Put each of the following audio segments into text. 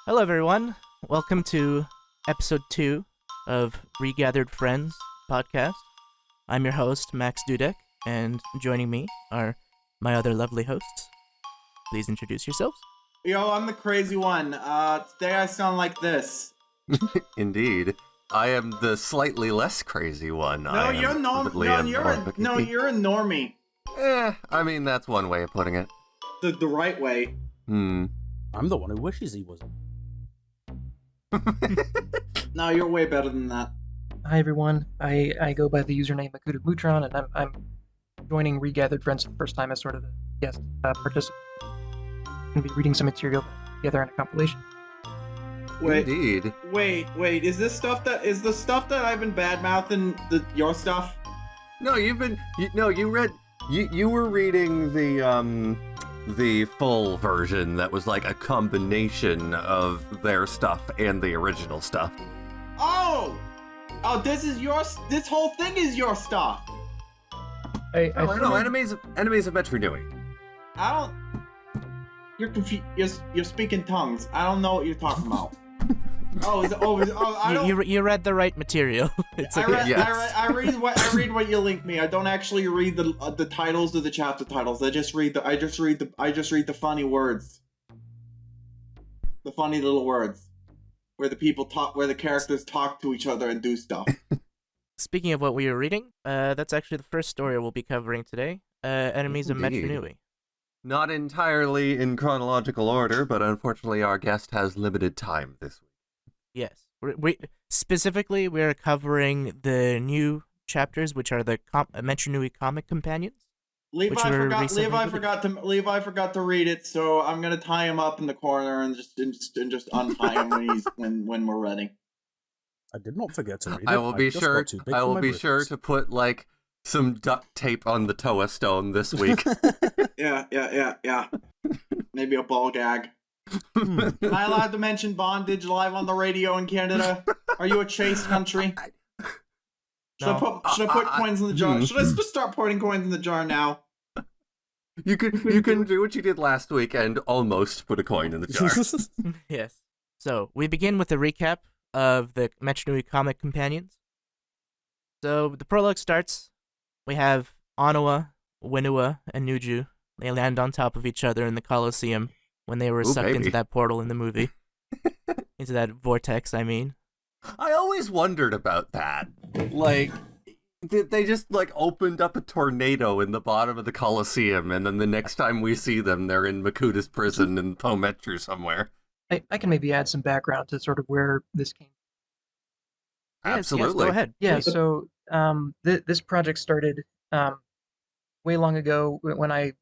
Hello, everyone. Welcome to episode 2 of Regathered Friends podcast. I'm your host, Max Dudek, and joining me are my other lovely hosts. Please introduce yourselves. Yo, I'm the crazy one. Today I sound like this. Indeed. I am the slightly less crazy one. No, you're a normie. I mean, that's one way of putting it. The right way. I'm the one who wishes he wasn't. No, you're way better than that. Hi everyone, I go by the username Makuta Mutran, and I'm joining Regathered Friends for the first time as sort of a guest participant. I'm going to be reading some material together in a compilation. Indeed. Wait, is the stuff that I've been bad-mouthing your stuff? No, you were reading the full version that was like a combination of their stuff and the original stuff. Oh, this whole thing is your stuff. Enemies of Metru. You're confused. You're speaking tongues. I don't know what you're talking about. You read the right material. I read what you link me. I don't actually read the titles of the chapter titles. I just read the funny words. The funny little words. Where the characters talk to each other and do stuff. Speaking of what we were reading, that's actually the first story we'll be covering today. Enemies of Metru. Not entirely in chronological order, but unfortunately our guest has limited time this week. Yes. Specifically, we're covering the new chapters, which are the Metru comic companions. Levi forgot to read it, so I'm gonna tie him up in the corner and just untie him when we're ready. I did not forget to read it. I will be sure to put like some duct tape on the Toa Stone this week. Yeah. Maybe a ball gag. Am I allowed to mention bondage live on the radio in Canada? Are you a chaste country? Should I put coins in the jar? Should I just start putting coins in the jar now? You can do what you did last week and almost put a coin in the jar. Yes. So, we begin with a recap of the Metru comic companions. So, the prologue starts. We have Anawa, Wenua, and Nuju. They land on top of each other in the Colosseum when they were sucked into that portal in the movie. Into that vortex, I mean. I always wondered about that. Like, they just, like, opened up a tornado in the bottom of the Colosseum, and then the next time we see them, they're in Makuta's prison in Metru somewhere. I can maybe add some background to sort of where this came from. Absolutely. Yes, go ahead. Yeah, so this project started way long ago when I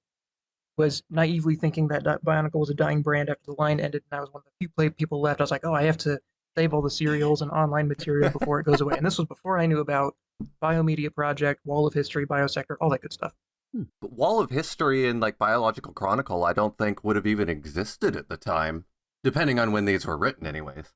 was naively thinking that Bionicle was a dying brand after the line ended, and I was one of the few people left. I was like, I have to save all the serials and online material before it goes away. And this was before I knew about Biomedia Project, Wall of History, Biosector, all that good stuff. But Wall of History and like Biological Chronicle, I don't think would have even existed at the time, depending on when these were written anyways.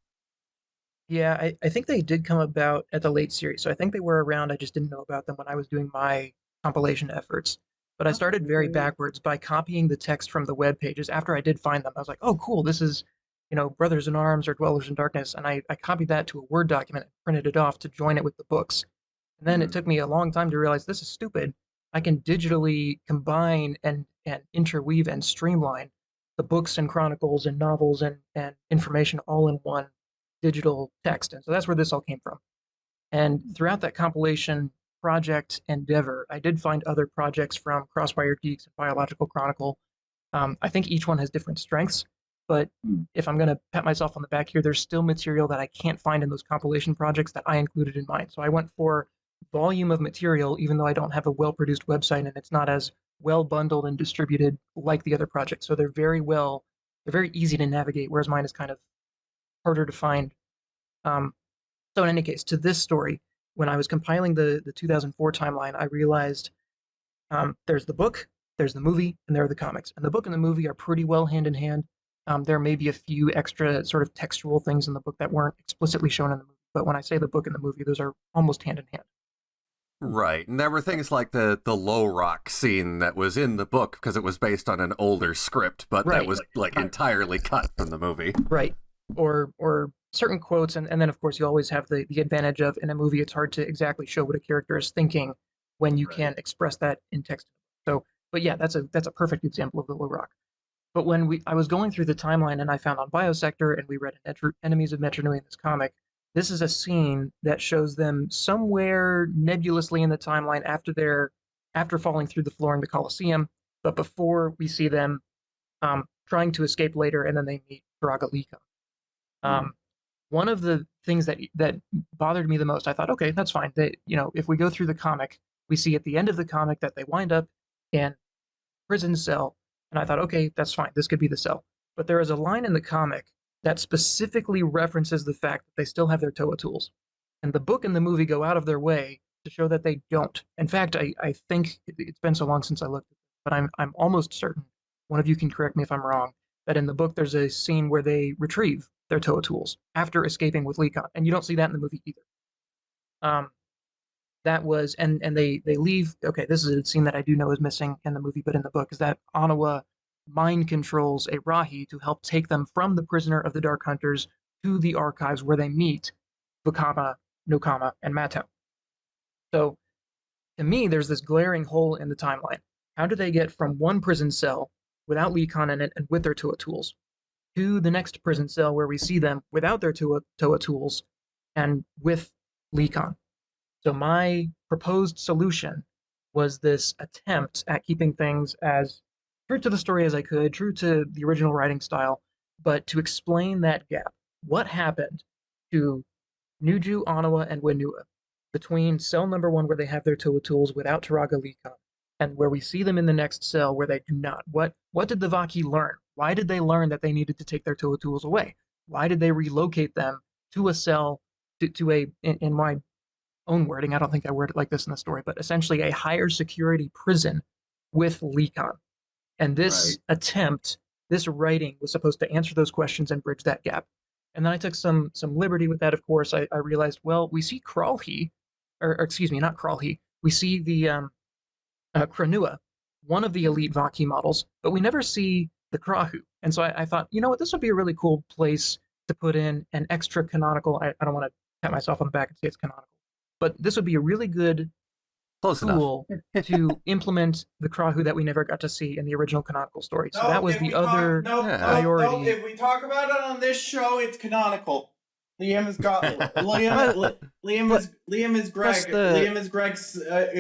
Yeah, I think they did come about at the late series, so I think they were around. I just didn't know about them when I was doing my compilation efforts. But I started very backwards by copying the text from the web pages. After I did find them, I was like, oh, cool, this is, Brothers in Arms or Dwellers in Darkness. And I copied that to a Word document and printed it off to join it with the books. And then it took me a long time to realize this is stupid. I can digitally combine and interweave and streamline the books and chronicles and novels and information all in one digital text. And so that's where this all came from. And throughout that compilation project endeavor, I did find other projects from Crossfire Geeks and Biological Chronicle. I think each one has different strengths, but if I'm going to pat myself on the back here, there's still material that I can't find in those compilation projects that I included in mine. So I went for volume of material, even though I don't have a well-produced website and it's not as well bundled and distributed like the other projects. So they're very easy to navigate, whereas mine is kind of harder to find. So in any case, to this story, when I was compiling the 2004 timeline, I realized there's the book, there's the movie, and there are the comics. And the book and the movie are pretty well hand in hand. There may be a few extra sort of textual things in the book that weren't explicitly shown in the movie. But when I say the book and the movie, those are almost hand in hand. Right, and there were things like the low rock scene that was in the book because it was based on an older script, but that was like entirely cut from the movie. Right. or certain quotes, and then of course you always have the advantage of in a movie it's hard to exactly show what a character is thinking when you can't express that in text. So, but yeah, that's a perfect example of the low rock. But when I was going through the timeline and I found on Biosector and we read Enemies of Metru in this comic, this is a scene that shows them somewhere nebulously in the timeline after falling through the floor in the Colosseum, but before we see them trying to escape later, and then they meet Draga Lika. One of the things that bothered me the most, I thought, okay, that's fine. If we go through the comic, we see at the end of the comic that they wind up in prison cell, and I thought, okay, that's fine. This could be the cell. But there is a line in the comic that specifically references the fact that they still have their Toa tools, and the book and the movie go out of their way to show that they don't. In fact, I think it's been so long since I looked, but I'm almost certain. One of you can correct me if I'm wrong. That in the book there's a scene where they retrieve their Toa tools after escaping with Lekon, and you don't see that in the movie either. That was and they leave. Okay, this is a scene that I do know is missing in the movie, but in the book is that Onawa mind controls a Rahi to help take them from the prisoner of the Dark Hunters to the archives where they meet Vakama, Nokama, and Matau. So to me, there's this glaring hole in the timeline. How do they get from one prison cell without Lekon in it and with their Toa tools to the next prison cell where we see them without their Toa tools and with Lekon? So my proposed solution was this attempt at keeping things as true to the story as I could, true to the original writing style, but to explain that gap. What happened to Nuju, Onawa, and Wenua between cell number 1 where they have their Toa tools without Taraga Lekon and where we see them in the next cell where they do not? What did the Vahkiti learn? Why did they learn that they needed to take their Toa tools away? Why did they relocate them to a cell, in my own wording, I don't think I worded it like this in the story, but essentially a higher security prison with Lekon? And this attempt, this writing was supposed to answer those questions and bridge that gap. And then I took some liberty with that, of course. I realized, well, we see Kralhi, or excuse me, not Kralhi. We see the Kranua, one of the elite Vahkiti models, but we never see the Krahu. And so I thought, you know what, this would be a really cool place to put in an extra canonical. I don't want to pat myself on the back and say it's canonical, but this would be a really good tool to implement the Krahu that we never got to see in the original canonical story. So that was the other priority. No, if we talk about it on this show, it's canonical. Liam is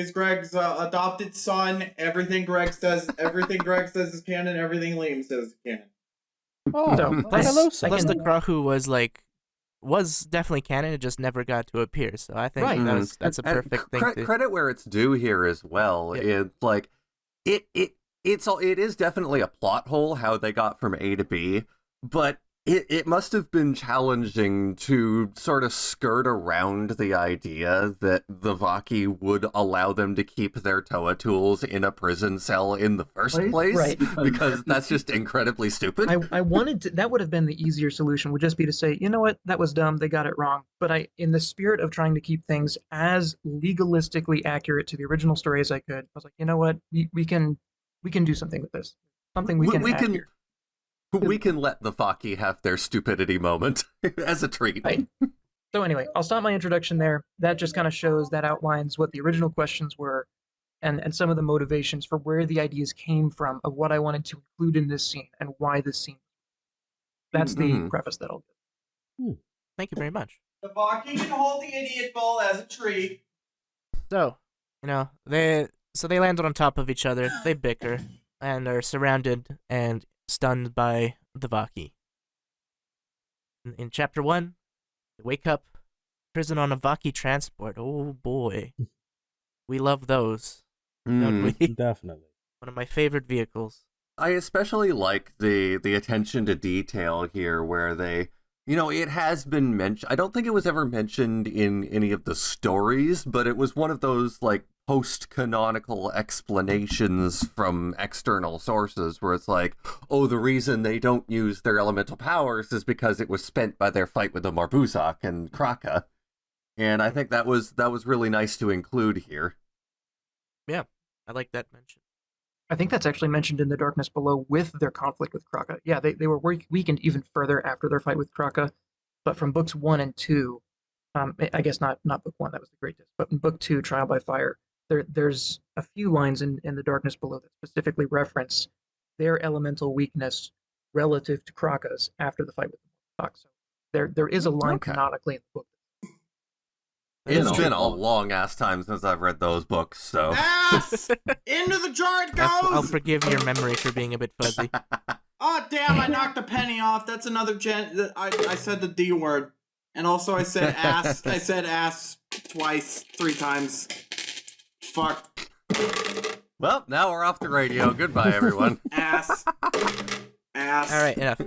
Greg's adopted son. Everything Greg says is canon. Everything Liam says is canon. Oh, So, hello, Plus the Krahu was definitely canon. It just never got to appear. So I think that's a perfect thing. Credit where it's due here as well. Yeah. It's like it is definitely a plot hole how they got from A to B, but it must have been challenging to sort of skirt around the idea that the Vahkiti would allow them to keep their Toa tools in a prison cell in the first place, Right. because that's just incredibly stupid. I wanted to, that would have been the easier solution, would just be to say, you know what, that was dumb, they got it wrong. But in the spirit of trying to keep things as legalistically accurate to the original story as I could, I was like, you know what, we can do something with this. Something we can add here. We can let the Vahkiti have their stupidity moment as a treat. Right. So anyway, I'll stop my introduction there. That just kind of shows, that outlines what the original questions were and some of the motivations for where the ideas came from of what I wanted to include in this scene and why this scene. That's the preface that I'll give. Thank you very much. The Vahkiti can hold the idiot ball as a tree. So, they landed on top of each other. They bicker and are surrounded and stunned by the Vahkiti. In chapter 1, they wake up, prison on a Vahkiti transport. Oh boy. We love those, don't we? Definitely. One of my favorite vehicles. I especially like the attention to detail here where they, it has been mentioned. I don't think it was ever mentioned in any of the stories, but it was one of those post-canonical explanations from external sources where it's like, oh, the reason they don't use their elemental powers is because it was spent by their fight with the Marbuzak and Kraka. And I think that was really nice to include here. Yeah, I like that mention. I think that's actually mentioned in The Darkness Below with their conflict with Kraka. Yeah, they were weakened even further after their fight with Kraka, but from books 1 and 2, I guess not book 1, that was the Great Disc, but in book 2, Trial by Fire, there's a few lines in The Darkness Below that specifically reference their elemental weakness relative to Kraka's after the fight with the Mohawk. So there is a line Okay. canonically in the book. It's been a long ass time since I've read those books, so. Ass! Into the jar it I'll goes! forgive your memory for being a bit fuzzy. Oh, damn, I knocked a penny off. That's another I said the D word. And also I said ass. I said ass twice, 3 times. Fuck. Well, now we're off the radio. Goodbye, everyone. Ass. Ass. All right, enough.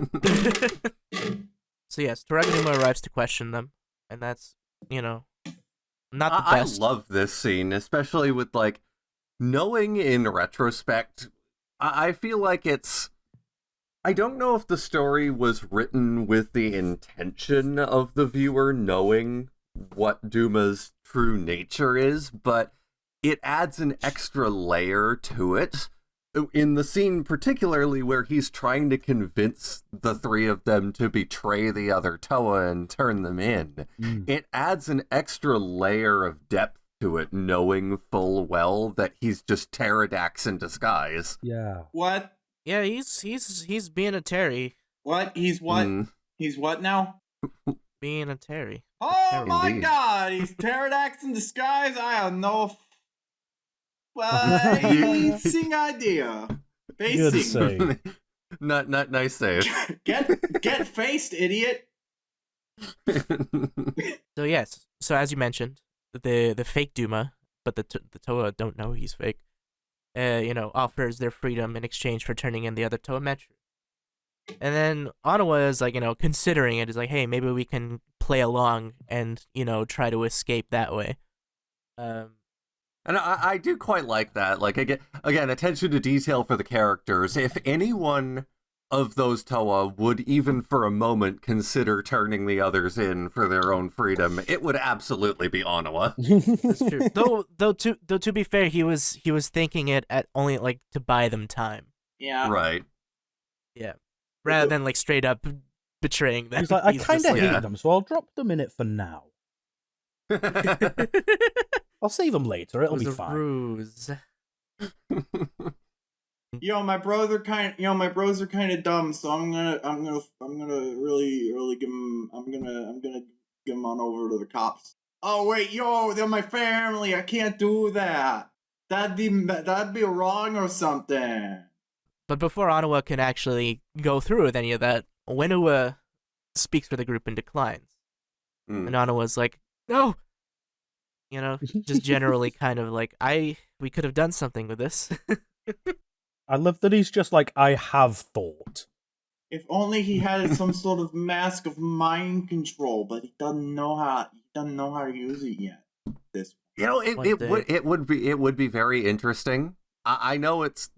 So yes, Turaganuma arrives to question them, and that's, not the best. I love this scene, especially with, like, knowing in retrospect, I feel like it's... I don't know if the story was written with the intention of the viewer knowing what Duma's true nature is, but it adds an extra layer to it. In the scene particularly where he's trying to convince the 3 of them to betray the other Toa and turn them in, it adds an extra layer of depth to it, knowing full well that he's just Pterodax in disguise. Yeah. What? Yeah, he's being a Terry. What? He's what? He's what now? Being a Terry. Oh my Indeed. god, he's Pterodax in disguise? I have no basing idea. Good Basing. save. Not nice save. Get faced, idiot. So yes, so as you mentioned, the fake Duma, but the Toa don't know he's fake. Offers their freedom in exchange for turning in the other Toa Metru. And then Onawa is like, considering it, is like, hey, maybe we can play along and, try to escape that way. And I do quite like that. Like, again, attention to detail for the characters. If anyone of those Toa would even for a moment consider turning the others in for their own freedom, it would absolutely be Onawa. That's true. though to be fair, he was thinking it at only like to buy them time. Yeah. Right. Yeah. Rather than like straight up betraying them. He's like, I just kind of like, hate them, so I'll drop them in it for now. I'll save them later. It'll it was be a fine. ruse. My bros are kind of dumb, so I'm gonna really give them. I'm gonna give them on over to the cops. Oh wait, they're my family. I can't do that. That'd be wrong or something. But before Onawa can actually go through with any of that, Wenua speaks for the group and declines. And Onawa's like, no! Just generally kind of like, we could have done something with this. I love that he's just like, I have thought. If only he had some sort of mask of mind control, but he doesn't know how to use it yet. It would be very interesting. I know it's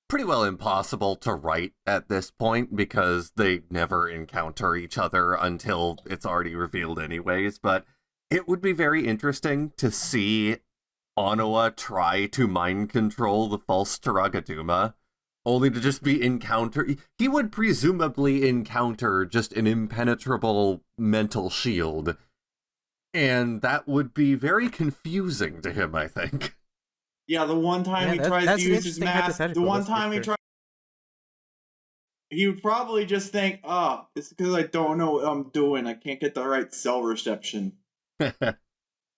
pretty well impossible to write at this point because they never encounter each other until it's already revealed anyways, but it would be very interesting to see Onawa try to mind control the false Turagaduma, only to just be encountered. He would presumably encounter just an impenetrable mental shield, and that would be very confusing to him, I think. Yeah, the one time he tries to use his mask, he would probably just think, oh, it's because I don't know what I'm doing. I can't get the right cell reception. I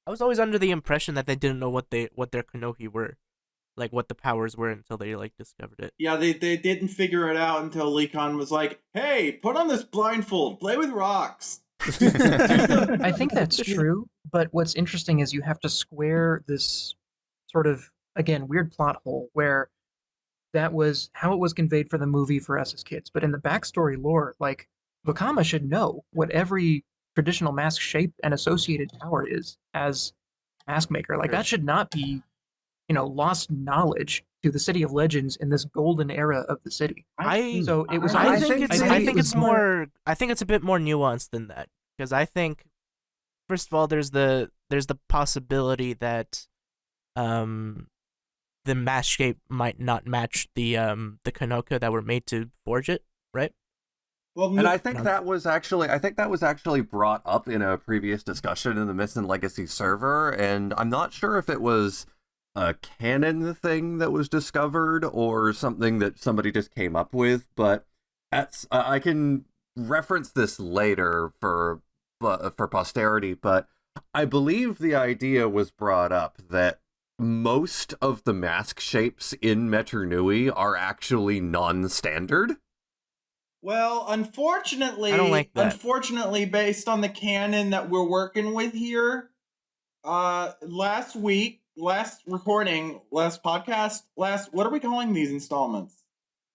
was always under the impression that they didn't know what their Konohi were. Like, what the powers were until they, discovered it. Yeah, they didn't figure it out until Leekon was like, hey, put on this blindfold, play with rocks. I think that's true, but what's interesting is you have to square this sort of, again, weird plot hole where that was how it was conveyed for the movie for us as kids. But in the backstory lore, Vakama should know what every traditional mask shape and associated power is as mask maker. That should not be, lost knowledge to the City of Legends in this golden era of the city. I think it's a bit more nuanced than that, because I think, first of all, there's the possibility that the the mask shape might not match the Kanoka that were made to forge it, right? Well, And I think that was actually brought up in a previous discussion in the Myths and Legacy server, and I'm not sure if it was a canon thing that was discovered or something that somebody just came up with, but I can reference this later for posterity, but I believe the idea was brought up that most of the mask shapes in Metru Nui are actually non-standard. Well, unfortunately, I don't like that. Unfortunately, based on the canon that we're working with here, last podcast, what are we calling these installments?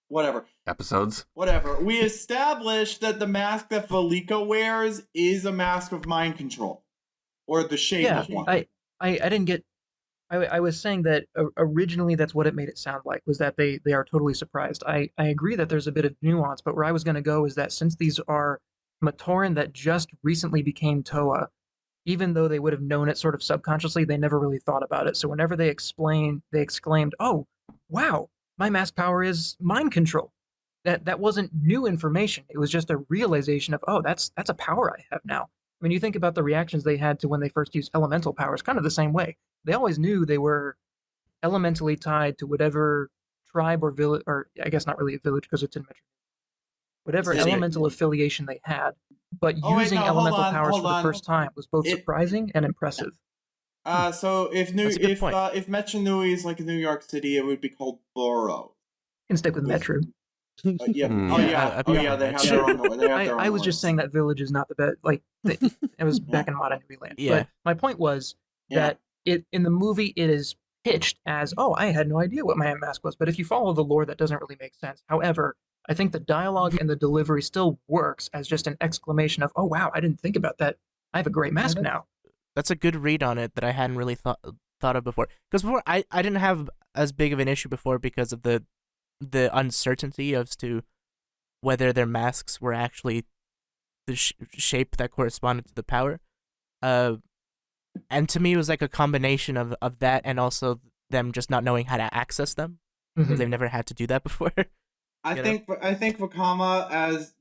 Whatever. Episodes. Whatever. We established that the mask that Velika wears is a mask of mind control, or the shape of one. I didn't get. I was saying that originally that's what it made it sound like, was that they are totally surprised. I agree that there's a bit of nuance, but where I was going to go is that since these are Matoran that just recently became Toa, even though they would have known it sort of subconsciously, they never really thought about it. So whenever they exclaimed, "Oh, wow, my mask power is mind control." That wasn't new information. It was just a realization of, oh, that's a power I have now. When you think about the reactions they had to when they first used elemental powers, kind of the same way. They always knew they were elementally tied to whatever tribe or village, or I guess not really a village because it's in Metru, whatever City. elemental affiliation they had. But Oh, wait, using no, elemental hold powers for the on. first time was both surprising and impressive. So if That's a good point. Metru Nui is like New York City, it would be called Borough. You can stick with Metru. Yeah. Hmm. Oh yeah. Oh yeah. They have their own. They have their own I was just words. saying that village is not the best. Like it was back in Modern Nui Land. Yeah. But my point was Yeah. that it in the movie it is pitched as, oh, I had no idea what my mask was. But if you follow the lore, that doesn't really make sense. However, I think the dialogue and the delivery still works as just an exclamation of, oh wow, I didn't think about that. I have a great mask now. That's a good read on it that I hadn't really thought of before. Because before I didn't have as big of an issue before because of the uncertainty as to whether their masks were actually the shape that corresponded to the power. And to me, it was like a combination of that and also them just not knowing how to access them. Mhm. They've never had to do that before. I think Vakama as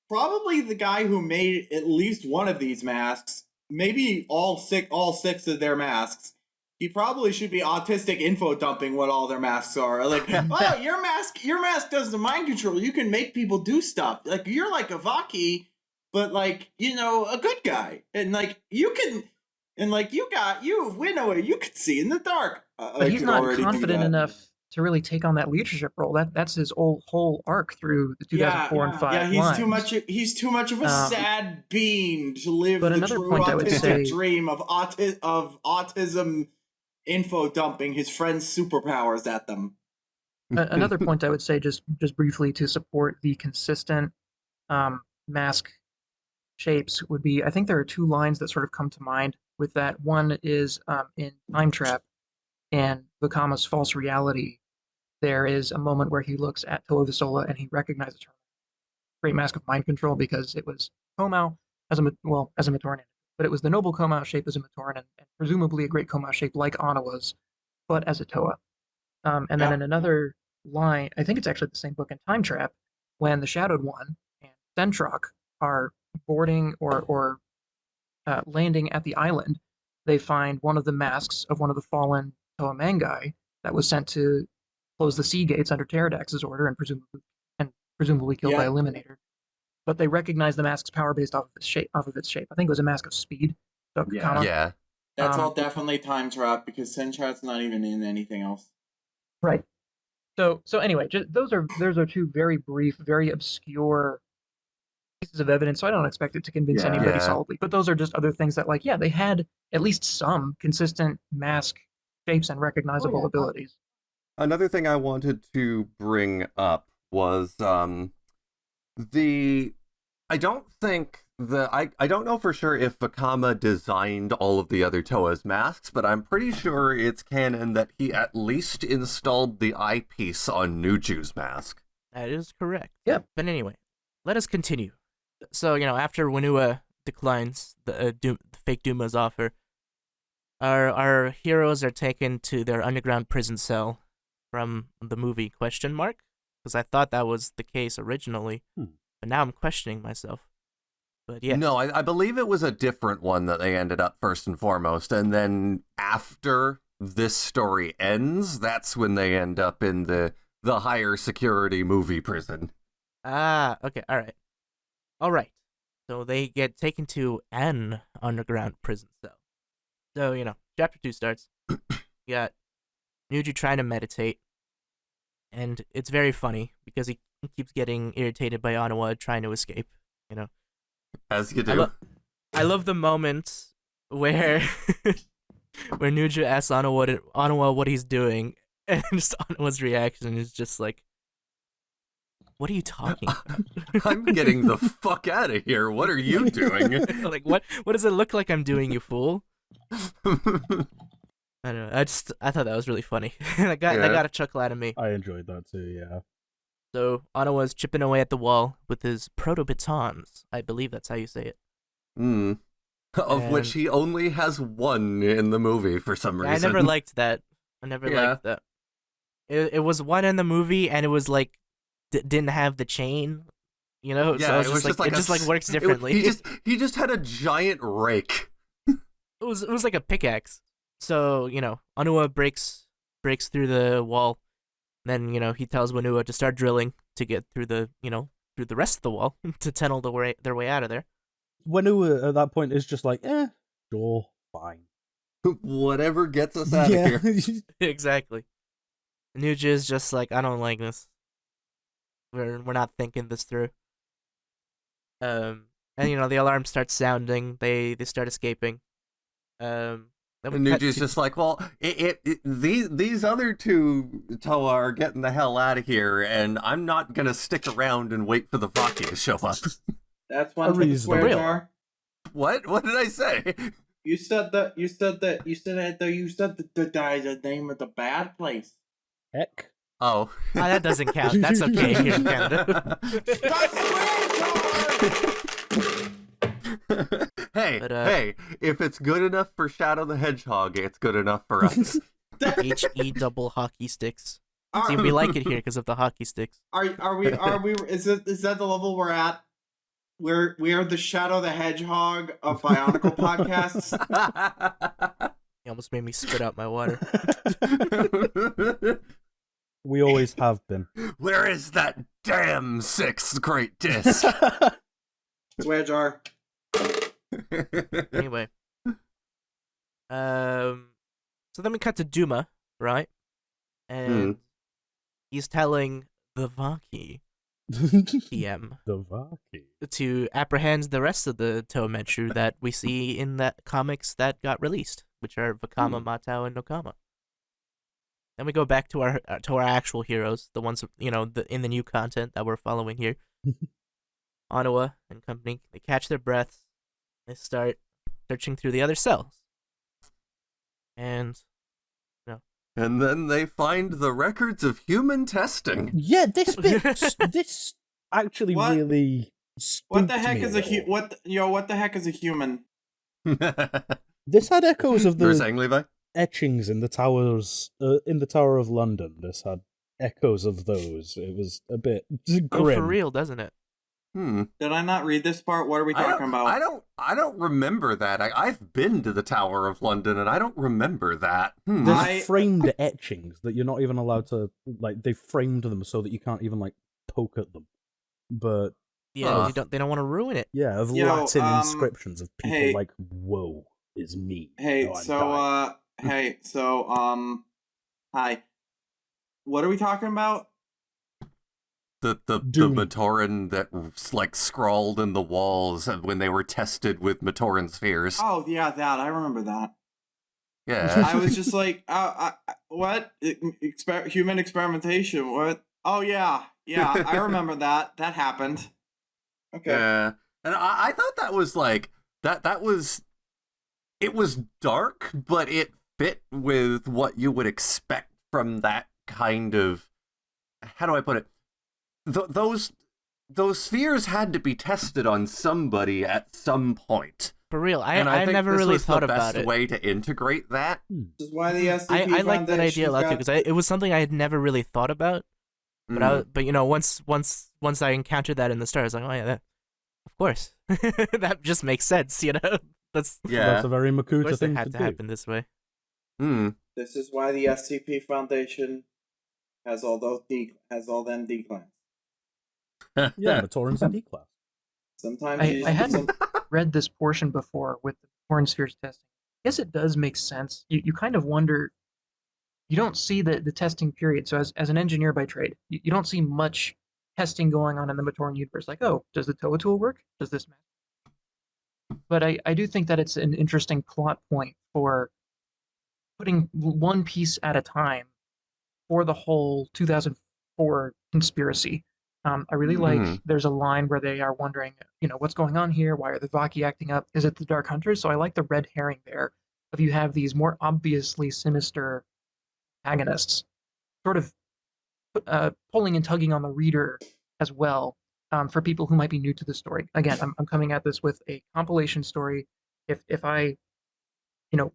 probably the guy who made at least one of these masks, maybe all six of their masks. He probably should be autistic info dumping what all their masks are. Like, oh, your mask does the mind control. You can make people do stuff. Like, you're like a Vahkiti, but like, a good guy. And like, you can, and like, you know what you can see in the dark. But he's not confident enough to really take on that leadership role. That's his whole arc through the 2004 and 5 Yeah, he's lines. too much of a sad being to live but the another true point I would autistic say- dream of autism info dumping his friends' superpowers at them. Another point I would say, just briefly to support the consistent mask shapes, would be, I think there are two lines that sort of come to mind with that. One is in Time Trap and Vakama's False Reality. There is a moment where he looks at Toa Visola and he recognizes her great mask of mind control because it was Komau as a Matoran, but it was the noble Komau shape as a Matoran and presumably a great Komau shape like Anawa's, but as a Toa. And then in another line, I think it's actually the same book in Time Trap, when the Shadowed One and Sentrok are boarding or landing at the island, they find one of the masks of one of the fallen Toa Mangai that was sent to close the sea gates under Pterodax's order and presumably killed by Eliminator. But they recognize the mask's power based off of its shape. I think it was a mask of speed. So Yeah. That's all definitely Time Trap because Sentrap's not even in anything else. Right. So anyway, those are two very brief, very obscure pieces of evidence. So I don't expect it to convince anybody solidly. But those are just other things that, like, they had at least some consistent mask shapes and recognizable abilities. Another thing I wanted to bring up was I don't know for sure if Vakama designed all of the other Toa's masks, but I'm pretty sure it's canon that he at least installed the eyepiece on Nuju's mask. That is correct. Yep. But anyway, let us continue. So, after Whenua declines the fake Duma's offer, our heroes are taken to their underground prison cell from the movie ? Because I thought that was the case originally, but now I'm questioning myself. But yeah, No, I believe it was a different one that they ended up first and foremost, and then after this story ends, that's when they end up in the higher security movie prison. okay, all right. So they get taken to an underground prison cell. So chapter 2 starts. You got Nuju trying to meditate, and it's very funny because he keeps getting irritated by Anawa trying to escape. As you do. I love the moment where where Nuju asks Anawa what he's doing, and just Anawa's reaction is just like, "What are you talking about?" I'm getting the fuck out of here. What are you doing? Like, what does it look like I'm doing, you fool? I don't know. I thought that was really funny. that got a chuckle out of me. I enjoyed that too, yeah. So Anawa's chipping away at the wall with his proto-batons. I believe that's how you say it. Of which he only has one in the movie for some reason. I never liked that. Liked that. It was one in the movie, and it was like didn't have the chain. So it was just like works differently. He just had a giant rake. It was like a pickaxe. So Anawa breaks through the wall. Then he tells Wenua to start drilling to get through the rest of the wall to tunnel their way out of there. Wenua at that point is just like, sure, fine. Whatever gets us out of here. Exactly. Nuja is just like, I don't like this. We're not thinking this through. And the alarm starts sounding. They start escaping. And Nuji's just like, well, these other two Toa are getting the hell out of here, and I'm not gonna stick around and wait for the Vahkiti to show up. That's one for the square jar. What? What did I say? You said the name of the bad place. Heck. Oh. That doesn't count. That's okay here in Canada. Hey, if it's good enough for Shadow the Hedgehog, it's good enough for us. HE double hockey sticks. See, we like it here because of the hockey sticks. Are we is that the level we're at? We are the Shadow the Hedgehog of Bionicle podcasts. You almost made me spit out my water. We always have been. Where is that damn sixth great disc? Swear jar. Anyway. So then we cut to Duma, right? And he's telling the Vahkiti PM The Vahkiti to apprehend the rest of the Toa Metru that we see in the comics that got released, which are Vakama, Matau, and Nokama. Then we go back to our actual heroes, the ones in the new content that we're following here. Anawa and company, they catch their breaths. They start searching through the other cells, and and then they find the records of human testing. Yeah, this bit, this actually really. What the heck is what the heck is a human? This had echoes of You were the saying, Levi? etchings in the towers, in the Tower of London. This had echoes of those. It was a bit grim. Oh, for real, doesn't it? Did I not read this part? What are we talking about? I don't remember that. I've been to the Tower of London and I don't remember that. There's framed etchings that you're not even allowed to, like, they framed them so that you can't even, like, poke at them. But yeah, they don't want to ruin it. Yeah, of Latin inscriptions of people like, "Woe is me." Hi. What are we talking about? The Matoran that like scrawled in the walls when they were tested with Matoran spheres. Oh yeah, that I remember that. Yeah, I was just like, what? Human experimentation? What? Oh yeah, I remember that. That happened. Okay. Yeah, and I thought that was like that was. It was dark, but it fit with what you would expect from that kind of. How do I put it? Those spheres had to be tested on somebody at some point. For real, And I I think never this really was thought the about best it. way to integrate that. This is why the SCP I like that idea a lot too, Foundation's because it was something I had never really thought about. But but you know, once I encountered that in the start, I was like, oh yeah, that, of course, that just makes sense. You know, that's Yeah. That's a very of Makuta course thing it to had to do. happen this way. This is why the SCP Foundation has all them D clans. Yeah, Matoran's a D class. Sometimes I hadn't read this portion before with the Horn Spheres testing. I guess it does make sense. You kind of wonder, you don't see the testing period. So as an engineer by trade, you don't see much testing going on in the Matoran universe. Like, oh, does the Toa tool work? Does this matter? But I do think that it's an interesting plot point for putting one piece at a time for the whole 2004 conspiracy. I really like there's a line where they are wondering, what's going on here? Why are the Vahkiti acting up? Is it the Dark Hunters? So I like the red herring there. If you have these more obviously sinister antagonists, sort of pulling and tugging on the reader as well, for people who might be new to the story. Again, I'm coming at this with a compilation story. If I,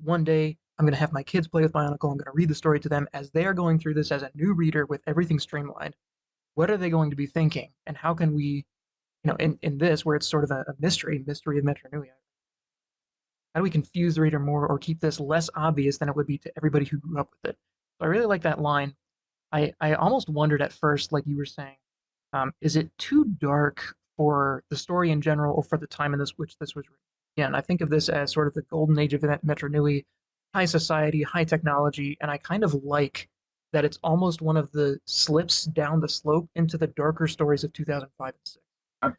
one day I'm going to have my kids play with my uncle, I'm going to read the story to them as they are going through this as a new reader with everything streamlined. What are they going to be thinking? And how can we, in this, where it's sort of a mystery of Metru Nui, how do we confuse the reader more or keep this less obvious than it would be to everybody who grew up with it? So I really like that line. I almost wondered at first, like you were saying, is it too dark for the story in general or for the time in which this was written? Again, I think of this as sort of the golden age of Metru Nui, high society, high technology, and I kind of like that it's almost one of the slips down the slope into the darker stories of 2005 and 6.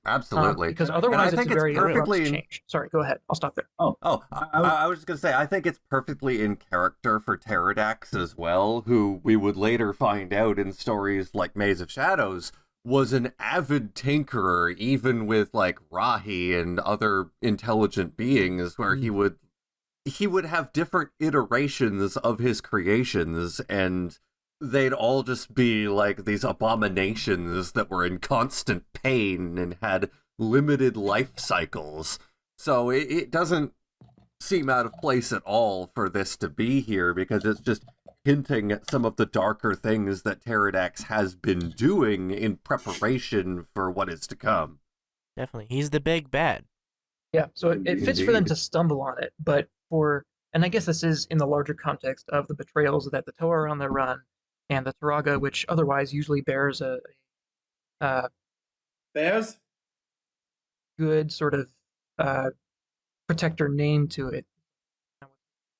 Absolutely. Because otherwise I think it's a very abrupt perfectly change. Sorry, go ahead. I'll stop there. I was just going to say, I think it's perfectly in character for Pterodax as well, who we would later find out in stories like Maze of Shadows was an avid tinkerer, even with like Rahi and other intelligent beings, where he would have different iterations of his creations, and they'd all just be like these abominations that were in constant pain and had limited life cycles. So it doesn't seem out of place at all for this to be here, because it's just hinting at some of the darker things that Pterodax has been doing in preparation for what is to come. Definitely, he's the big bad. Yeah, so it fits for them to stumble on it, but and I guess this is in the larger context of the betrayals that the Toa are on the run, and the Turaga, which otherwise usually bears a Bears? good sort of protector name to it.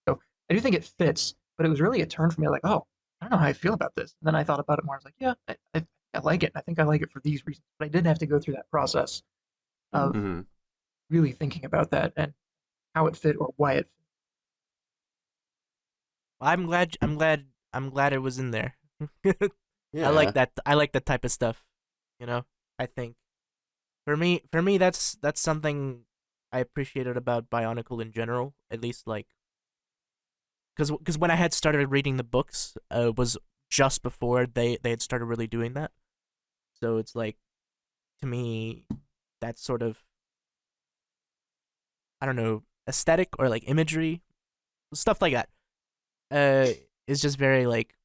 So I do think it fits, but it was really a turn for me. Like, oh, I don't know how I feel about this. And then I thought about it more. I was like, yeah, I like it. I think I like it for these reasons. But I did have to go through that process of really thinking about that and how it fit or why it fit. I'm glad it was in there. Yeah. I like that. I like that type of stuff. I think for me, that's something I appreciated about Bionicle in general. At least like, because when I had started reading the books, was just before they had started really doing that. So it's like, to me, that sort of, I don't know, aesthetic or like imagery, stuff like that, is just very like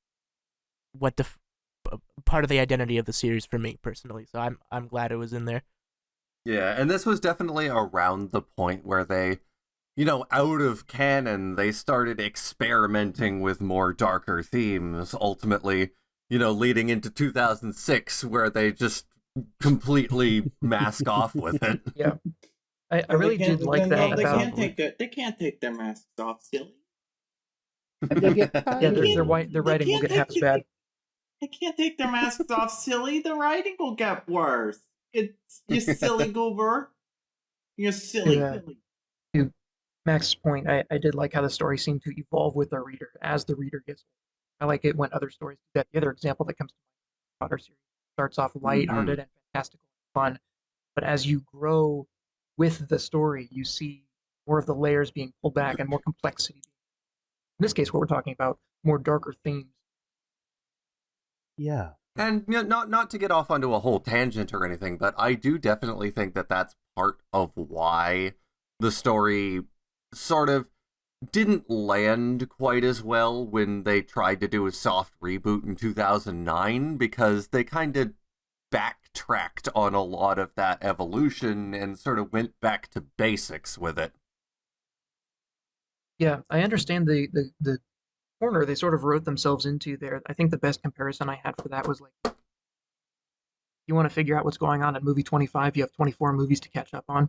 what part of the identity of the series for me personally. So I'm glad it was in there. Yeah, and this was definitely around the point where they, out of canon, they started experimenting with more darker themes, ultimately, leading into 2006, where they just completely mask off with it. Yeah. I really did like that about... They can't take their masks off, silly. Their writing will get half as bad. They can't take their masks off, silly. The writing will get worse. You silly goober. You're silly. Yeah. To Max's point, I did like how the story seemed to evolve with the reader as the reader gets older. I like it when other stories do that. The other example that comes to mind, Potter series, starts off lighthearted and fantastical and fun, but as you grow with the story, you see more of the layers being pulled back and more complexity. In this case, what we're talking about, more darker themes. Yeah. And not to get off onto a whole tangent or anything, but I do definitely think that that's part of why the story sort of didn't land quite as well when they tried to do a soft reboot in 2009, because they kind of backtracked on a lot of that evolution and sort of went back to basics with it. Yeah, I understand the corner they sort of wrote themselves into there. I think the best comparison I had for that was like, you want to figure out what's going on in movie 25, you have 24 movies to catch up on.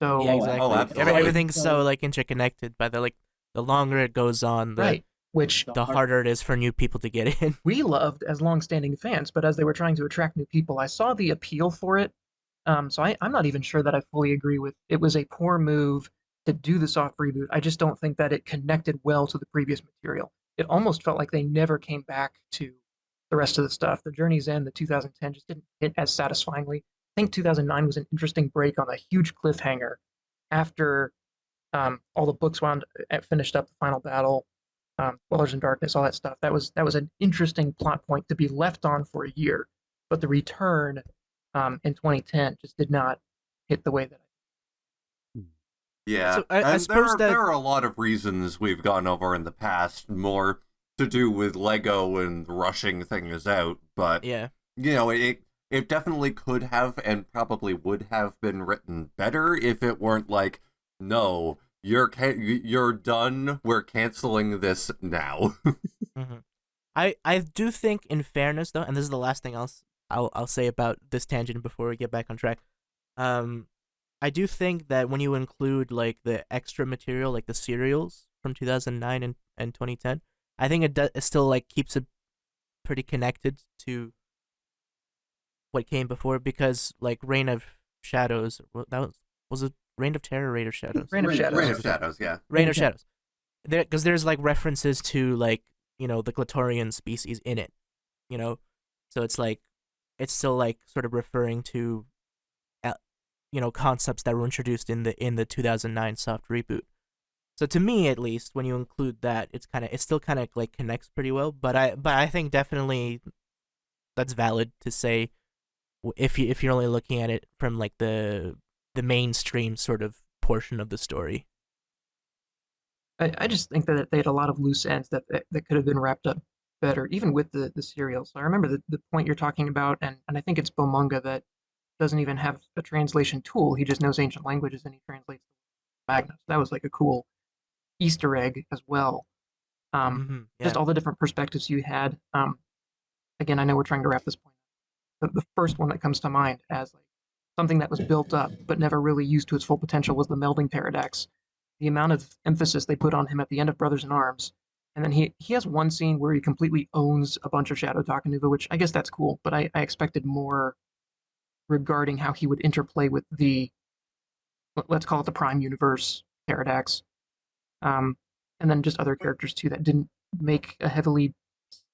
So Yeah, exactly. absolutely. Everything's so like interconnected. By the longer it goes on, right, which the harder it is for new people to get in. we loved as long-standing fans, but as they were trying to attract new people, I saw the appeal for it. So I'm not even sure that I fully agree with it. Was a poor move to do the soft reboot. I just don't think that it connected well to the previous material. It almost felt like they never came back to the rest of the stuff. The Journey's End, the 2010, just didn't hit as satisfyingly. I think 2009 was an interesting break on a huge cliffhanger after all the books finished up the final battle, Dwellers in Darkness, all that stuff. That was an interesting plot point to be left on for a year, but the return in 2010 just did not hit the way that Yeah, So I and suppose there are a lot of reasons we've gone over in the past, more to do with Lego and rushing things out, but Yeah. it definitely could have and probably would have been written better if it weren't like, no, you're done, we're canceling this now. hmm I do think, in fairness, though, and this is the last thing I'll say about this tangent before we get back on track. I do think that when you include like the extra material, like the serials from 2009 and 2010, I think it still like keeps it pretty connected to what came before, because like Reign of Shadows, was it Reign of Terror, or Reign of Shadows? Reign of Shadows. Reign of Shadows, yeah. Reign of Shadows. Because there's like references to like the Glatorian species in it, so it's still like sort of referring to concepts that were introduced in the 2009 soft reboot. So to me, at least, when you include that, it still kind of like connects pretty well. But I think definitely that's valid to say if you're only looking at it from like the mainstream sort of portion of the story. I just think that they had a lot of loose ends that could have been wrapped up better, even with the serials. I remember the point you're talking about, and I think it's Bomunga that doesn't even have a translation tool. He just knows ancient languages and he translates Magnus. That was like a cool Easter egg as well. Yeah. Just all the different perspectives you had. Again, I know we're trying to wrap this point up. The first one that comes to mind as like something that was built up but never really used to its full potential was the melding pterodax. The amount of emphasis they put on him at the end of Brothers in Arms, and then he has one scene where he completely owns a bunch of Shadow Takanuva, which I guess that's cool, but I expected more regarding how he would interplay with the, let's call it the Prime Universe pterodax, and then just other characters too that didn't make a heavily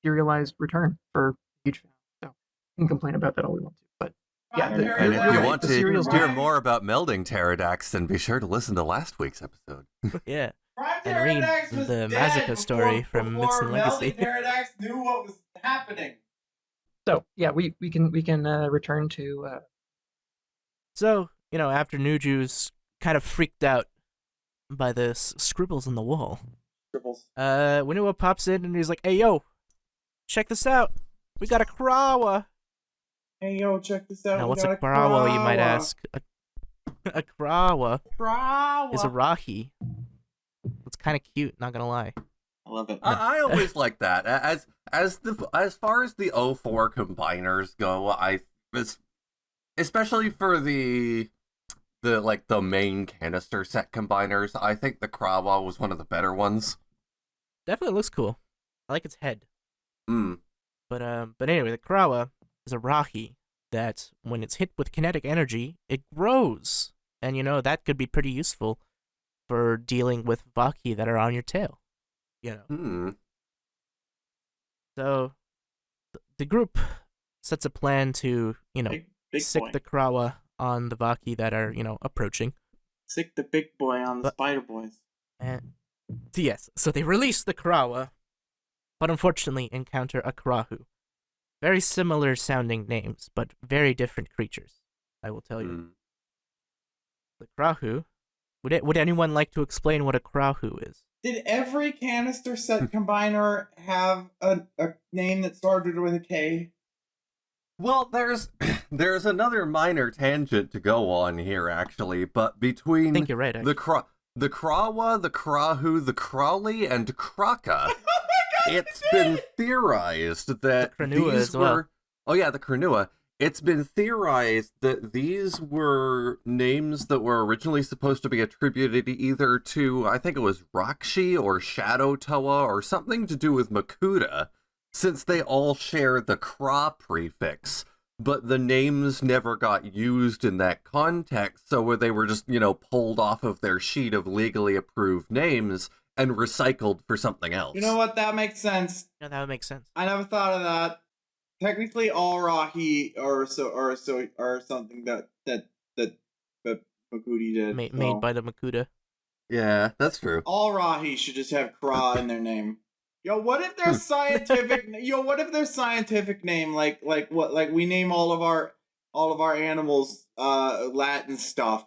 serialized return for huge fans. So we can complain about that all we want to, but yeah. And if you're you right, want the to serials hear are- more about melding pterodax, then be sure to listen to last week's episode. Yeah. Prime And read Pterodax was the dead Mazuka story from Myths and Legacy. Melding Pterodax knew what was happening. So yeah, we can return to So, after Nuju's kind of freaked out by the scribbles on the wall, Scribbles. Winua pops in and he's like, "Hey, yo, check this out. We got a Krawa." Hey, yo, check this out. Now, We what's got a Krawa, you might Krawa. ask? A Krawa Krawa. is a Rahi. It's kind of cute, not gonna lie. I love it. I always like that. As far as the O4 combiners go, especially for the main canister set combiners, I think the Krawa was one of the better ones. Definitely looks cool. I like its head. Mm. But anyway, the Krawa is a Rahi that, when it's hit with kinetic energy, it grows. And that could be pretty useful for dealing with Vahkiti that are on your tail. So the group sets a plan to, Big sick boy. the Krawa on the Vahkiti that are, approaching. Sick the big boy on the But- spider boys. And yes, so they release the Krawa, but unfortunately encounter a Krahu. Very similar sounding names, but very different creatures, I will tell you. Mm. The Krahu Would anyone like to explain what a Krahu is? Did every canister set combiner have a name that started with a K? Well, there's another minor tangent to go on here, actually, but I between think you're right. Actually. the Krawa, the Krahu, the Crawley, and Kraka, Oh my god! it's been theorized that The Krenua these as well. were... Oh yeah, the Krenua. It's been theorized that these were names that were originally supposed to be attributed either to, I think it was Rakshi or Shadow Toa or something to do with Makuta, since they all share the Kra prefix, but the names never got used in that context, so they were just, pulled off of their sheet of legally approved names and recycled for something else. You know what? That makes sense. Yeah, that would make sense. I never thought of that. Technically, all Rahi are something that Makuti did. Made by the Makuta. Yeah, that's true. All Rahi should just have Kra in their name. Yo, what if their scientific? What if their scientific name, like we name all of our animals Latin stuff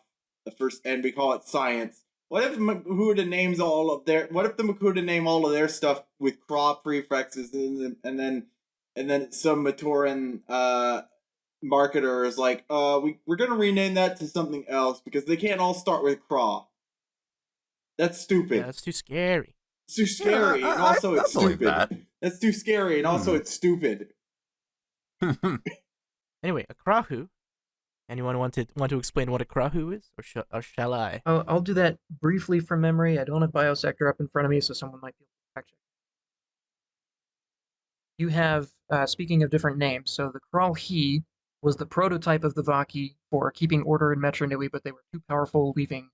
first, and we call it science. What if Makuta names all of their? What if the Makuta name all of their stuff with Kra prefixes, and then some Maturan marketer is like, we're gonna rename that to something else because they can't all start with Kra. That's stupid. Yeah, that's too scary. It's too scary, and also it's believe stupid. that. That's too scary, and also it's stupid. Anyway, a Krahu. Anyone want to explain what a Krahu is, or shall I? I'll do that briefly from memory. I don't have Biosector up in front of me, so someone might be able to fact check. You have, speaking of different names, so the Kralhi was the prototype of the Vahkiti for keeping order in Metru Nui, but they were too powerful, leaving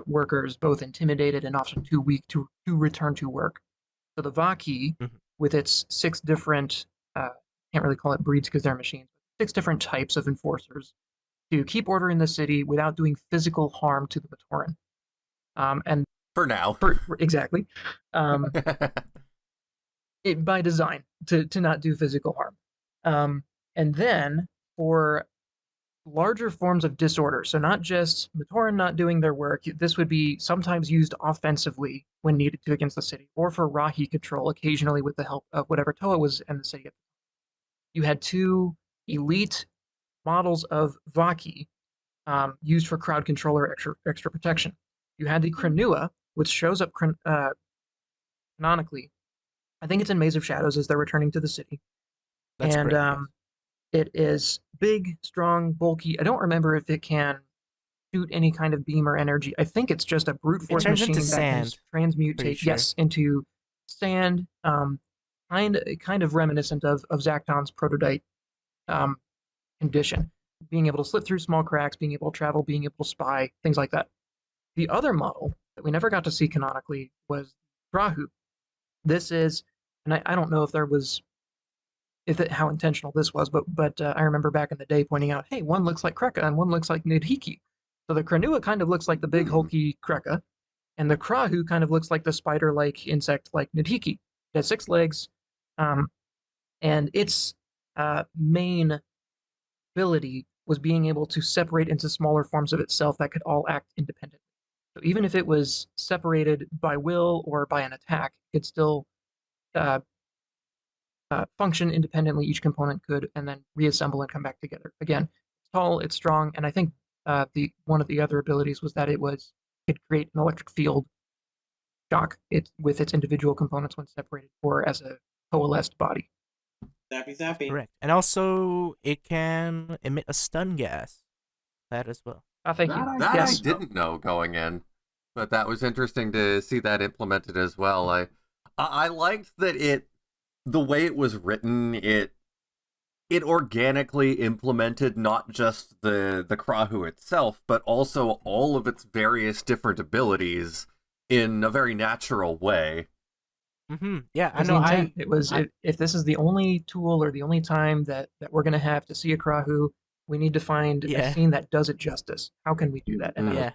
workers both intimidated and often too weak to return to work. So the Vahkiti, with its 6 different, can't really call it breeds because they're machines, 6 different types of enforcers to keep order in the city without doing physical harm to the Matoran. And For now. Exactly. By design, to not do physical harm. And then for larger forms of disorder, so not just Matoran not doing their work, this would be sometimes used offensively when needed to against the city, or for Rahi control, occasionally with the help of whatever Toa was in the city. You had 2 elite models of Vahkiti used for crowd control or extra protection. You had the Krenua, which shows up canonically. I think it's in Maze of Shadows as they're returning to the city. That's and correct, yes. It is big, strong, bulky. I don't remember if it can shoot any kind of beam or energy. I think it's just a brute force turns machine into that can sand, transmutate, pretty sure. yes, into sand, kind of reminiscent of Zacton's prototype condition. Being able to slip through small cracks, being able to travel, being able to spy, things like that. The other model that we never got to see canonically was Rahu. This is, and I don't know if there was, how intentional this was, but I remember back in the day pointing out, hey, one looks like Kreka and one looks like Nidhiki. So the Krenua kind of looks like the big hulky Kreka, and the Krahu kind of looks like the spider-like insect like Nidhiki. It has 6 legs, and its main ability was being able to separate into smaller forms of itself that could all act independently. So even if it was separated by will or by an attack, it could still function independently. Each component could, and then reassemble and come back together. Again, it's tall, it's strong, and I think one of the other abilities was that it could create an electric field shock with its individual components when separated, or as a coalesced body. Zappy. Correct. And also, it can emit a stun gas. That as well. Thank you. That Yes. I didn't know going in, but that was interesting to see that implemented as well. I liked that the way it was written, it organically implemented not just the Krahu itself, but also all of its various different abilities in a very natural way. Yeah, I That's know. the intent. It was if this is the only tool or the only time that we're going to have to see a Krahu, we need to find a scene that does it justice. How can we do that? And Yeah.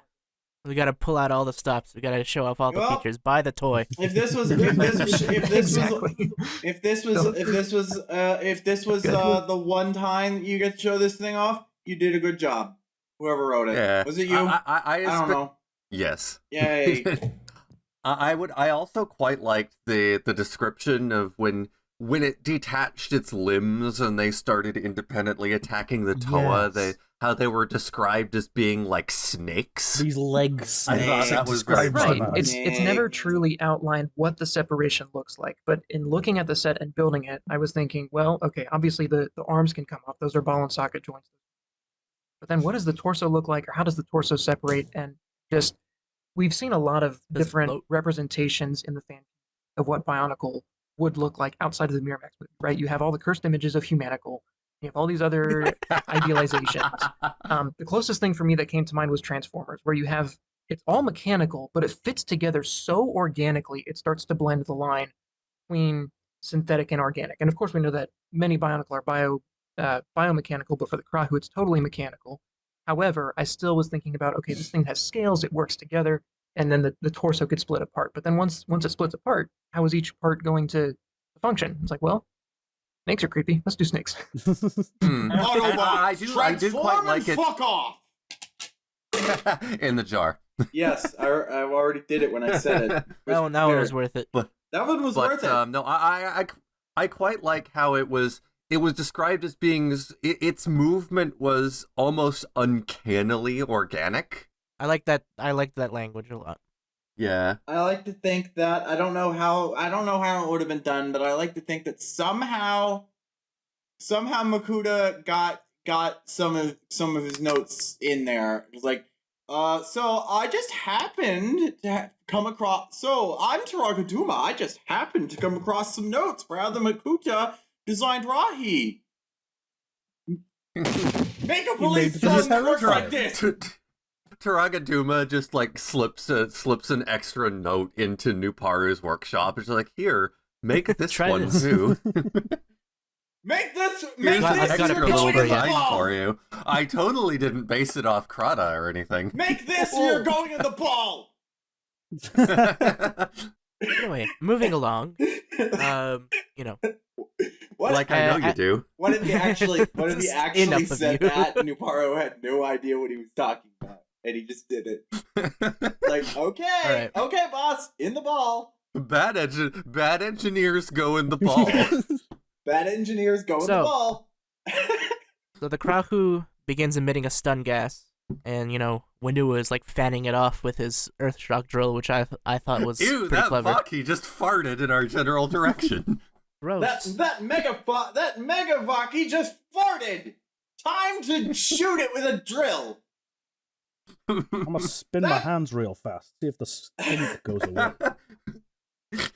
We gotta pull out all the stops. We gotta show off all the Well, features. Buy the toy. If this was Exactly. the one time you get to show this thing off, you did a good job. Whoever wrote it. Yeah. Was it you? I don't know. Yes. Yay. I also quite liked the description of when it detached its limbs and they started independently attacking the Toa. Yes. How they were described as being like snakes. These legs. I thought that was very Right. funny. It's never truly outlined what the separation looks like. But in looking at the set and building it, I was thinking, well, okay, obviously the arms can come off. Those are ball and socket joints. But then what does the torso look like, or how does the torso separate? And just we've seen a lot of Does it different float? representations in the fan of what Bionicle would look like outside of the Miramax movie, right? You have all the cursed images of Humanicle. You have all these other idealizations. The closest thing for me that came to mind was Transformers, where you have it's all mechanical, but it fits together so organically, it starts to blend the line between synthetic and organic. And of course, we know that many Bionicle are biomechanical, but for the Krahu, it's totally mechanical. However, I still was thinking about, okay, this thing has scales, it works together, and then the torso could split apart. But then once it splits apart, how is each part going to function? It's like, well, snakes are creepy. Let's do snakes. I do quite like it. Fuck off. In the jar. Yes, I already did it when I said it. That one was worth it. That one was worth it. No, I quite like how it was described as being its movement was almost uncannily organic. I like that language a lot. Yeah. I like to think that I don't know how it would have been done, but I like to think that somehow Makuta got some of his notes in there. It was like, so I just happened to come across. So I'm Taragaduma. I just happened to come across some notes for how the Makuta designed Rahi. Make a police drone that works like this. Taragaduma just like slips an extra note into Nuparu's workshop. It's like, here, make this Try one this. too. Make this Here's an I've got a extra pitch little for you. design for you. I totally didn't base it off Krata or anything. Make this you're going in the ball. Anyway, moving along. What, Like I know you do. What if he actually Enough of said you. that? Nuparu had no idea what he was talking about, and he just did it. Like, okay, Right. okay, boss, in the ball. Bad engineers go in the ball. Bad engineers go in the So- ball. So the Krahu begins emitting a stun gas, and Winua is like fanning it off with his earth shock drill, which I thought was Ew, pretty that clever. Vahkiti just farted in our general direction. Gross. That mega Vahkiti just farted. Time to shoot it with a drill. I'm gonna spin my hands real fast, see if the stink goes away.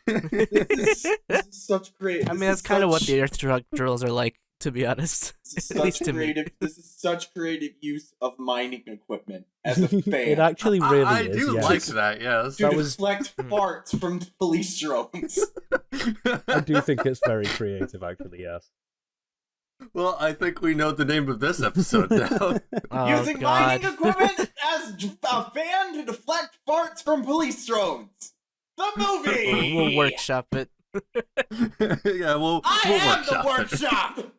This is such great. I mean, that's kind of what the earth shock drills are like, to be honest. This is At least such to me. creative. This is such creative use of mining equipment as a fan. It actually really I is. do yeah. like that, yes. to that was- deflect farts from police drones. I do think it's very creative, actually. Yes. Well, I think we know the name of this episode now. Oh, Using God. mining equipment as a fan to deflect farts from police drones. The movie. We'll workshop it. Yeah, we'll I am the workshop it. workshop.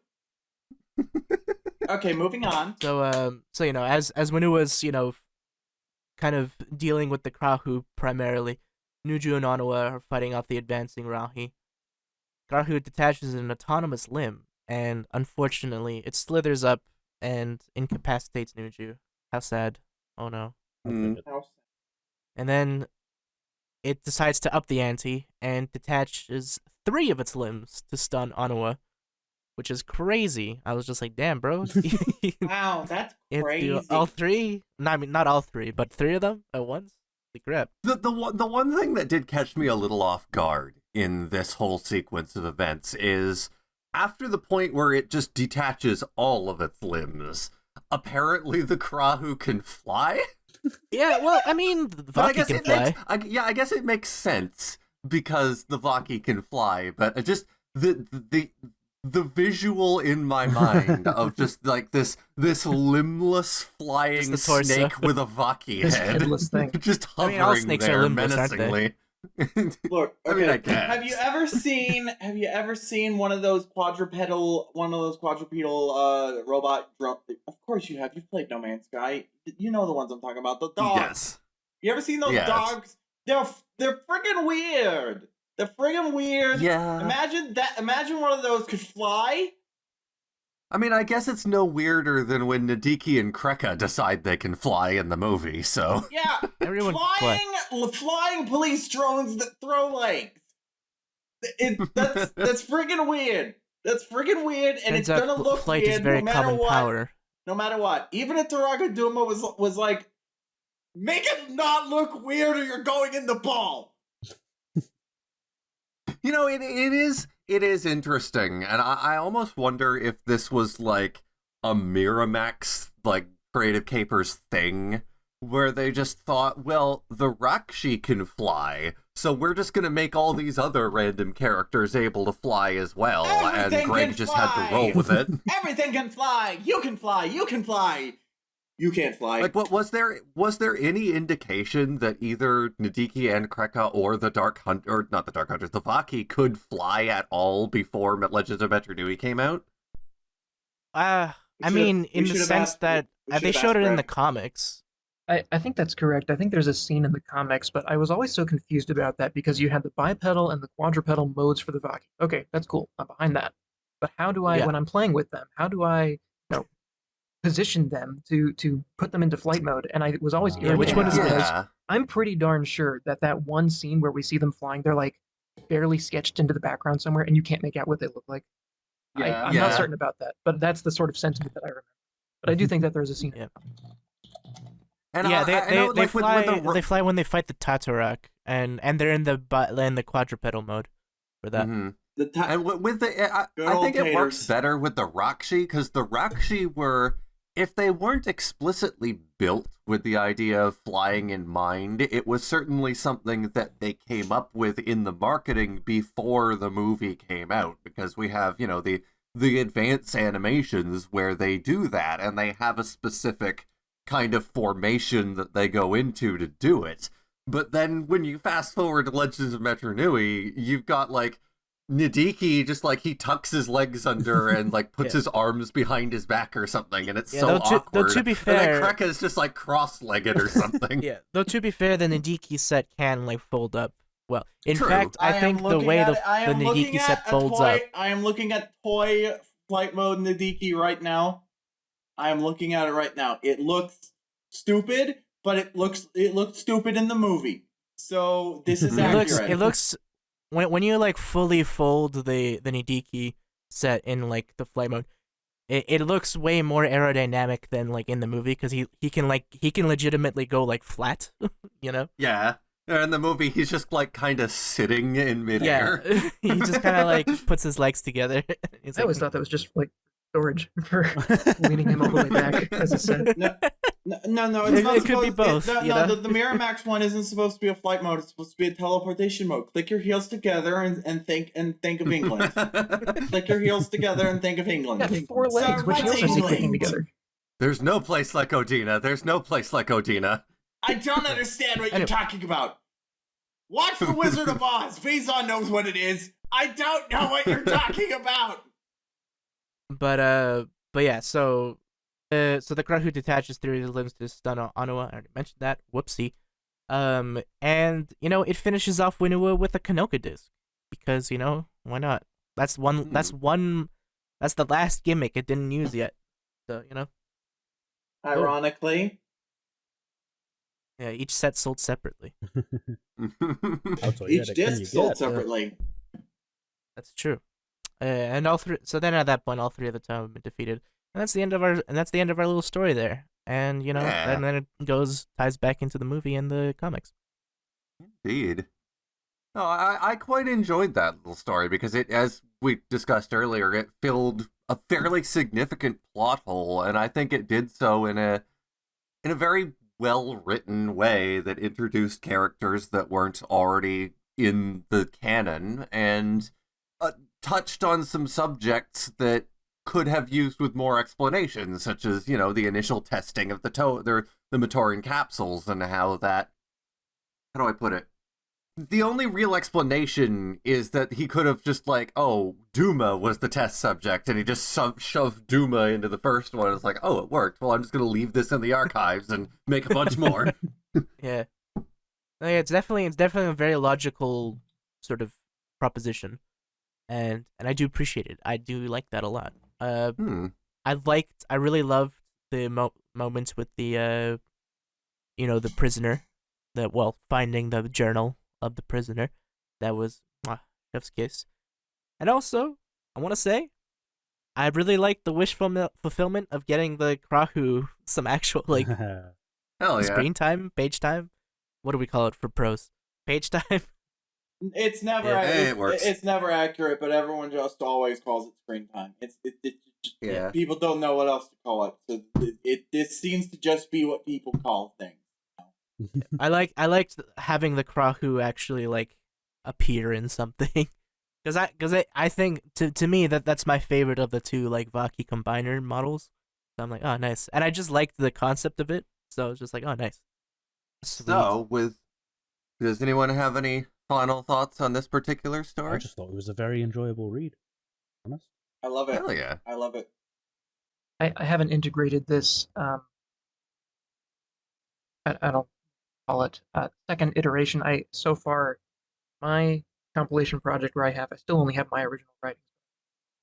Okay, moving on. So as Winua's kind of dealing with the Krahu primarily, Nuju and Onawa are fighting off the advancing Rahi. Krahu detaches an autonomous limb, and unfortunately, it slithers up and incapacitates Nuju. How sad. Oh no. Mm. And then it decides to up the ante and detaches 3 of its limbs to stun Onawa, which is crazy. I was just like, damn, bro. Wow, that's It's crazy. all 3? No, I mean, not all 3, but 3 of them at once? The grip. The one thing that did catch me a little off guard in this whole sequence of events is after the point where it just detaches all of its limbs, apparently the Krahu can fly? Yeah, well, I mean, the But I Vahkiti guess can it fly. makes, I guess it makes sense because the Vahkiti can fly, but it just the visual in my mind of just like this limbless flying Just the torso. snake with a Vahkiti This head, headless thing. just I hovering mean, all snakes are there limbless, aren't they? menacingly. Look, I mean, okay. I guess. Have you ever seen one of those quadrupedal robot drum? Of course you have. You've played No Man's Sky. You know the ones I'm talking about. The dog. Yes. You ever seen those Yes. dogs? They're friggin' weird. They're friggin' weird. Yeah. Imagine one of those could fly. I mean, I guess it's no weirder than when Nadiki and Kreka decide they can fly in the movie, so... Yeah, Everyone flying police drones that throw legs. That's friggin' weird. That's friggin' weird, and it's gonna look flight weird is very no matter common what. power. No matter what. Even if Taraga Duma was like, make it not look weird or you're going in the ball. You know, it is interesting, and I almost wonder if this was like a Miramax, like, Creative Capers thing, where they just thought, well, the Rakshi can fly, so we're just gonna make all these other random characters able to fly as well, Everything and Greg can just fly! had to roll with it. Everything can fly. You can fly. You can fly. You can't fly. Like, what was there any indication that either Nadiki and Kreka or the Dark Hunt, or not the Dark Hunters, the Vahkiti could fly at all before Legends of Metru Nui came out? I mean, in the sense that they showed it in the comics. I think that's correct. I think there's a scene in the comics, but I was always so confused about that because you had the bipedal and the quadrupedal modes for the Vahkiti. Okay, that's cool. I'm behind that. But how do I, when I'm playing with them, how do I, position them to put them into flight mode? And I was always irritated which one is because I'm pretty darn sure that one scene where we see them flying, they're like barely sketched into the background somewhere, and you can't make out what they look like. Yeah. I'm not certain about that, but that's the sort of sentiment that I remember. But I do think that there's a scene. Yeah. And Yeah, I know, they like, fly. with the... They fly when they fight the Tatarak, and they're in the quadrupedal mode for that. Mm-hmm. The And with the, I old think it works taters. better with the Rakshi, because the Rakshi were, if they weren't explicitly built with the idea of flying in mind, it was certainly something that they came up with in the marketing before the movie came out, because we have, the advanced animations where they do that, and they have a specific kind of formation that they go into to do it. But then when you fast forward to Legends of Metru Nui, you've got, like, Nadiki just, like, he tucks his legs under and, like, puts his arms behind his back or something, and it's so awkward. Though to be fair, and then Kreka's just, like, cross-legged or something. Yeah, though to be fair, the Nadiki set can, like, fold up well. In True. fact, I think the way the Nadiki set folds up... I am looking at toy flight mode Nadiki right now. I am looking at it right now. It looks stupid, but it looked stupid in the movie. So this is accurate. It looks when you like fully fold the Nadiki set in like the flight mode, it looks way more aerodynamic than like in the movie because he can legitimately go like flat, Yeah. In the movie, he's just like kind of sitting in midair. Yeah, he just kind of like puts his legs together. I always thought that was just like storage for leaning him all the way back as a set. No, it's not. It could be both. The Miramax one isn't supposed to be a flight mode. It's supposed to be a teleportation mode. Click your heels together and think of England. Click your heels together and think of England. Yeah, 4 legs. Which heels are he clicking together? There's no place like Odina. There's no place like Odina. I don't understand what you're talking about. Watch The Wizard of Oz. Faison knows what it is. I don't know what you're talking about. But yeah, so the crowd who detaches through his limbs to stun Anua. I already mentioned that. Whoopsie. And it finishes off Winua with a Kanoka disc because why not? That's the last gimmick it didn't use yet. So Ironically. Yeah, each set sold separately. Each disc sold separately. That's true. And all three. So then, at that point, all three of the time have been defeated, and that's the end of our little story there. And and then it ties back into the movie and the comics. Indeed. No, I quite enjoyed that little story because it, as we discussed earlier, it filled a fairly significant plot hole, and I think it did so in a very well-written way that introduced characters that weren't already in the canon and touched on some subjects that could have used with more explanation, such as, the initial testing of the Matoran capsules and how do I put it? The only real explanation is that he could have just Duma was the test subject, and he just shoved Duma into the first one. It's like, oh, it worked. Well, I'm just going to leave this in the archives and make a bunch more. Yeah. Yeah, it's definitely a very logical sort of proposition, and I do appreciate it. I do like that a lot. I really loved the moments with the the prisoner, finding the journal of the prisoner. That was chef's kiss. And also, I want to say, I really like the wish fulfillment of getting the Krahu some actual Hell yeah. screen time, page time. What do we call it for pros? Page time. It's never. It works. It's never accurate, but everyone just always calls it screen time. Yeah. People don't know what else to call it, so this seems to just be what people call things. I liked having the Krahu actually appear in something. Because I think to me that's my favorite of the two Vahkiti combiner models. So I'm like, oh nice, and I just liked the concept of it. So I was just like, oh nice. Sweet. So does anyone have any final thoughts on this particular story? I just thought it was a very enjoyable read. Honest. I love it. Hell yeah. I love it. I haven't integrated this. I don't call it second iteration. So far my compilation project where I still only have my original writings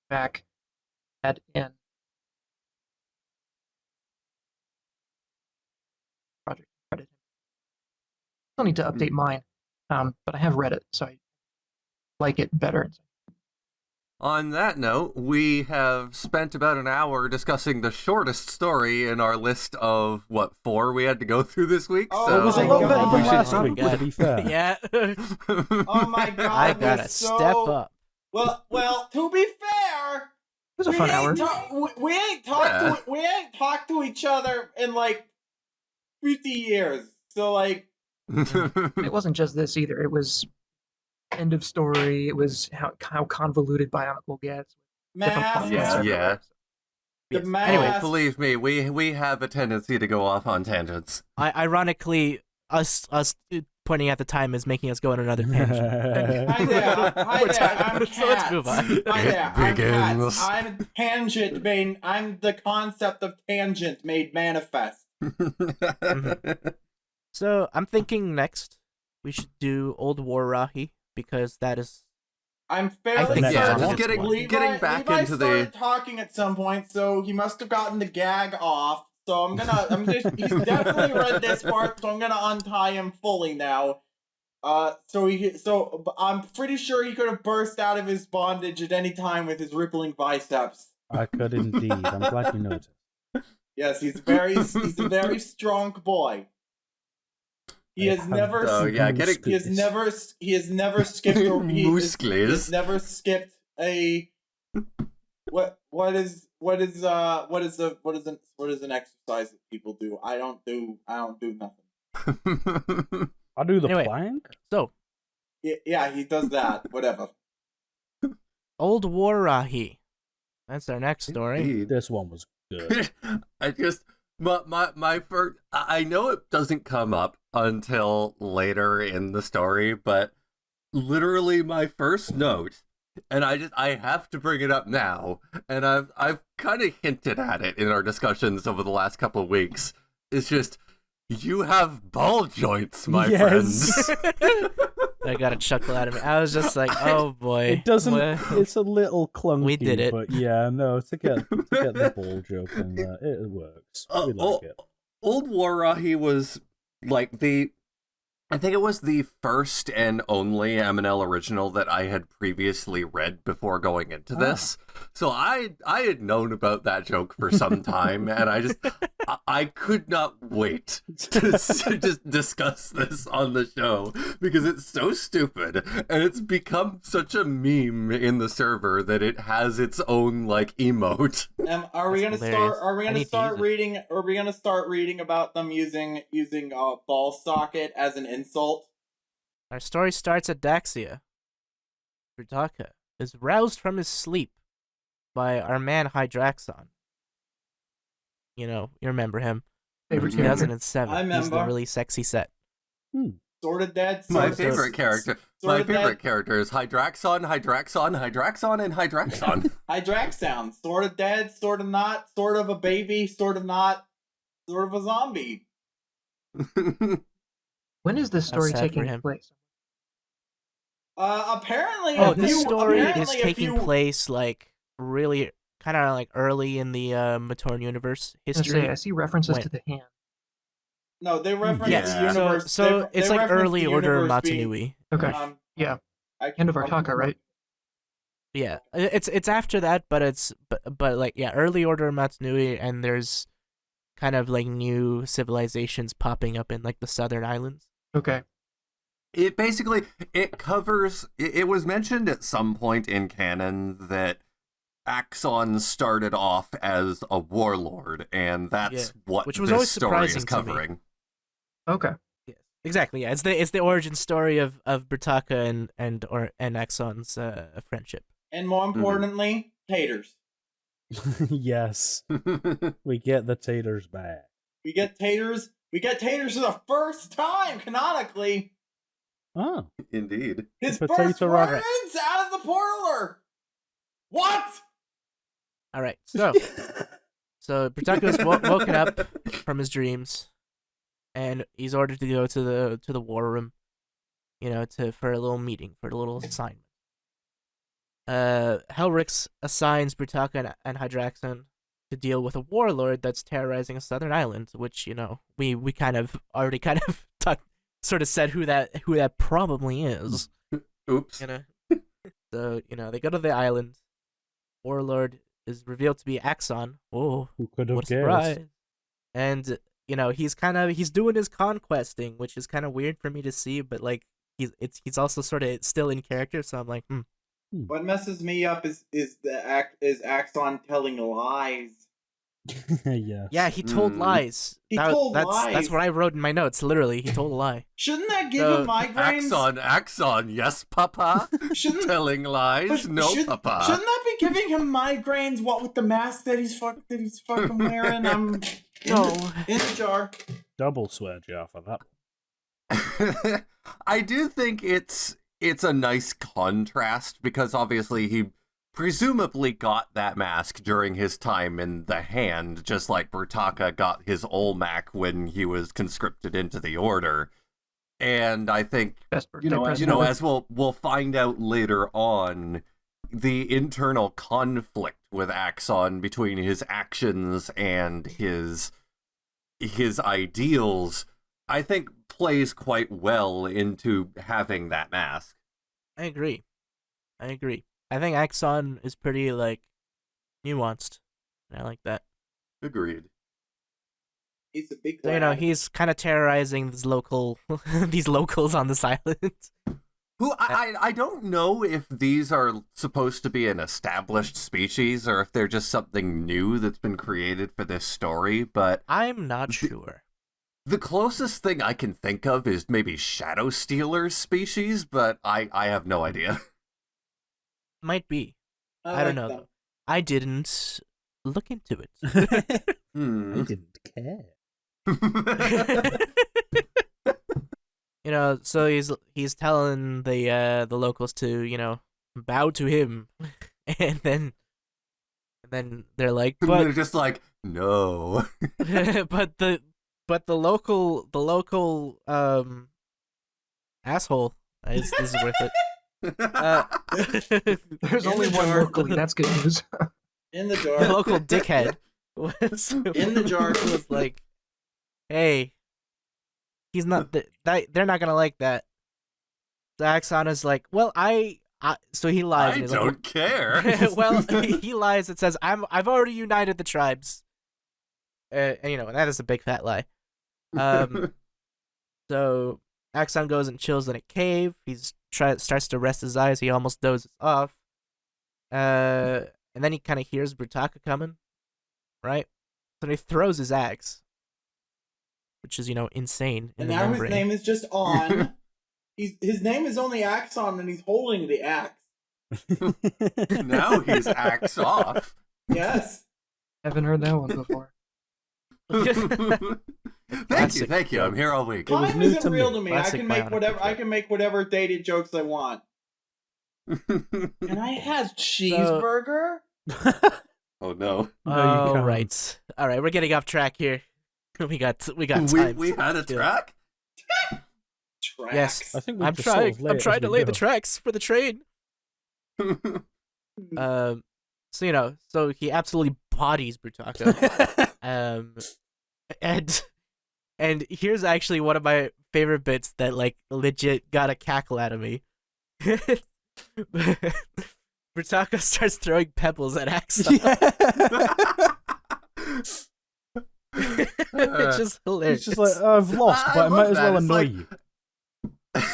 back add in project credit. Still need to update mine, but I have read it, so I like it better. On that note, we have spent about an hour discussing the shortest story in our list of, 4 we had to go through this week? Oh, so It was a lot better we than should- last week, to be fair. Yeah. Oh my god! I gotta we're step up. Well. To be fair, It was a fun hour. We ain't talked to each other in 50 years. So It wasn't just this either. It was end of story. It was how convoluted Bionicle gets. math. Yeah. The Yes. math. Anyway, Believe me, we have a tendency to go off on tangents. Ironically, us pointing at the time is making us go on another tangent. Hi there, I'm So let's move on. Hi there, I'm Begins. Kat. I'm tangent made. I'm the concept of tangent made manifest. So I'm thinking next we should do Old War Rahi, because that is I'm I fairly think yeah, that's just what it's getting for. getting back Levi into started the talking at some point, so he must have gotten the gag off. So he's definitely read this part, so I'm gonna untie him fully now. So I'm pretty sure he could have burst out of his bondage at any time with his rippling biceps. I could indeed. I'm glad you noticed. Yes, he's a very strong boy. He has never Oh yeah, getting he has never skipped he Muscles. has never skipped a what is an exercise that people do? I don't do nothing. I do the Anyway. plank. so Yeah, he does that. Whatever. Old War Rahi. That's our next story. Indeed. This one was good. I just my first. I know it doesn't come up until later in the story, but literally my first note, and I have to bring it up now, and I've kind of hinted at it in our discussions over the last couple of weeks. It's just, you have ball joints, my Yes. friends. I got a chuckle out of it. I was just like, oh boy. It doesn't. What? It's a little clunky. We did it. But yeah, no, to get the ball joke in there, it works. We like it. Old War Rahi was like I think it was the first and only MNL original that I had previously read before going into this. So I had known about that joke for some time, and I could not wait to just discuss this on the show, because it's so stupid, and it's become such a meme in the server that it has its own emote. Are we gonna That's hilarious. start? Are we I gonna need to start use it. reading? Are we gonna start reading about them using ball socket as an insult? Our story starts at Daxia. Rudaka is roused from his sleep by our man Hydraxon. You remember him. Favorite character. 2007. I He's the remember. really sexy set. Sort of dead. My sorta- favorite character. sorta My favorite dead. character is Hydraxon, and Hydraxon. Hydraxound. Sort of dead. Sort of not. Sort of a baby. Sort of not. Sort of a zombie. When is this story sad for taking him. place? Apparently, Oh, if this you- story apparently is if taking you- place like really kind of like early in the Matorn universe I was gonna history. say, I see references When- to the hand. No, they reference Yes, the Yeah. universe. so they it's like reference early the order universe being- Matanui. Okay. Yeah. I- Hand of Artaka, right? Yeah, it's after that, but like yeah, early order Matanui, and there's kind of like new civilizations popping up in like the southern islands. Okay. It basically covers. It was mentioned at some point in canon that Axon started off as a warlord, and that's what which was this always story is surprising to me. covering. Okay. Yes, exactly. Yeah, it's the origin story of Bertaka and Axon's friendship. And more importantly, taters. Yes, we get the taters back. We get taters. We get taters for the first time canonically. Oh, Indeed. His The first potato rocket. words out of the portaler. What? All right, so Bertaka's woken up from his dreams, and he's ordered to go to the war room, for a little meeting, for a little assignment. Helrix assigns Bertaka and Hydraxon to deal with a warlord that's terrorizing a southern island, which we kind of already sort of said who that probably is. Oops. So they go to the island. Warlord is revealed to be Axon. Whoa, who could have what a guessed? surprise! And he's doing his conquesting, which is kind of weird for me to see, but like he's also sort of still in character, so I'm like, What messes me up is Axon telling lies. Yes. Yeah, he told lies. He told that's lies. what I wrote in my notes. Literally, he told a lie. Shouldn't that give So, him migraines? Axon, yes, Papa. Shouldn't Telling lies, but no, should, Papa. Shouldn't that be giving him migraines? What with the mask that he's fucking wearing? I'm in the jar. Double swear jar for that. I do think it's a nice contrast because obviously he presumably got that mask during his time in the Hand, just like Bertaka got his Olmec when he was conscripted into the Order. And I think Best you know, precedent. as we'll find out later on, the internal conflict with Axon between his actions and his ideals, I think plays quite well into having that mask. I agree. I think Axon is pretty like nuanced. And I like that. Agreed. He's a big. So, lad. he's kind of terrorizing these locals on this island. Who I don't know if these are supposed to be an established species or if they're just something new that's been created for this story, but I'm not sure. the closest thing I can think of is maybe Shadow Stealer's species, but I have no idea. Might be. I don't like know them. though. I didn't look into it. I didn't care. So he's telling the locals to bow to him, and then they're like, They're but just like, no. but the local asshole is worth it. There's only the one jar. locally. That's good news. In the The jar. local dickhead was In the jar. was like, hey, he's not they're not gonna like that. So Axon is like, well, so he lies. I and he's like, don't care. well, he lies and says, I've already united the tribes. And that is a big fat lie. So Axon goes and chills in a cave. Starts to rest his eyes. He almost dozes off. And then he kind of hears Bertaka coming, right? So he throws his axe, which is insane. In And the now his membrane. name is just On. His name is only Axon, and he's holding the axe. Now he's axe off. Yes. Haven't heard that one before. Thank you. I'm here all week. It was Time new isn't to real me. to me. Classic bionic I can make whatever dated jokes I want. And I had cheeseburger. Oh no. No, you Oh, can't. right. All right, we're getting off track here. We got time. We had a to kill. track? Tracks. Yes, I think we I'm just sort trying. of lay I'm it trying as to we lay the go. tracks for the train. So so he absolutely bodies Brutaka. And here's actually one of my favorite bits that like legit got a cackle out of me. Brutaka starts throwing pebbles at Axon. It's just hilarious. It's just like, oh, I've lost, I but I love might as that. well It's annoy like- you.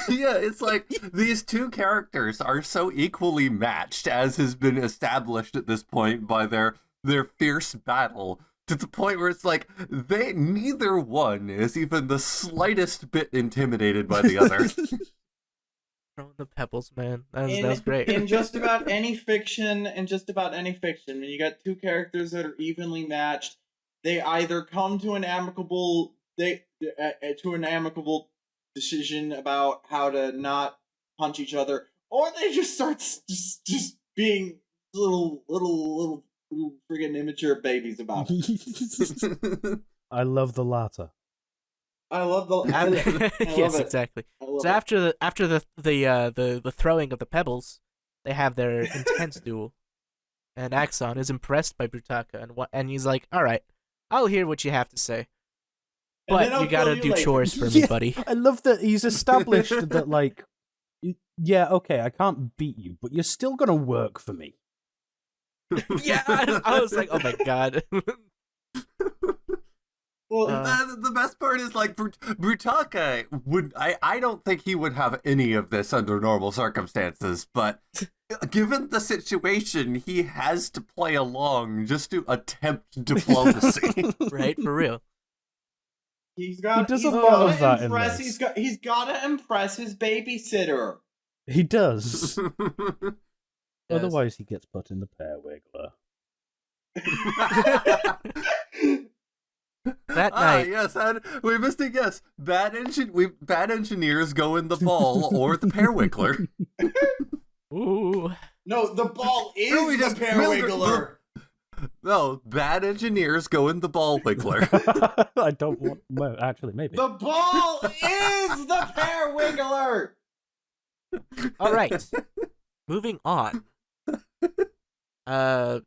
Yeah, it's like these two characters are so equally matched, as has been established at this point by their fierce battle, to the point where it's like neither one is even the slightest bit intimidated by the other. Throwing the pebbles, man. That was great. In just about any fiction, when you got two characters that are evenly matched, they either come to an amicable decision about how to not punch each other, or they just start just being little friggin' immature babies about it. I love the latter. I love the. I Yes, love it. exactly. I love So it. after the throwing of the pebbles, they have their intense duel, and Axon is impressed by Brutaka, and he's like, "All right, I'll hear what you have to say, And then but I'll you gotta kill do later." chores for me, Yeah. buddy." I love that he's established that, like, yeah, okay, I can't beat you, but you're still gonna work for me. Yeah, I was like, "Oh my god." Well, The best part is like Brutaka would. I don't think he would have any of this under normal circumstances, but given the situation, he has to play along just to attempt diplomacy. Right, for real. he does a lot of that in impress. this. He's got to impress his babysitter. He does. Yes. Otherwise, he gets put in the pear wiggler. That night, yes, and we missed it. Yes, bad engineers go in the ball or the pear wiggler. ooh, No, the ball is No, we the just pear build it- wiggler. No, bad engineers go in the ball wiggler. I don't want. Well, actually, maybe. The ball is the pear wiggler. all right. Moving on. So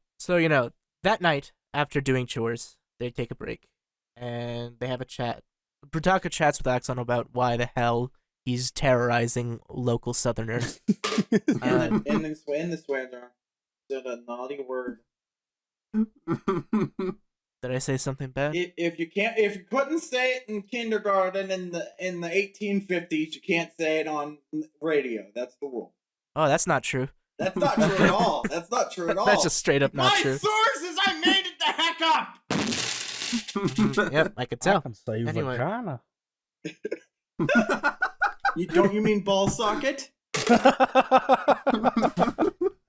that night after doing chores, they take a break and they have a chat. Brutaka chats with Axon about why the hell he's terrorizing local Southerners. In the sweater, said a naughty word. Did I say something bad? If you couldn't say it in kindergarten in the 1850s, you can't say it on radio. That's the rule. Oh, that's not true. That's not true at all. That's not true at all. That's just straight up not My true. sources, I made it the heck up. Yep, I could I tell. can say Anyway. vagina. You mean ball socket?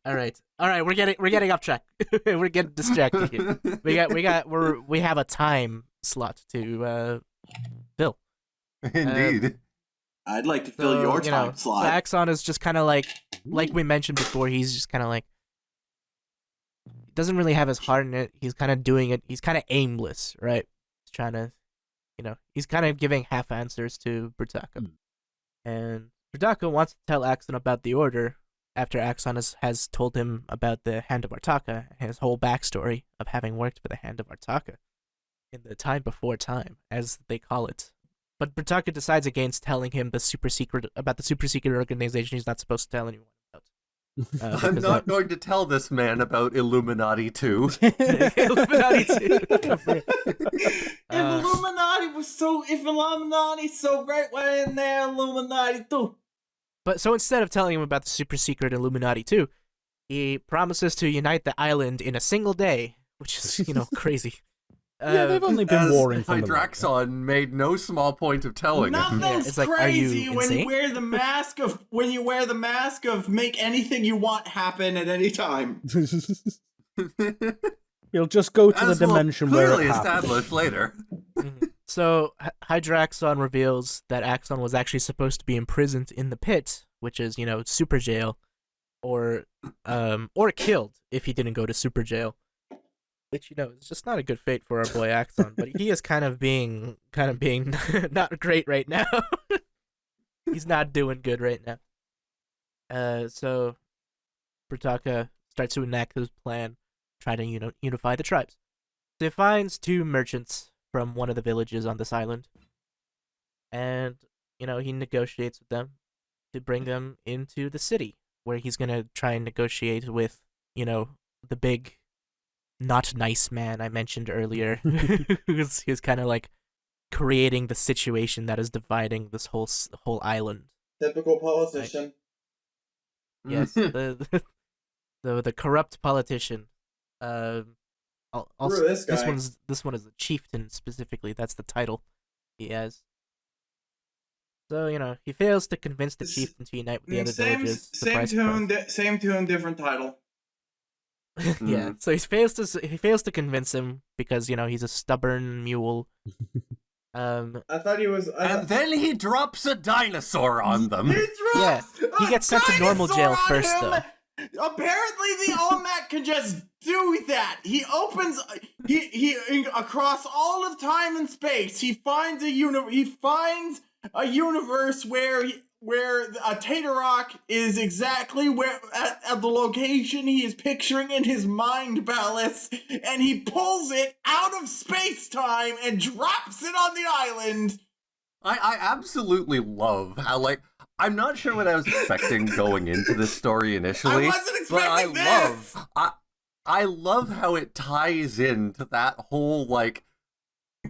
All right, we're getting off track. We're getting distracted here. We have a time slot to fill. Indeed. I'd like to fill your time slot. So Axon is just kind of like we mentioned before. He's just kind of like doesn't really have his heart in it. He's kind of doing it. He's kind of aimless, right? He's trying to, he's kind of giving half answers to Brutaka, and Brutaka wants to tell Axon about the order after Axon has told him about the Hand of Artaka and his whole backstory of having worked for the Hand of Artaka in the time before time, as they call it. But Brutaka decides against telling him the super secret organization he's not supposed to tell anyone about. I'm not going to tell this man about Illuminati 2. Illuminati too. If Illuminati's so great, why in there Illuminati too? But so instead of telling him about the super secret Illuminati 2, he promises to unite the island in a single day, which is, crazy. Yeah, they've only been As warring from the Hydraxon made no small point of telling him. Nothing's it's like, are you crazy when insane? you wear the mask of make anything you want happen at any time. He'll just go to the As we'll dimension where clearly it happened. established later. So Hydraxon reveals that Axon was actually supposed to be imprisoned in the pit, which is, super jail, or killed if he didn't go to super jail. Which, is just not a good fate for our boy Axon, but he is kind of being not great right now. He's not doing good right now. So Brutaka starts to enact his plan, trying to unify the tribes. So he finds 2 merchants from one of the villages on this island, and he negotiates with them to bring them into the city, where he's gonna try and negotiate with the big, not nice man I mentioned earlier, who's kind of like creating the situation that is dividing this whole island. Typical politician. Yes, the corrupt politician. Also, this guy. this one is the chieftain specifically. That's the title he has. So he fails to convince the chieftain to unite with the other villages. Same tune, different title. Yeah, so he fails to convince him because he's a stubborn mule. I thought he was. And then he drops a dinosaur on them. He gets sent to normal jail first, though. Apparently, the Olmec can just do that. He opens. He across all of time and space. He finds a universe where a Tatarok is exactly where at the location he is picturing in his mind palace, and he pulls it out of space-time and drops it on the island. I absolutely love how, I'm not sure what I was expecting going into this story initially. I wasn't expecting this! I love how it ties into that whole,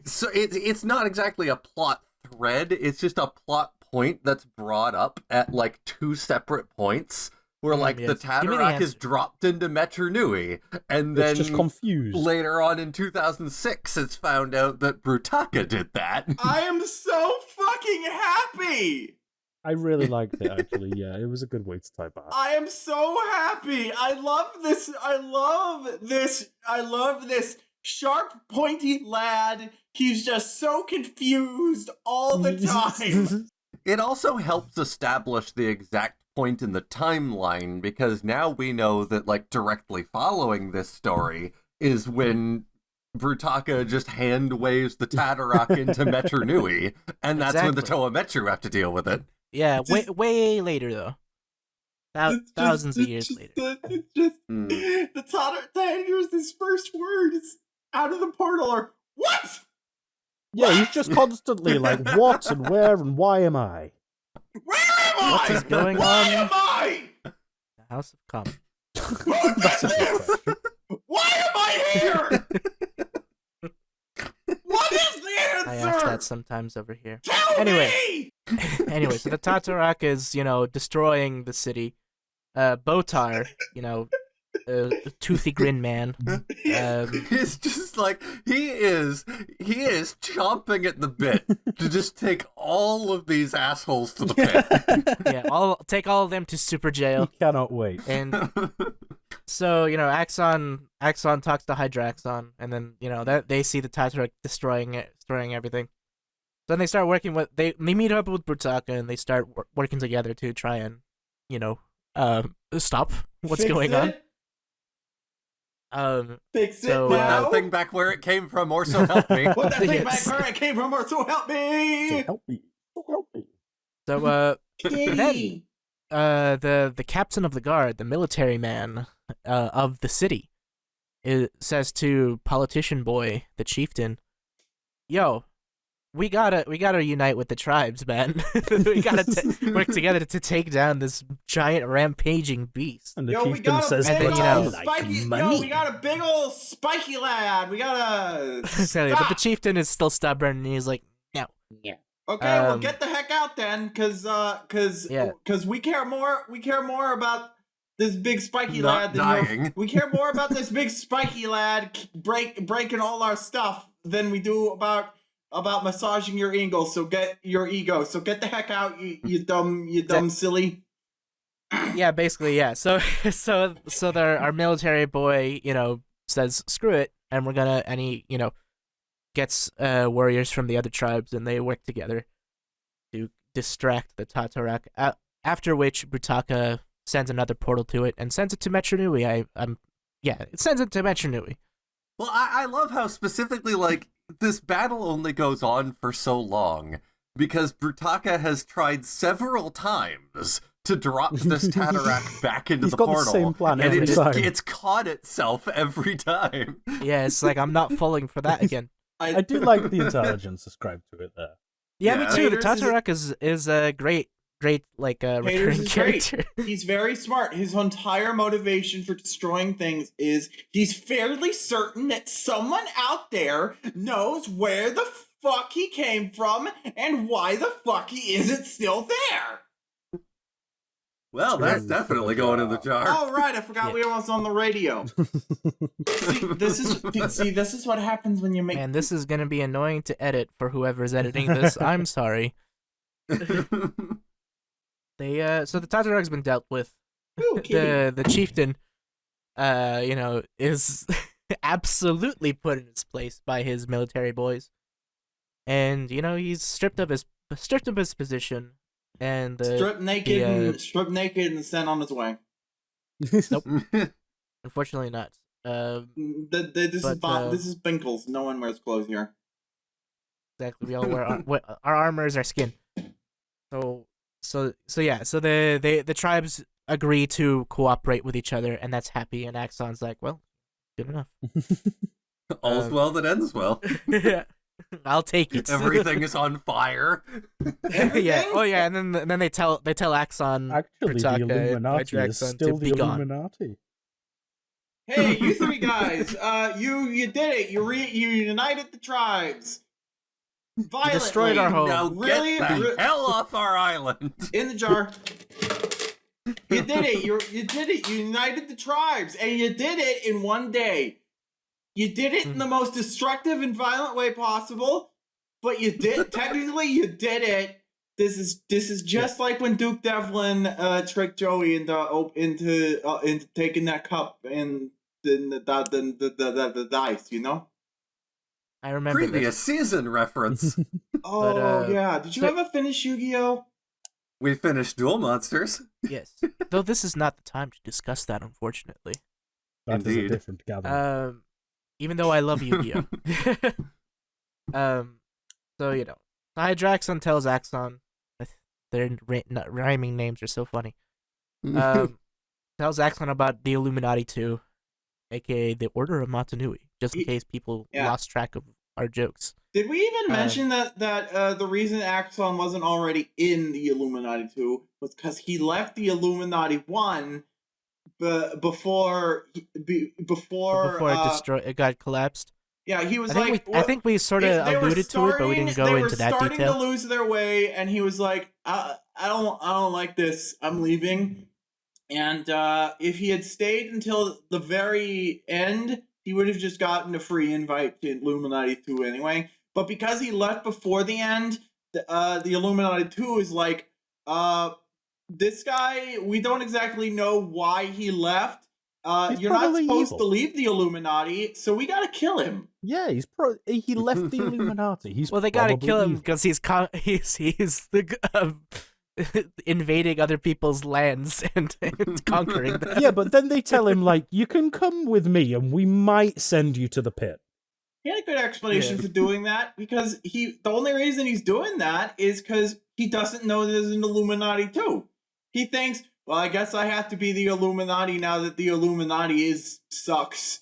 so it's not exactly a plot thread, it's just a plot point that's brought up at 2 separate points where the Tatarak is dropped into Metru Nui, and then it's just confused. Later on in 2006 it's found out that Brutaka did that. I am so fucking happy! I really liked it, actually. Yeah, it was a good way to type out. I am so happy. I love this sharp, pointy lad. He's just so confused all the time. It also helps establish the exact point in the timeline, because now we know that, directly following this story is when Brutaka just hand waves the Tatarak into Metru Nui, and that's when the Toa Metru have to deal with it. Yeah, way later, though. Thousands of years later. The Tatarak hears his first words out of the portal are, what? Yeah, he's just constantly what and where and why am I? Where am I? What is going on? Why am I? The House of Commons. That's a good question. Why am I here? What is the answer? I ask that sometimes over here. Tell me! Anyway, so the Tatarak is, destroying the city. Botar, toothy grin man. It's just he is chomping at the bit to just take all of these assholes to the pit. Yeah, take all of them to super jail. He cannot wait. And so, Axon talks to Hydraxon, and then, that they see the Tatarak destroying everything. So then they start working with, they meet up with Brutaka, and they start working together to try and, stop what's going on. Fix it so, Put now. that thing back where it came from, or so help me. Put that thing Yes. back where it came from, or so help me. So help me. So help me. So, then, the captain of the guard, the military man of the city, says to politician boy, the chieftain, "Yo, we gotta unite with the tribes, man. We gotta work together to take down this giant rampaging beast." And the Yo, we chieftain got a says, big but I old like spiky. money. Yo, we got a big old spiky lad. We gotta. So, but the Stop. chieftain is still stubborn, and he's like, "No." Okay, well, Um, get the heck out then, cause Yeah. we care more about this big spiky Not lad than dying. we care more about this big spiky lad breaking all our stuff than we do about massaging your ego. So get the heck out, you dumb silly. Yeah, basically, yeah. So our military boy, says screw it, and we're gonna, and he, gets warriors from the other tribes, and they work together to distract the Tatarak. After which Brutaka sends another portal to it and sends it to Metru Nui. It sends it to Metru Nui. Well, I love how specifically, this battle only goes on for so long because Brutaka has tried several times to drop this Tatarack back into He's the got portal. the same plan and every time. it's caught itself every time. Yeah, it's like I'm not falling for that again. I do like the intelligence ascribed to it there. Yeah, Yeah. me too. The Haters Tatarack is a great like Haters recurring is great. character. He's very smart. His entire motivation for destroying things is he's fairly certain that someone out there knows where the fuck he came from and why the fuck he isn't still there. Well, that's definitely going in the jar. Oh right, I forgot we were almost on the radio. This is what happens when you make. And this is gonna be annoying to edit for whoever's editing this. I'm sorry. So the Tatarack's been dealt with. Ooh, kitty. The chieftain, is absolutely put in his place by his military boys, and he's stripped of his position, and Strip naked and sent on his way. nope, unfortunately not. This is Binkles. No one wears clothes here. Exactly, we all wear our armor is our skin. So the tribes agree to cooperate with each other, and that's happy. And Axon's like, well, good enough. All's well that ends well. I'll take it. Everything is on fire. Yeah. Oh yeah. And then they tell Axon. Actually, the Brutaka, Illuminati and is Axon still to the be gone. Illuminati. Hey, you three guys! You did it! You united the tribes. Violently. You destroyed our home. Now Really? get the hell off our island. In the jar. You did it! You did it! You united the tribes, and you did it in one day. You did it in the most destructive and violent way possible, but you did. Technically, you did it. This is just like when Duke Devlin tricked Joey into taking that cup and the dice. You know. I remember Previous season reference. Oh But, yeah. Did you ever finish Yu-Gi-Oh? We finished Duel Monsters. Yes. Though this is not the time to discuss that, unfortunately. That is a Indeed. different gathering. Even though I love Yu-Gi-Oh. So Hydraxon tells Axon, their rhyming names are so funny. Tells Axon about the Illuminati 2, aka the Order of Matanui, just in case people lost track of our jokes. Did we even mention that the reason Axon wasn't already in the Illuminati 2 was because he left the Illuminati 1 before it got collapsed? Yeah, he was I think we sort of alluded to it, but we didn't go into that They were starting detail. to lose their way, and he was like, I don't like this. I'm leaving. And if he had stayed until the very end, he would have just gotten a free invite to Illuminati 2 anyway. But because he left before the end, the Illuminati 2 is like, this guy, we don't exactly know why he left. You're not supposed to leave the Illuminati, so we gotta kill him. Yeah, he left the Illuminati. He's Well, they gotta probably kill him evil. because he's the invading other people's lands and conquering them. Yeah, but then they tell him, like, you can come with me and we might send you to the pit. He had a good explanation for doing that, because the only reason he's doing that is because he doesn't know there's an Illuminati too. He thinks, well, I guess I have to be the Illuminati now that the Illuminati sucks.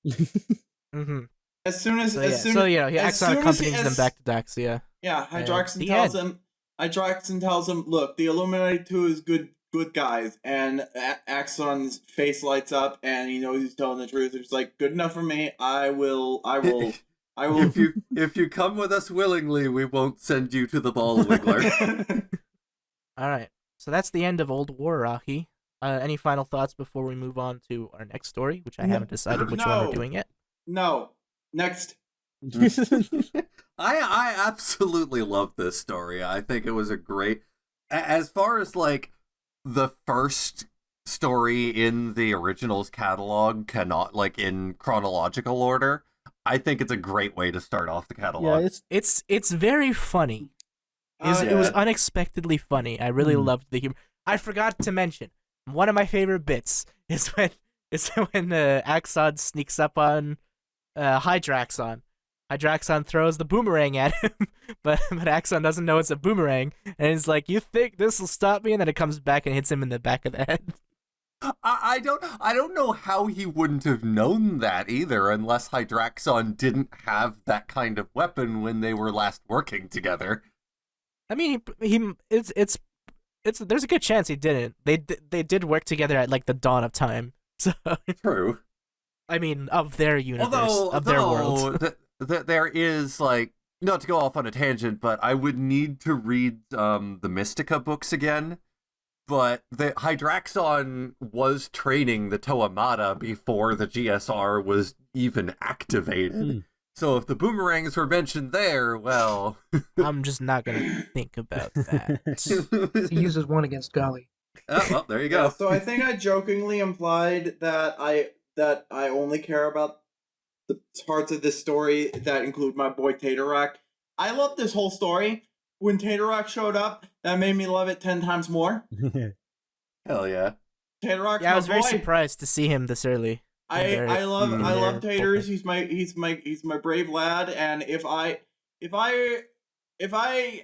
Mm-hmm. As soon as Axon accompanies them back to Daxia. Yeah, Hydraxon The tells him, look, the Illuminati 2 is good guys, and Axon's face lights up, and he knows he's telling the truth. It's like, good enough for me. I will. If you come with us willingly, we won't send you to the ball wiggler. All right, so that's the end of Old War, Rahi. Any final thoughts before we move on to our next story, which I haven't decided which one we're doing yet? No. Next. I absolutely love this story. I think it was a great, as far as like the first story in the originals catalog cannot, like, in chronological order, I think it's a great way to start off the catalog. Yeah, it's very funny. It was unexpectedly funny. I really loved the humor. I forgot to mention, one of my favorite bits is when Axon sneaks up on Hydraxon. Hydraxon throws the boomerang at him, but Axon doesn't know it's a boomerang, and he's like, "You think this will stop me?" And then it comes back and hits him in the back of the head. I don't know how he wouldn't have known that either, unless Hydraxon didn't have that kind of weapon when they were last working together. I mean, it's there's a good chance he didn't. They did work together at like the dawn of time. So True. I mean, of their universe, of their world. There is, like, not to go off on a tangent, but I would need to read the Mystica books again. But the Hydraxon was training the Toamata before the GSR was even activated. So if the boomerangs were mentioned there, well... I'm just not going to think about that. He uses one against Golly. Oh, well, there you go. Yeah, so I think I jokingly implied that I only care about the parts of this story that include my boy Tatarak. I love this whole story. When Tatarak showed up, that made me love it 10 times more. Hell yeah. Tatarak's Yeah, I was my very boy. surprised to see him this early. I love Taters. Vocal. He's my brave lad, and if I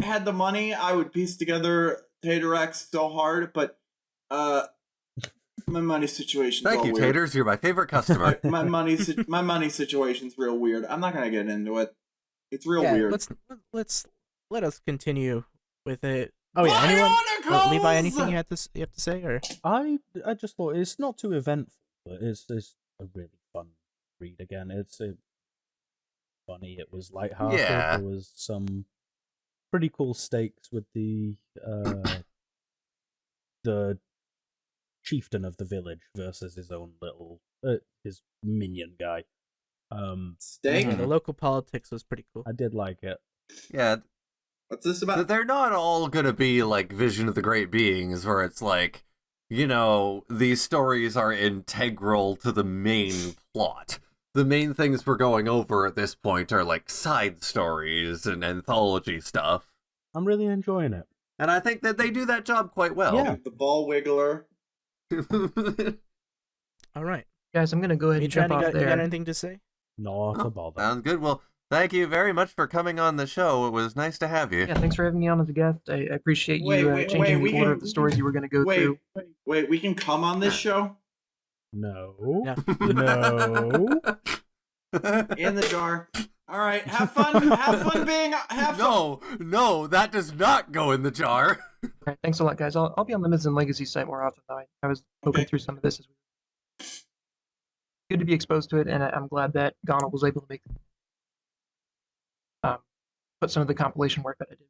had the money, I would piece together Tatarak so hard, but my money situation's Thank all you, weird. Taters. You're my favorite customer. my money situation's real weird. I'm not gonna get into it. It's real weird. Let us continue with it. Oh yeah, anyone? Bionicles! Levi, anything you have to say, or I just thought it's not too eventful, but it's a really fun read again. It's funny. It was lighthearted. Yeah. There was some pretty cool stakes with the chieftain of the village versus his own little his minion guy. Steak? yeah, the local politics was pretty cool. I did like it. Yeah, What's this about? they're not all gonna be like Vision of the Great Beings, where it's like, you know, these stories are integral to the main plot. The main things we're going over at this point are like side stories and anthology stuff. I'm really enjoying it. And I think that they do that job quite well. Yeah. The ball wiggler. All right, Guys, I'm going to go ahead and jump off you there. got anything to say? Not a bother. Sounds good. Well, thank you very much for coming on the show. It was nice to have you. Yeah, thanks for having me on as a guest. I appreciate you Wait, changing we the order can- of the stories you were going to go Wait, through. wait, we can come on this show? No. No. No. In the jar. All right, have fun being No, that does not go in the jar. All right, thanks a lot, guys. I'll be on the Myths and Legacy site more often, though. I was looking through some of this. Good to be exposed to it, and I'm glad that Gonal was able to make put some of the compilation work that I did.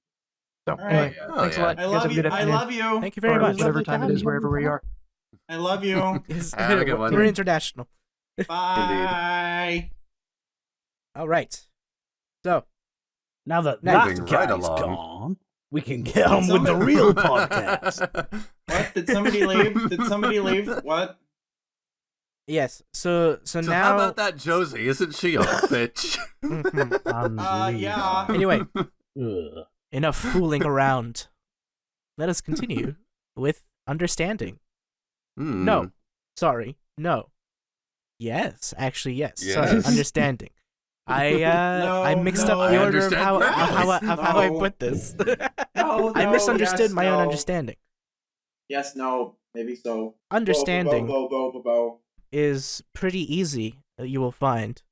So All right. anyway, Oh, thanks yeah. a lot. I You guys have love a you. good I afternoon. love you. Thank you very Or much. whatever time it is, wherever we are. I love you. Have a good one. We're international. Bye. All right. So Now that Now- Moving that right guy's along. gone, we can get on with the real podcast. What? Did somebody leave? Did somebody leave? What? yes, so So now. how about that Josie? Isn't she a bitch? Mhm. And Yeah. Anyway, Ugh. enough fooling around. Let us continue with understanding. Hmm. No, sorry, no. Yes, actually, yes. Sorry, Yes. understanding. I mixed no. up the I order of understand how I perfectly. put this. No, I no, misunderstood yes, my own no. understanding. Yes, no, maybe so. Understanding Bo. is pretty easy. You will find.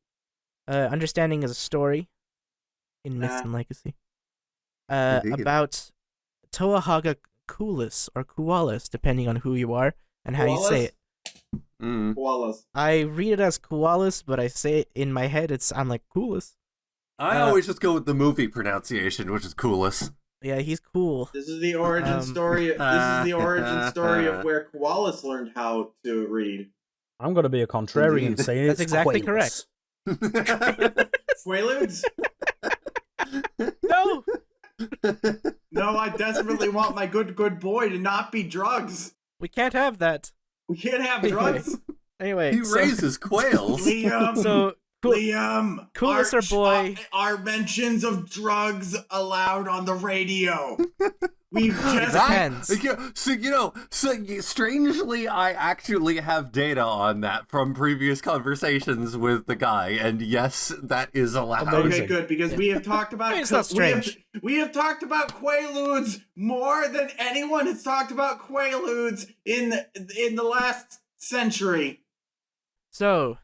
Understanding is a story in Myths Nah. and Legacy Indeed. about Toahaga Kulis or Kualis, depending on who you are and how you say it. Hmm. Koalas. I read it as Kualis, but I say it in my head. I'm like Kulis. I always just go with the movie pronunciation, which is coolest. Yeah, he's cool. This is the origin story. This is the origin story of where koalas learned how to read. I'm going to be a contrarian Indeed. saying That's it's exactly Quaaludes. correct. Quaaludes? No. No, I desperately want my good boy to not be drugs. We can't have that. We can't have Anyway. drugs. Anyway, He raises quails. Liam. so cool. Liam. Coolest or boy? Are mentions of drugs allowed on the radio? We've just Depends. Strangely, I actually have data on that from previous conversations with the guy, and yes, that is allowed. Amazing. Okay, good, because we have talked about It's not strange. we have talked about Quaaludes more than anyone has talked about Quaaludes in the last century. So,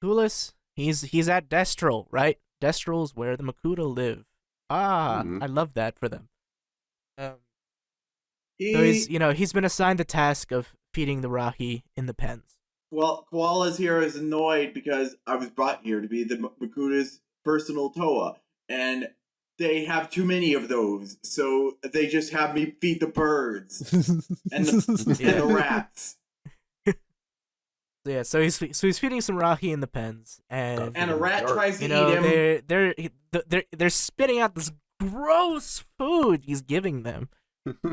Kulis, he's at Destral, right? Destral's where the Makuta live. I love that for them. So he's been assigned the task of feeding the Rahi in the pens. Well, Koala's here is annoyed because I was brought here to be the Makuta's personal Toa, and they have too many of those, so they just have me feed the birds and the rats. Yeah, so he's feeding some Rahi in the pens, and And a rat tries to eat him. they're spitting out this gross food he's giving them,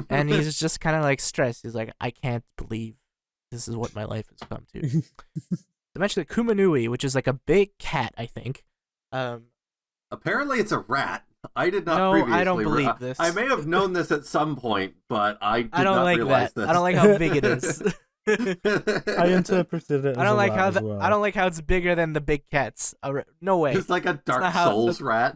and he's just kind of like stressed. He's like, I can't believe this is what my life has come to. Eventually, Kumanui, which is like a big cat, I think. Apparently, it's a rat. I did not. No, previously I don't believe this. I may have known this at some point, but I did I don't not like realize that. this. I don't like how big it is. I interpreted it. As I don't like how I don't like. like how it's bigger than the big cats. No way. It's like a Dark not how- Souls rat.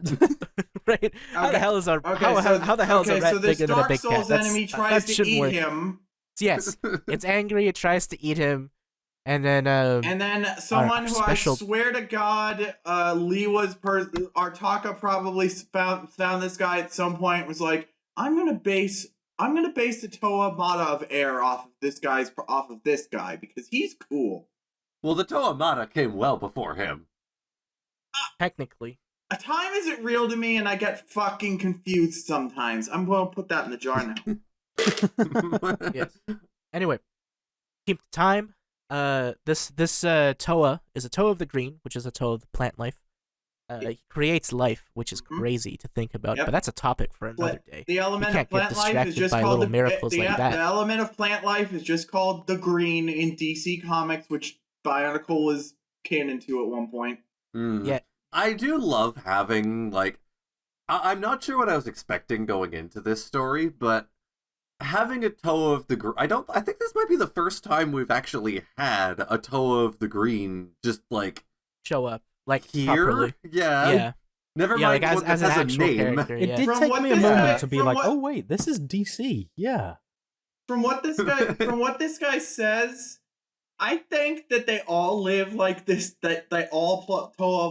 Right? How the hell is our how the hell is a rat this bigger than a Dark big Souls cat? enemy That tries to shouldn't eat work. him, Yes, it's angry. It tries to eat him, and then and then someone who special- I swear to God, Artaka probably found this guy at some point. Was like, I'm gonna base the Toa Mata of Air off of this guy because he's cool. Well, the Toa Mata came well before him. technically. A time isn't real to me, and I get fucking confused sometimes. I'm gonna put that in the jar now. Yes. Anyway, keep time. This Toa is a Toa of the Green, which is a Toa of the plant life. He creates life, which is crazy to think about, Yep. but that's a topic for another day. The element can't of plant get life is distracted just by called little miracles like that. The element of plant life is just called the Green in DC Comics, which Bionicle is canon to at one point. Yeah. I do love having, like, I'm not sure what I was expecting going into this story, but having a Toa of the Green, I think this might be the first time we've actually had a Toa of the Green just, like, Show up like here? properly. Yeah. Never Yeah, mind like one as that an has a actual name. character. It Yeah. did From take what me a this moment guy- to be from like, what- oh wait, this is DC. Yeah. From what this guy says, I think that they all live like this. That they all Toa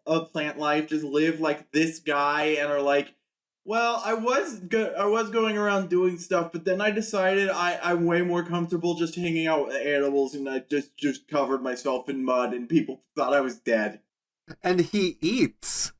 of plant life just live like this guy and are like, well, I was going around doing stuff, but then I decided I'm way more comfortable just hanging out with animals, and I just covered myself in mud, and people thought I was dead. And he eats.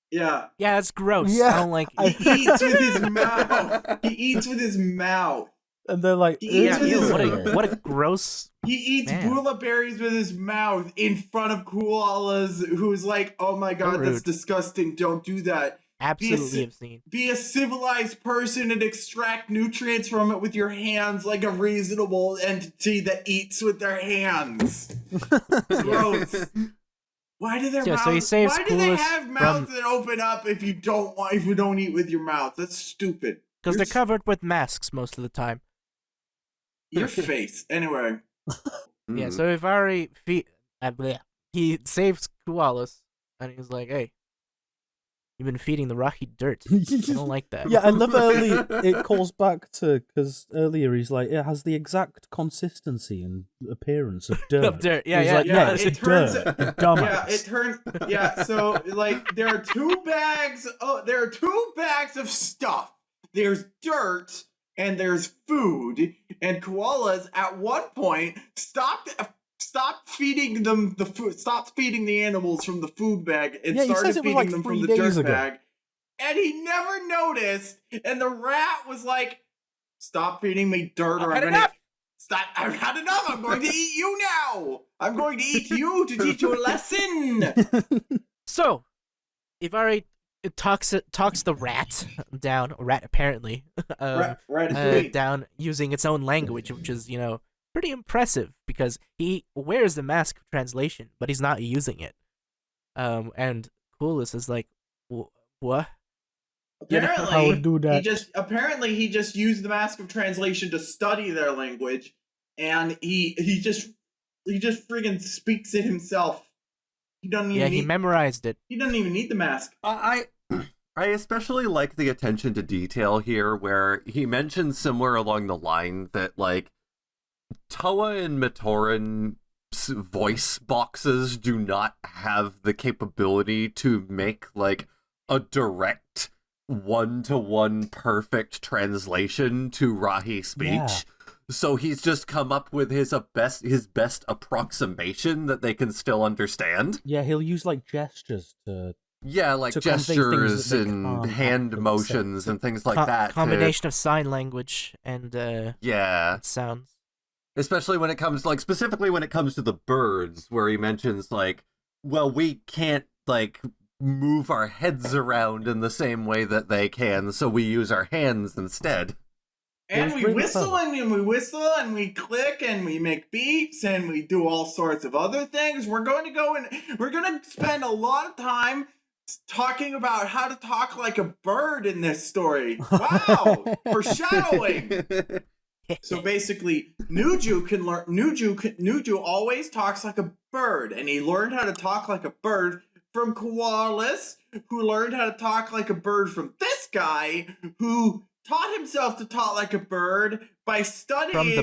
Yeah, Yeah, it's gross. Yeah. I don't like he eats with his mouth. He eats with his mouth. And they're like, He eats Yeah, with ew, his- what a gross. He eats Man. bula berries with his mouth in front of koalas, who's like, "Oh my god, that's rude. disgusting! Don't do that. Absolutely obscene. Be a civilized person and extract nutrients from it with your hands, like a reasonable entity that eats with their hands." Gross. Why do their Yeah, mouths? so he saves why do they Coolus have mouths that open up if you don't eat with your mouth? That's stupid. Because they're Your- covered with masks most of the time. Your face. Anyway. Yeah, Mm. so Ivari he saves Koalas, and he's like, hey, you've been feeding the Rahi dirt. I don't like that. Yeah, I love early. It calls back to because earlier he's like, it has the exact consistency and appearance of dirt. Of dirt. Yeah, He's yeah, like, yeah. it's It a turns- dirt. You dumbass. Yeah, so like there are two bags of stuff. There's dirt and there's food, and koalas at one point stopped feeding them the food, stopped feeding the animals from the food bag, and Yeah, he started says it was feeding like them 3 from the days dirt ago. bag. And he never noticed, and the rat was like, "Stop feeding me dirt, or I've had I'm gonna enough." stop. I've had enough. I'm going to eat you now. I'm going to eat you to teach you a lesson." So, Ivari talks the rat down, a rat apparently, down using its own language, which is, pretty impressive because he wears the mask of translation, but he's not using it. And Coolus is like, what? Apparently, Dudek. he just used the mask of translation to study their language, and he just friggin' speaks it himself. He doesn't even he memorized it. He doesn't even need the mask. I especially like the attention to detail here, where he mentions somewhere along the line that, like, Toa and Matoran's voice boxes do not have the capability to make, like, a direct one-to-one perfect translation to Rahi speech. Yeah. So he's just come up with his best approximation that they can still understand. Yeah, he'll use like gestures to like to convey things gestures that they and can't hand actually motions say. and things like that. Combination of sign language and sounds. Especially when it comes, like, specifically when it comes to the birds, where he mentions, like, well, we can't, like, move our heads around in the same way that they can, so we use our hands instead. And we whistle and we click and we make beeps and we do all sorts of other things. We're going to spend a lot of time talking about how to talk like a bird in this story. Wow, foreshadowing. So basically, Nuju always talks like a bird, and he learned how to talk like a bird from Koalas, who learned how to talk like a bird from this guy, who taught himself to talk like a bird by studying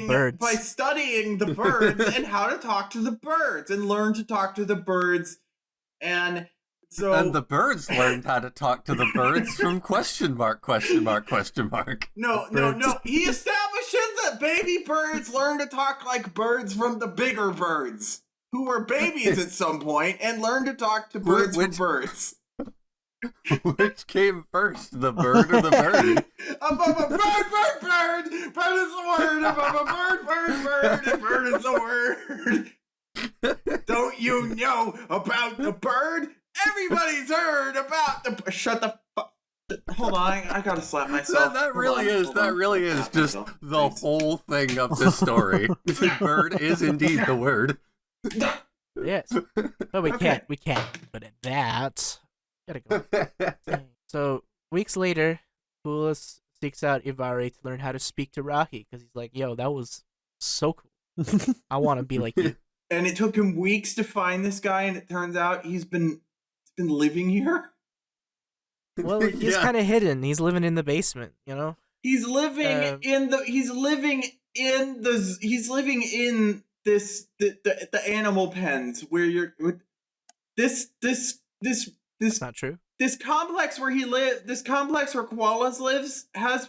the birds and how to talk to the birds and learn to talk to the birds. And the birds learned how to talk to the birds from question mark. No. He establishes that baby birds learn to talk like birds from the bigger birds, who were babies at some point and learned to talk to birds from birds. Which came first, the bird or the bird? Above a bird is the word. Above a bird is the word. Don't you know about the bird? Everybody's heard about the... Shut the fuck... Hold on, I gotta slap myself. That really is just the whole thing of this story. The bird is indeed the word. Yes, but we can't put it that. Gotta go. So, weeks later, Kulis seeks out Ivari to learn how to speak to Rahi, because he's like, yo, that was so cool. I want to be like you. And it took him weeks to find this guy, and it turns out he's been living here. Well, he's kind of hidden. He's living in the basement, you know? He's living in the animal pens where you're this not true. This complex where where Koalas lives has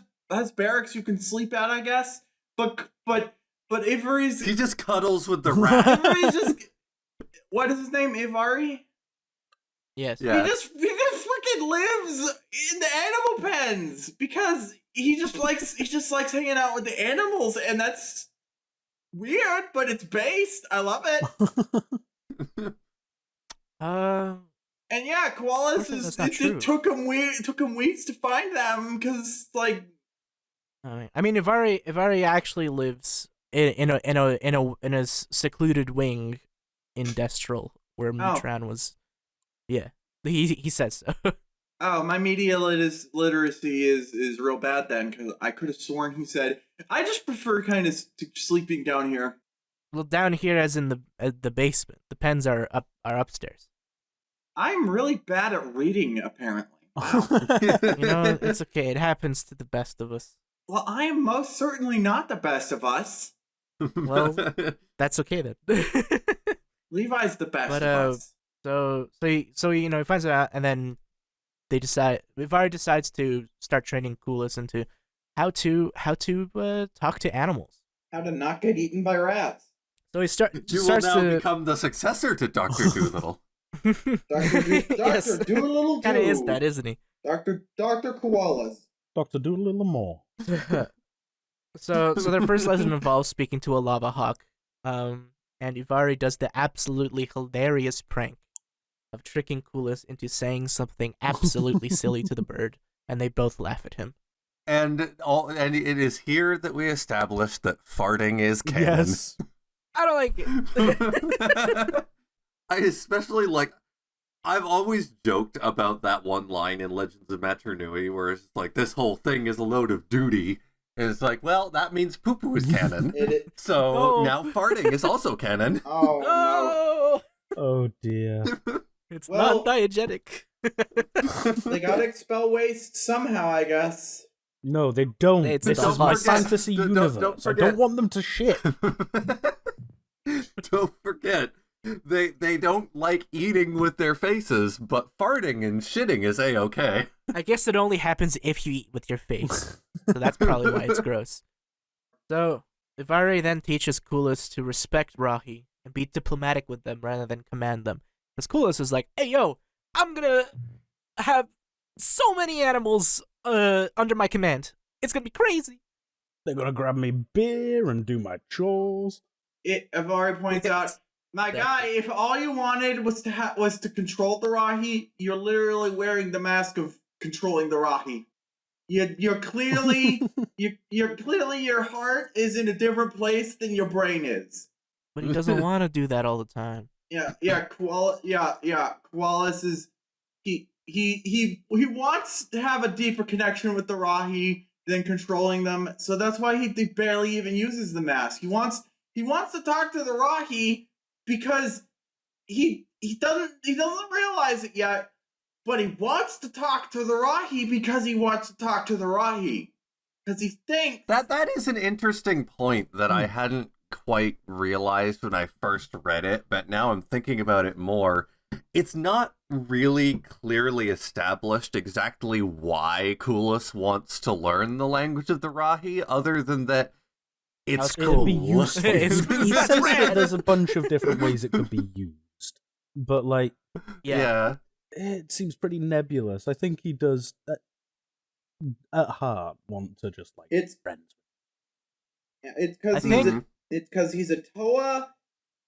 barracks you can sleep at, I guess. But Ivari's... He just cuddles with the rat. Ivari's just... What is his name? Ivari? Yes. Yeah. He just freaking lives in the animal pens because he just likes hanging out with the animals, and that's weird, but it's based. I love it. And yeah, koalas it took him weeks to find them because, like, I mean, Ivari actually lives in a secluded wing in Destral where Mutran was. Yeah, he says so. Oh, my media literacy is real bad then, because I could have sworn he said, I just prefer kind of sleeping down here. Well, down here as in the basement. The pens are upstairs. I'm really bad at reading, apparently. Wow. You know, it's okay. It happens to the best of us. Well, I am most certainly not the best of us. Well, that's okay then. Levi's the best of us. So he finds it out, and then Ivari decides to start training Kulis into how to talk to animals. How to not get eaten by rats. So he starts to become the successor to Dr. Doolittle. Dr. Doolittle kind of is that, isn't he? Dr. Koalas. Dr. Doolittle more. So their first lesson involves speaking to a lava hawk, and Ivari does the absolutely hilarious prank of tricking Kulis into saying something absolutely silly to the bird, and they both laugh at him. And it is here that we establish that farting is canon. Yes. I don't like it. I especially like... I've always joked about that one line in Legends of Metru where it's like, this whole thing is a load of duty. And it's like, well, that means poo-poo is canon. So Oh. now farting is also canon. Oh, Oh, Oh dear. it's Well- not diegetic. no. They gotta expel waste somehow, I guess. No, they don't. It's This not is my forget. fantasy Don't universe. I forget. don't want them to shit. Don't forget, they don't like eating with their faces, but farting and shitting is a-okay. I guess it only happens if you eat with your face. So that's probably why it's gross. So, Ivari then teaches Kulis to respect Rahi and be diplomatic with them rather than command them. Because Kulis is like, hey yo, I'm gonna have so many animals under my command. It's gonna be crazy. They're gonna grab me beer and do my chores. Avari points out, my guy, if all you wanted was to control the Rahi, you're literally wearing the mask of controlling the Rahi. You're clearly you're clearly your heart is in a different place than your brain is. But he doesn't want to do that all the time. Koalas is he wants to have a deeper connection with the Rahi than controlling them, so that's why he barely even uses the mask. He wants to talk to the Rahi because he doesn't realize it yet, but he wants to talk to the Rahi because he wants to talk to the Rahi. Because he thinks That is an interesting point that I hadn't quite realized when I first read it, but now I'm thinking about it more. It's not really clearly established exactly why Kulis wants to learn the language of the Rahi, other than that it's It'd cool. It'd be useful. It's- He that's says rad. that there's a bunch of different ways it could be used, but like Yeah. it seems pretty nebulous. I think he does at heart want to just like It's- be friends. it's I because think- he's a Toa,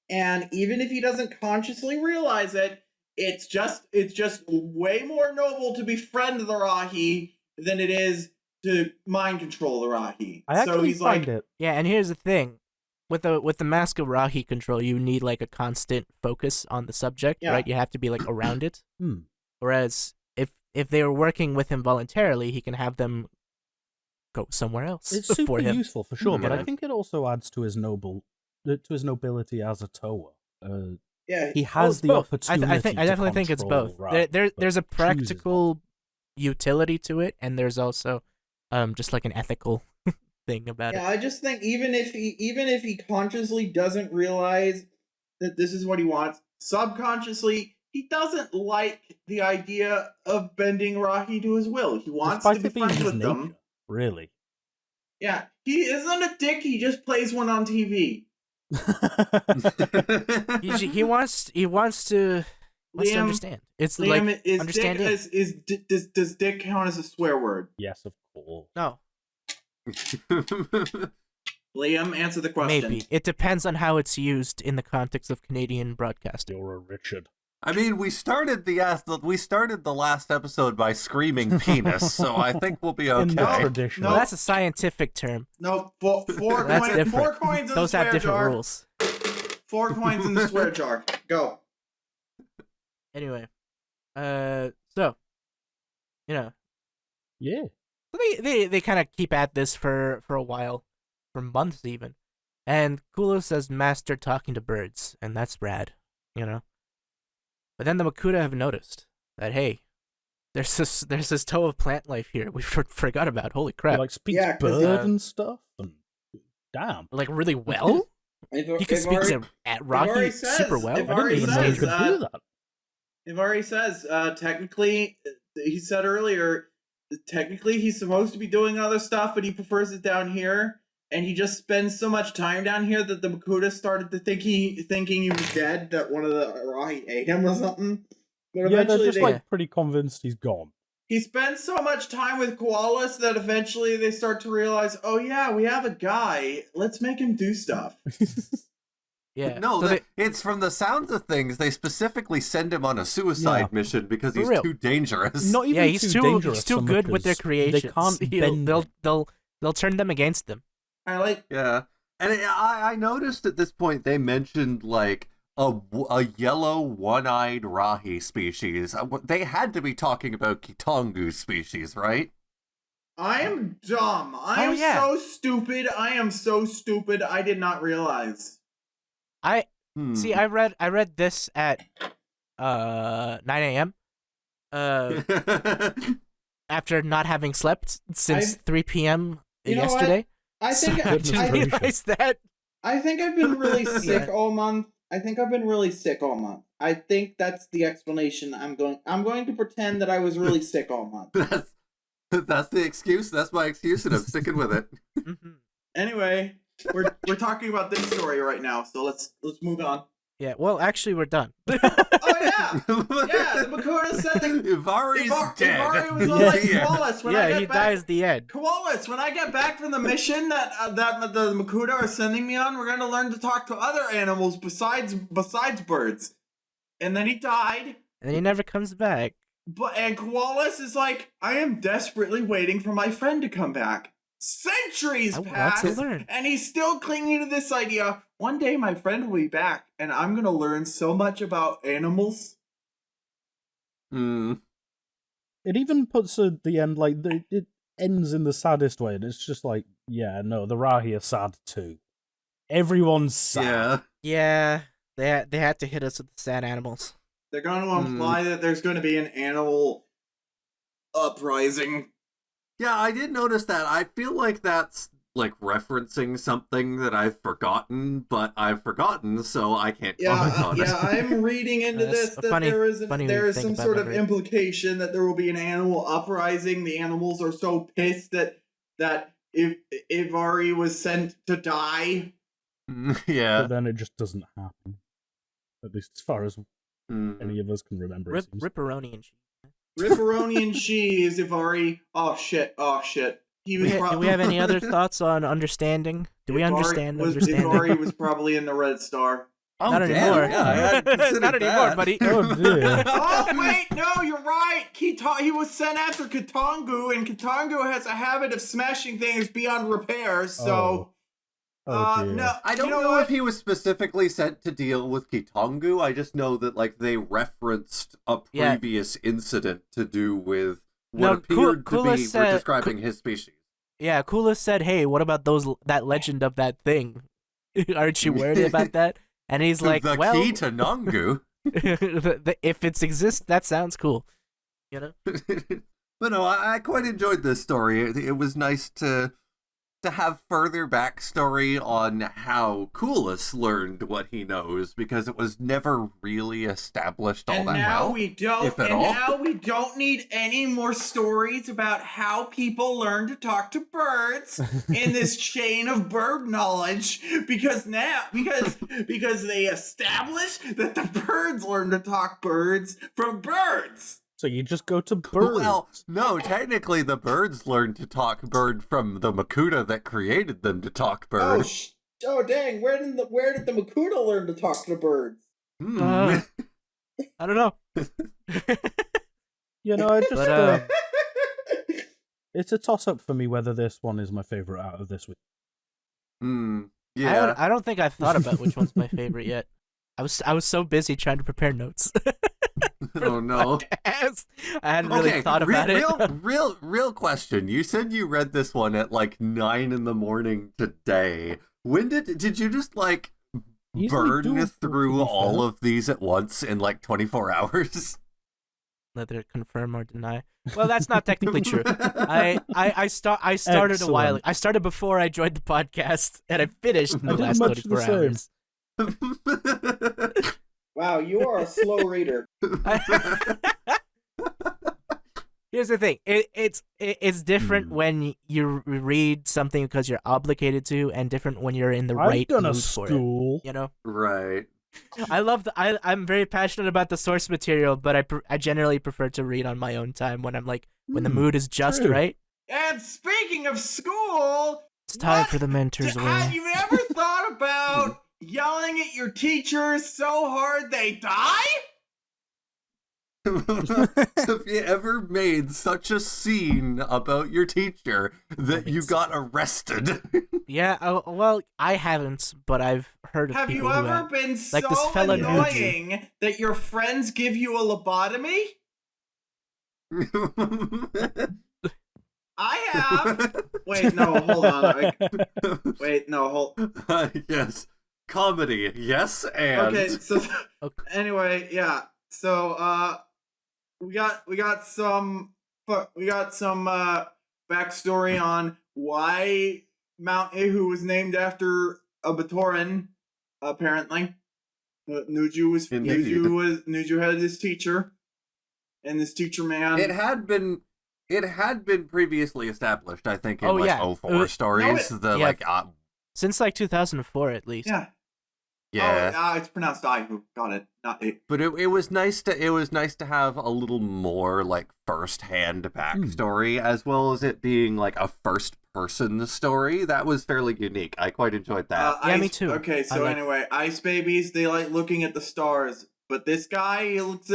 and even if he doesn't consciously realize it, it's just way more noble to befriend the Rahi than it is to mind control the Rahi. I actually So he's find like, it. Yeah, and here's the thing. With the mask of Rahi control, you need like a constant focus on the subject, Yeah. right? You have to be like around it. Hmm. Whereas if they were working with him voluntarily, he can have them go somewhere else It's for super him. useful for sure, but Yeah. I think it also adds to his nobility as a Toa. yeah, He Oh, has it's the both. opportunity. I definitely to think it's control both. Ra, There's a but chooses not to. practical utility to it, and there's also just like an ethical thing about yeah. it. I just think even if he consciously doesn't realize that this is what he wants, subconsciously he doesn't like the idea of bending Rahi to his will. He wants Despite to be it being friends his with nature, them. really. Yeah, he isn't a dick. He just plays one on TV. He wants to Liam, understand. It's Liam, like is understanding. does dick count as a swear word? Yes, of course. No, Liam, answer the question. maybe it depends on how it's used in the context of Canadian broadcasting. You're a Richard. I mean, we started the last episode by screaming penis, so I think we'll be In the okay. tradition. Well, No. that's a scientific term. No, four That's coins. different. 4 coins in Those the have swear different jar. rules. 4 coins in the swear jar. Go. Anyway, so Yeah. they kind of keep at this for a while, for months even, and Kulo says master talking to birds, and that's rad, you know. But then the Makuta have noticed that hey, there's this toe of plant life here we forgot about. Holy He crap! like speaks Yeah, 'cause, bird and stuff. And damn. Like really well. He can speak at Rocky already super says- well. if I already didn't even know he says, could do that. Ivari says, technically, he said earlier, technically he's supposed to be doing other stuff, but he prefers it down here, and he just spends so much time down here that the Makuta started to thinking he was dead, that one of the Rahi ate him or something. But Yeah, they're eventually just they, like pretty convinced he's gone. he spends so much time with koalas that eventually they start to realize, oh yeah, we have a guy, let's make him do stuff. Yeah. No, So it's from the sounds of things, they specifically send him on a suicide Yeah. mission because For he's real. too dangerous. Not even yeah, he's too dangerous so good much with their as creations. They can't bend. They'll turn them against them. I like, Yeah. And I noticed at this point they mentioned, like, a yellow one-eyed Rahi species. They had to be talking about Kitongu species, right? I am dumb. I am so stupid. I am so stupid. I did not realize. See. I read this at 9 a.m. After not having slept since 3 p.m. yesterday. I think I didn't realize that. I think I've been really sick all month. I think that's the explanation. I'm going to pretend that I was really sick all month. That's the excuse. That's my excuse, and I'm sticking with it. Anyway, we're talking about this story right now, so let's move on. Yeah, well, actually, we're done. Oh yeah, the Makuta said Ivari's dead. Ivari was all like, Koalas, when I get he back, dies the end. Koalas, when I get back from the mission that the Makuta are sending me on, we're going to learn to talk to other animals besides birds. And then he died. And he never comes back. And Koalas is like, I am desperately waiting for my friend to come back. Centuries pass, and he's still clinging to this idea. One day my friend will be back, and I'm going to learn so much about animals. It even puts at the end, like, it ends in the saddest way, and it's just like, yeah, no, the Rahi are sad too. Everyone's sad. Yeah, they had to hit us with the sad animals. They're going to imply that there's going to be an animal uprising. Yeah, I did notice that. I feel like that's, like, referencing something that I've forgotten, so I can't comment on it. Yeah, I'm reading into this that there is some sort of implication that there will be an animal uprising. The animals are so pissed that Ivari was sent to die. Yeah. But then it just doesn't happen. At least as far as any of us can remember. Ripperoni and cheese. Ripperoni and cheese, Ivari. Oh shit. He was do we have any other thoughts on understanding? Do we understand understanding? Ivari was probably in the Red Star. Oh, not anymore. Yeah, not anymore, buddy. Oh, dear. Oh, wait, no, you're right. He was sent after Kitongu, and Kitongu has a habit of smashing things beyond repair, so... no, I don't know if he was specifically sent to deal with Kitongu. I just know that, like, they referenced a previous incident to do with what appeared to be describing his species. Yeah, Kula said, "Hey, what about that legend of that thing? Aren't you worried about that?" And he's like, the key to Nongu. If it exists, that sounds cool. You know? But no, I quite enjoyed this story. It was nice to have further backstory on how Coolus learned what he knows, because it was never really established all that well. Now we don't need any more stories about how people learn to talk to birds in this chain of bird knowledge, because they established that the birds learn to talk birds from birds. So you just go to birds. Well, no, technically the birds learned to talk bird from the Makuta that created them to talk bird. Oh dang, where did the Makuta learn to talk to birds? I don't know. You know, I just it's a toss-up for me whether this one is my favorite out of this week. Yeah. I don't think I've thought about which one's my favorite yet. I was so busy trying to prepare notes. Oh no! I hadn't really thought about it. Real question. You said you read this one at like 9 a.m. today. When did you just like burn through all of these at once in like 24 hours? Neither confirm or deny. Well, that's not technically true. I started a while. I started before I joined the podcast, and I finished in the last 24 hours. Wow, you are a slow reader. Here's the thing. It's different when you read something because you're obligated to, and different when you're in the right mood for it. You know? Right. I'm very passionate about the source material, but I generally prefer to read on my own time when I'm like when the mood is just right. And speaking of school, it's time for the mentors away. Have you ever thought about yelling at your teachers so hard they die? Have you ever made such a scene about your teacher that you got arrested? Yeah, well, I haven't, but I've heard of Have people you who ever have. been Like this so fella Nuju. annoying that your friends give you a lobotomy? I have. Wait, no, hold on. Wait, no, hold. Yes. Comedy. Yes, and Okay, so Okay. anyway, yeah. So we got some backstory on why Mount Ihu was named after a Batoran. Apparently, Indeed. Nuju had his teacher, and this teacher man. It had been previously established, I think, in Oh, like yeah. 04 stories. Yeah. Since like 2004 at least. Yeah. Yeah. Oh, it's pronounced Ihu. Got it. Not it. But it was nice to have a little more like first-hand backstory, as well as it being like a first-person story. That was fairly unique. I quite enjoyed that. Yeah, me too. Okay, so anyway, ice babies, they like looking at the stars, but this guy he looks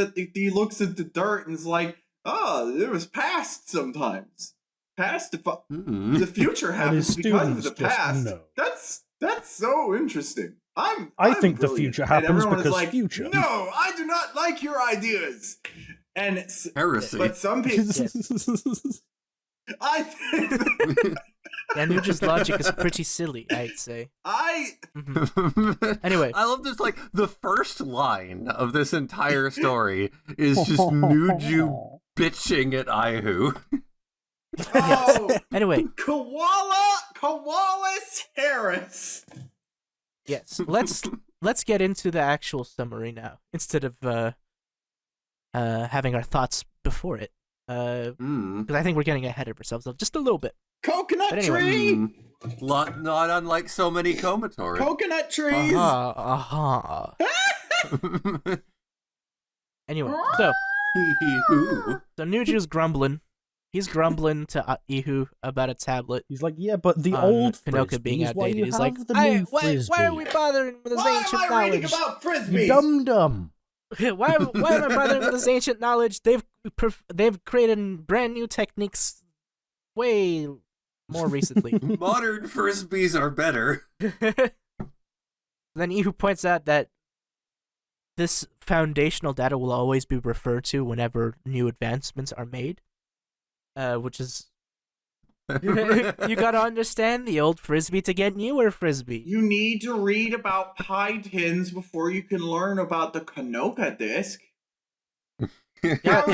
at the dirt and is like, oh, there was past sometimes. Past the future happens because of the past. No. That's so interesting. I think the brilliant. future And happens everyone is because like, future. No, I do not like your ideas. And Heresy. but some people, I think Yeah, Nuju's logic is pretty silly, I'd say. Anyway. I love this, like, the first line of this entire story is just Nuju bitching at Ihu. Oh, Anyway, Koalas Harris. yes, let's get into the actual summary now instead of having our thoughts before it. Because I think we're getting ahead of ourselves just a little bit. Coconut But anyway. tree. Not unlike so many Komatori. Coconut trees. Anyway, so Nuju's grumbling. He's grumbling to Ihu about a tablet. He's like, yeah, but the on old Finoka being Frisbee is why outdated. you He's have like, the new Frisbee. why are we bothering with this Why ancient am I reading knowledge? about You frisbees? dum-dum. why am I bothering with this ancient knowledge? They've created brand new techniques way more recently. Modern Frisbees are better. Then Ihu points out that this foundational data will always be referred to whenever new advancements are made, which is you gotta understand the old Frisbee to get newer Frisbee. You need to read about pie tins before you can learn about the Kanoka disc. How are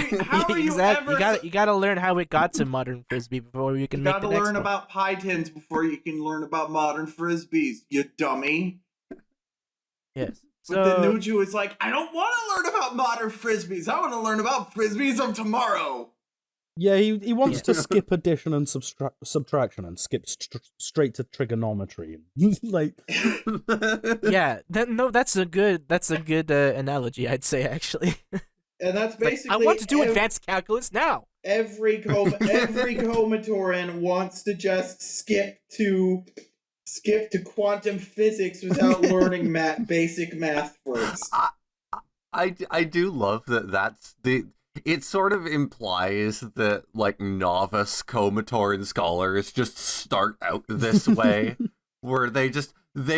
you Exactly. ever? You gotta learn how it got to modern Frisbee before you can You make gotta the next learn one. about pie tins before you can learn about modern frisbees. You dummy. Yes. But then Nuju is like, I don't want to learn about modern frisbees. I want to learn about frisbees of tomorrow. Yeah, he wants to skip addition and subtraction and skip straight to trigonometry. Like, Yeah, that's a good analogy, I'd say, actually. And that's Like, basically. I want to do advanced calculus now. Every Komatoran wants to just skip to quantum physics without learning basic math first. I do love that. It sort of implies that, like, novice Komatoran scholars just start out this way, where they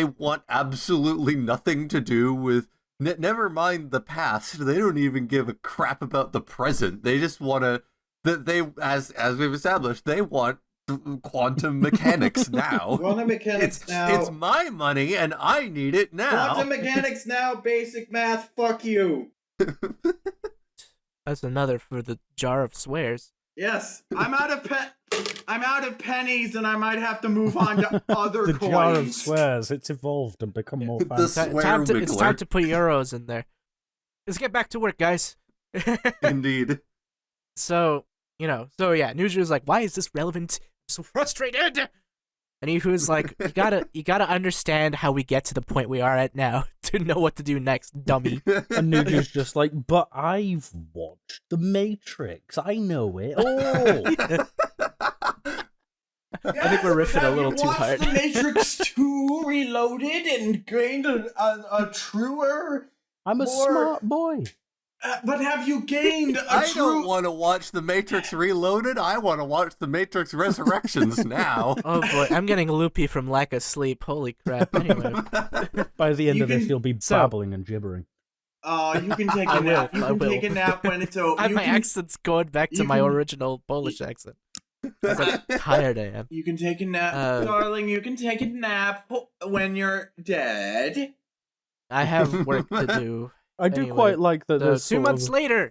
want absolutely nothing to do with, never mind the past, they don't even give a crap about the present, they just want to, as we've established, they want quantum mechanics now. Quantum mechanics now. It's my money, and I need it now. Quantum mechanics now, basic math, fuck you. That's another for the jar of swears. Yes, I'm out of pennies, and I might have to move on to other the coins. jar of swears, it's evolved and become more The fancy. swear It's time to put euros in there. Let's get back to work, guys. Indeed. So Nuju is like, why is this relevant? I'm so frustrated. And Ihu's like, you gotta understand how we get to the point we are at now to know what to do next, dummy. And Nuju's just like, but I've watched The Matrix. I know it all. I think we're riffing a little too hard. The Matrix 2 Reloaded and gained a truer. I'm a smart boy. But have you gained a I true... don't want to watch The Matrix Reloaded. I want to watch The Matrix Resurrections now. Oh boy, I'm getting loopy from lack of sleep. Holy crap. Anyway. By the end You of this, can- you'll be so- babbling and gibbering. You can take I a nap. will, You I can will. take a nap when it's over. My accent's going back to you my can- original Polish accent. That's how tired I am. You can take a nap, darling. You can take a nap when you're dead. I have work to do. I do Anyway, quite like that. So there's 2 sort months of... later.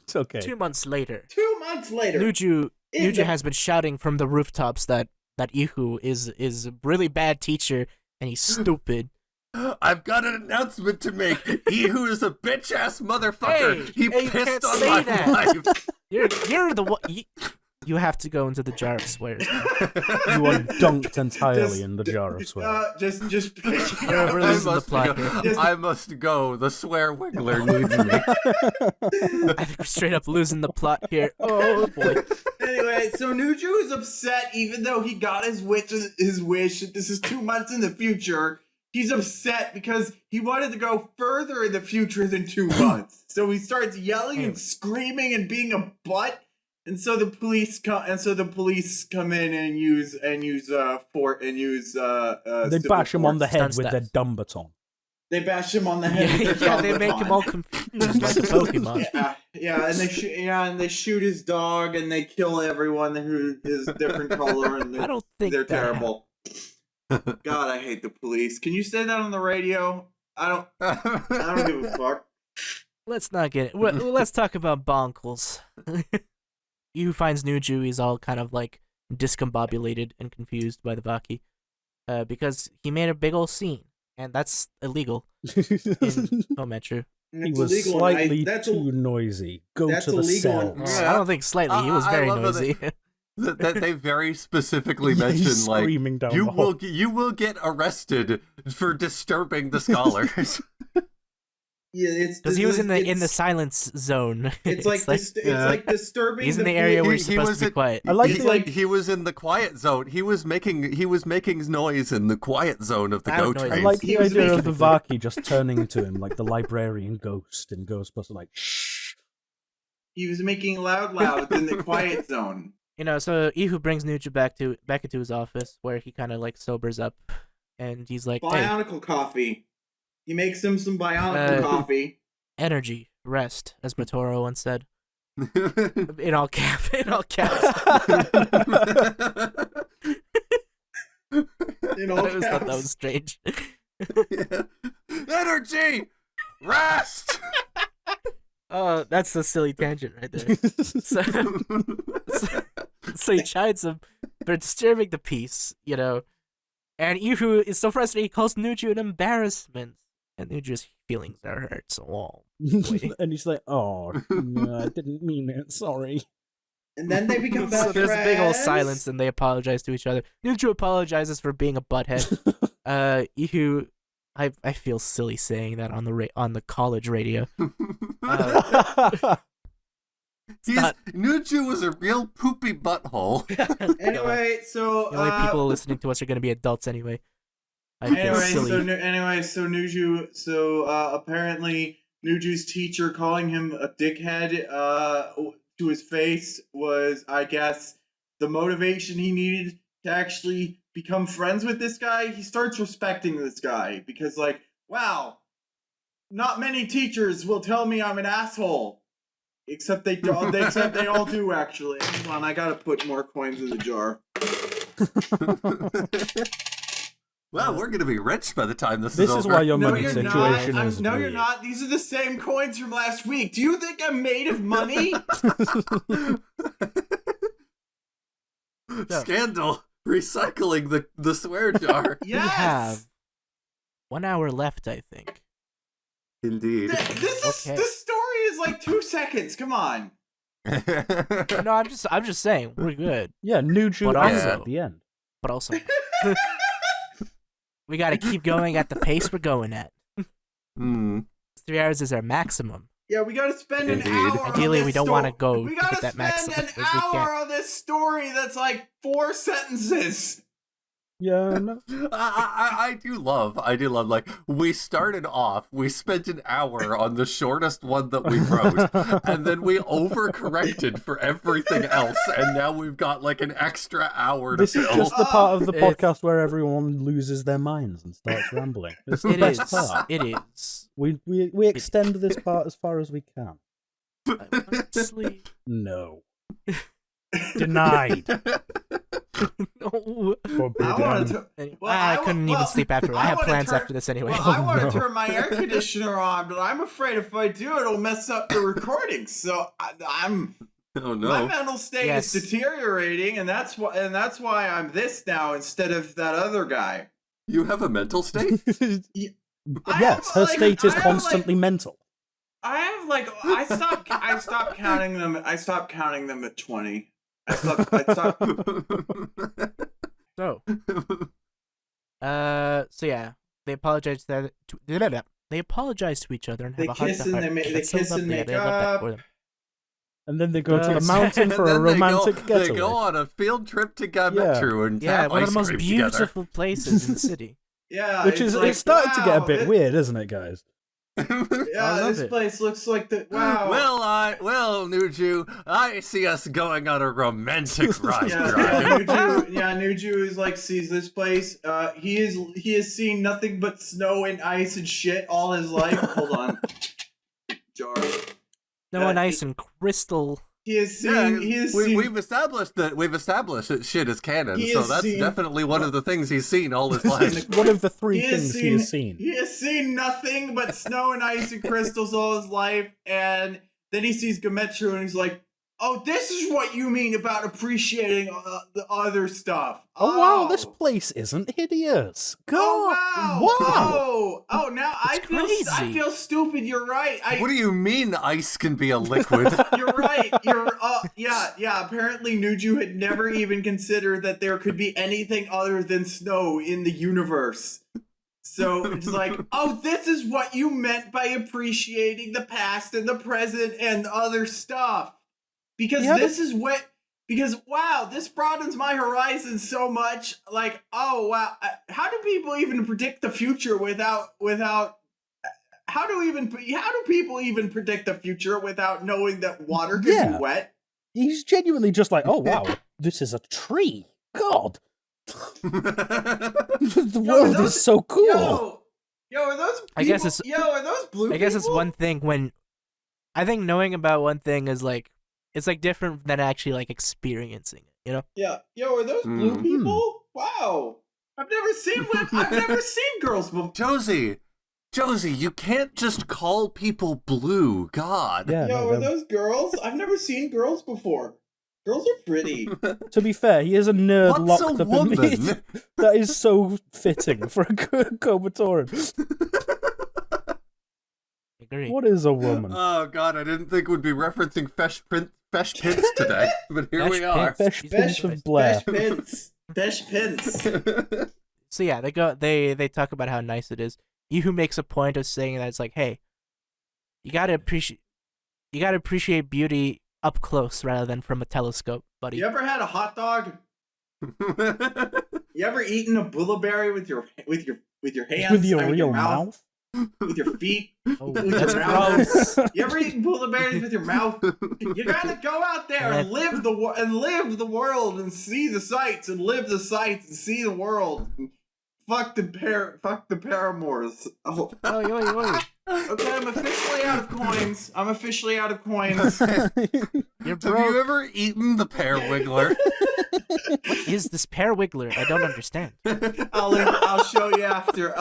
It's okay. 2 months later. 2 months later. Nuju In the- has been shouting from the rooftops that Ihu is a really bad teacher and he's stupid. I've got an announcement to make. Ihu is a bitch-ass motherfucker. Hey, he hey, you pissed can't on say my that. life. You're the one. You have to go into the jar of swears. You are dunked entirely in the jar of swear. Just We're I losing the must plot go. here. I must go. The swear wiggler needs me. I think we're straight up losing the plot here. Oh boy. Anyway, so Nuju is upset even though he got his wish. This is 2 months in the future. He's upset because he wanted to go further in the future than 2 months. So he starts yelling and screaming and being a butt. And so the police come. And so the police come in and use fort and use They civil bash him on the force. head with Stun their staff. dumb baton. They bash him on the head. with their Yeah, they make baton. him all confused like a Pokemon. Yeah, and they shoot his dog and they kill everyone who is different color and I don't think they're that terrible. God, I hate the police. Can you say that on the radio? I don't give a fuck. Let's not get it. Let's talk about bonkles. Ihu finds Nuju. He's all kind of like discombobulated and confused by the Vahki, because he made a big old scene, and that's illegal in Metru. He was slightly too noisy. Go that's to the illegal. cell. I don't think slightly. He was I very love noisy. that they very specifically He's mentioned like screaming down the hall. you will get arrested for disturbing the scholars. Yeah, it's Because he was in the it's- silence zone. It's like disturbing. he's in the area where He- he's he supposed was to be at- quiet. I like He's the like he was in the quiet zone. He was making noise in the quiet zone of the Loud GO noise. I train. like He the was idea of making the Vahki just turning to him like the librarian ghost in Ghostbusters, like, shh. He was making loud in the quiet zone. So Ihu brings Nuju back into his office where he kind of like sobers up, and he's like, "Hey, Bionicle coffee. He makes him some bionicle coffee. energy, rest," as Matoro once said. In all caps. In I all always thought that caps. was strange. Energy, rest. Oh, that's a silly tangent right there. So he chides him for disturbing the peace, and Ihu is so frustrated he calls Nuju an embarrassment, and Nuju's feelings are hurt, so And he's like, oh, no, I didn't mean it, sorry. And then they become best So there's a big old friends. silence, and they apologize to each other. Nuju apologizes for being a butthead. Ihu, I feel silly saying that on the college radio. Nuju was a real poopy butthole. Anyway, so The only people listening to us are going to be adults anyway. I feel silly. So Nuju, apparently Nuju's teacher calling him a dickhead to his face was, I guess, the motivation he needed to actually become friends with this guy. He starts respecting this guy because, like, wow, not many teachers will tell me I'm an asshole. Except they all do, actually. Hold on, I gotta put more coins in the jar. Well, we're gonna be rich by the time this This is is over. why your No, money you're situation not. is No, weird. you're not. These are the same coins from last week. Do you think I'm made of money? Scandal. Recycling the swear jar. We have Yes. 1 hour left, I think. Indeed. Okay. This story is like 2 seconds. Come on. No, I'm just saying we're good, Yeah, Nuju But and also- at the end. but also we got to keep going at the pace we're going at. 3 hours is our maximum. Yeah, we gotta spend an Indeed. hour. Ideally, on we this don't want to go We to gotta that spend maximum. an because we hour can't. on this story that's like 4 sentences. Yeah, no. I do love, like, we started off, we spent an hour on the shortest one that we wrote, and then we overcorrected for everything else, and now we've got, like, an extra hour to This is fill. just the part of the It's- podcast where everyone loses their minds and starts rambling. It's the It best is. part. It is. We extend this part as far as we can. I want to sleep. No. Denied. No. I want to. Anyway, Well, I couldn't even sleep after. I have wanna plans turn- after this anyway. Well, I want to no. turn my air conditioner on, but I'm afraid if I do, it'll mess up the recording. So I'm Oh my no. mental state Yes. is deteriorating, and that's why I'm this now instead of that other guy. You have a mental state? Yes, her state is constantly mental. I have like I stopped counting them. I stopped counting them at 20. I stopped. So, so yeah, they apologize they apologize to each other and have They a heart kiss to and heart. they make That's so and lovely. make I love that up. for them. And then they go to the Yes. mountain for a And then romantic they getaway. go on a field trip to Metru and Yeah, have one of ice the most cream together. beautiful places in the city. Yeah, Which is, like, it's starting to get a wow, bit weird, isn't it, guys? I Yeah, love this it. place looks like the wow. Well, Nuju, I see us going on a romantic ride. Nuju is like sees this place. He has seen nothing but snow and ice and shit all his life. Hold on, jar. Snow and ice and crystal. He has seen. We've established that shit is canon, He so has that's seen- definitely one of the things he's seen all his life. One of the three He has things seen, he has seen. He has seen nothing but snow and ice and crystals all his life, and then he sees Gemetru and he's like, "Oh, this is what you mean about appreciating the other stuff." Oh wow, this place isn't hideous. God, Oh wow. wow! Oh, now I It's feel crazy. stupid. You're right. What do you mean ice can be a liquid? You're right. Yeah. Apparently, Nuju had never even considered that there could be anything other than snow in the universe. So it's like, oh, this is what you meant by appreciating the past and the present and other stuff. Because Yeah, this is what. Because wow, this broadens my horizon so much. Like, oh wow, how do people even predict the future without? How do people even predict the future without knowing that water can Yeah. be wet? He's genuinely just like, oh wow, this is a tree. God, the world those- is so cool. Yo, are those? I guess people- are those blue? I guess it's people? one thing when I think knowing about one thing is like it's like different than actually like experiencing it, you know? Yeah, yo, are those blue Mhm. people? Wow, I've never seen girls before. Josie, you can't just call people blue. God. Yeah, Yo, no, are those girls? I've never seen girls before. Girls are pretty. to be fair, he is a nerd What's locked a up woman? in that is so fitting for a Kobatoran. Agree. What is a woman? Oh God, I didn't think we'd be referencing Fesh Prince today, but here we Fesh are. Prince. Fesh Jesus Prince Christ. of Blair. Besh Pence. So yeah, they talk about how nice it is. Who makes a point of saying that it's like, hey, you gotta appreciate beauty up close rather than from a telescope, buddy. You ever had a hot dog? You ever eaten a bullberry with your hands? With your I mean, real mouth? With your feet? Oh, With that's your mouth? gross. You ever eaten bullberries with your mouth? You gotta go out there and live the world and see the sights and live the sights and see the world. Fuck the paramours. Oh. Oy, oy, oy. Okay, I'm officially out of coins. You're Have broke. you ever eaten the pear wiggler? What is this pear wiggler? I don't understand. I'll show you after.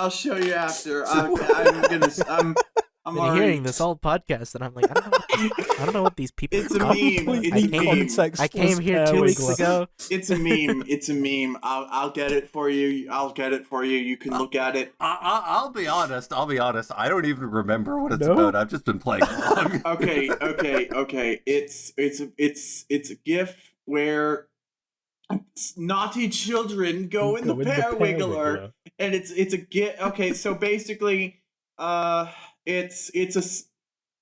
I'm Been already hearing this whole podcast, and I'm like, I don't know what these people. It's are a talking meme. about. It's I a came, meme. Context I came here 2 weeks ago. It's a meme. It's a meme. I'll get it for you. You can look at it. I'll be honest. I don't even remember what it's No? about. I've just been playing along. Okay. It's a GIF where naughty children go in the pear wiggler, and it's a GIF. Okay, so basically,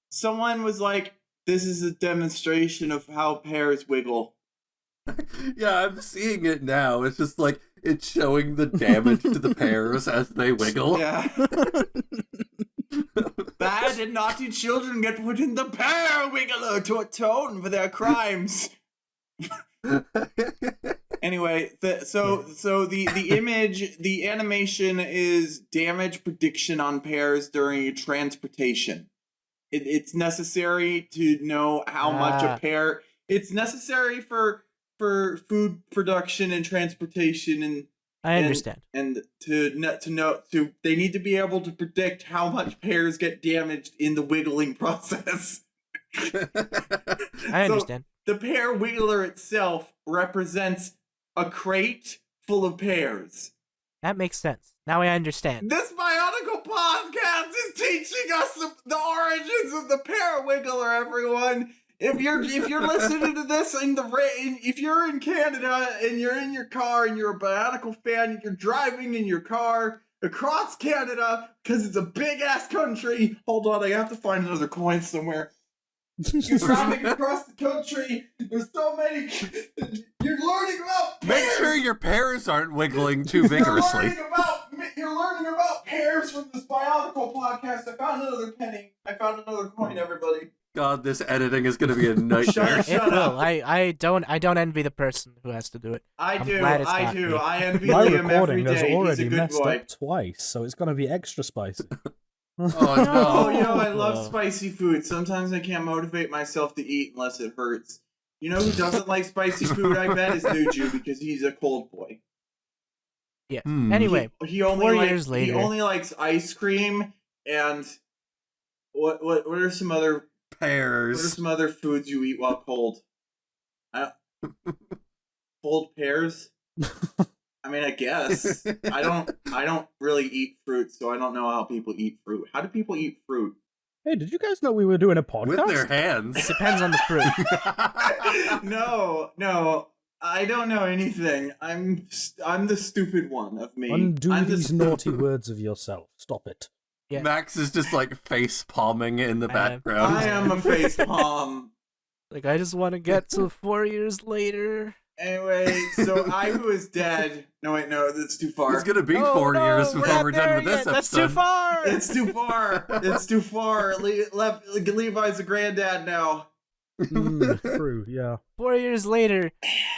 someone was like, this is a demonstration of how pears wiggle. Yeah, I'm seeing it now. It's just like It's showing the damage to the pears as they wiggle. Yeah. Bad and naughty children get put in the pear wiggler to atone for their crimes. Anyway, the image, the animation is damage prediction on pears during transportation. It's necessary to know how much a pear. It's necessary for food production and transportation, and I understand. And to know they need to be able to predict how much pears get damaged in the wiggling process. I understand. So, the pear wiggler itself represents a crate full of pears. That makes sense. Now I understand. This Bionicle podcast is teaching us the origins of the pear wiggler, everyone. If you're listening to this if you're in Canada and you're in your car and you're a Bionicle fan and you're driving in your car across Canada because it's a big ass country. Hold on, I have to find another coin somewhere. You're driving across the country. There's so many. You're learning about pears. Make sure your pears aren't wiggling too vigorously. You're learning about pears from this Bionicle podcast. I found another penny. I found another coin, everybody. God, this editing is going to be a nightmare. It will. I don't envy the person who has to do it. I do. Me. I envy My Liam every recording has day. He's a already good messed boy. up twice, so it's going to be extra spicy. Oh, Oh, no. I love spicy food. Sometimes I can't motivate myself to eat unless it hurts. You know who doesn't like spicy food, I bet, is Nuju, because he's a cold boy. Yeah. Hmm. Anyway, He only 4 likes, years later. He only likes ice cream and what are some other Pears. foods you eat while cold? Cold pears? I mean, I guess. I don't really eat fruit, so I don't know how people eat fruit. How do people eat fruit? Hey, did you guys know we were doing a podcast? With their hands. Depends on the fruit. No, I don't know anything. I'm the stupid one of me. Undo I'm these naughty words of yourself. Stop it. Yeah. Max is just like face palming in the background. I am a face palm. Like, I just want to get to 4 years later. Anyway, so Ihu is dead. No, wait, no, that's too far. It's gonna be Oh, 4 no, years we're before not we're there done with this yet. That's episode. too far. It's too far. It's too far. Levi's a granddad now. True, yeah. 4 years later,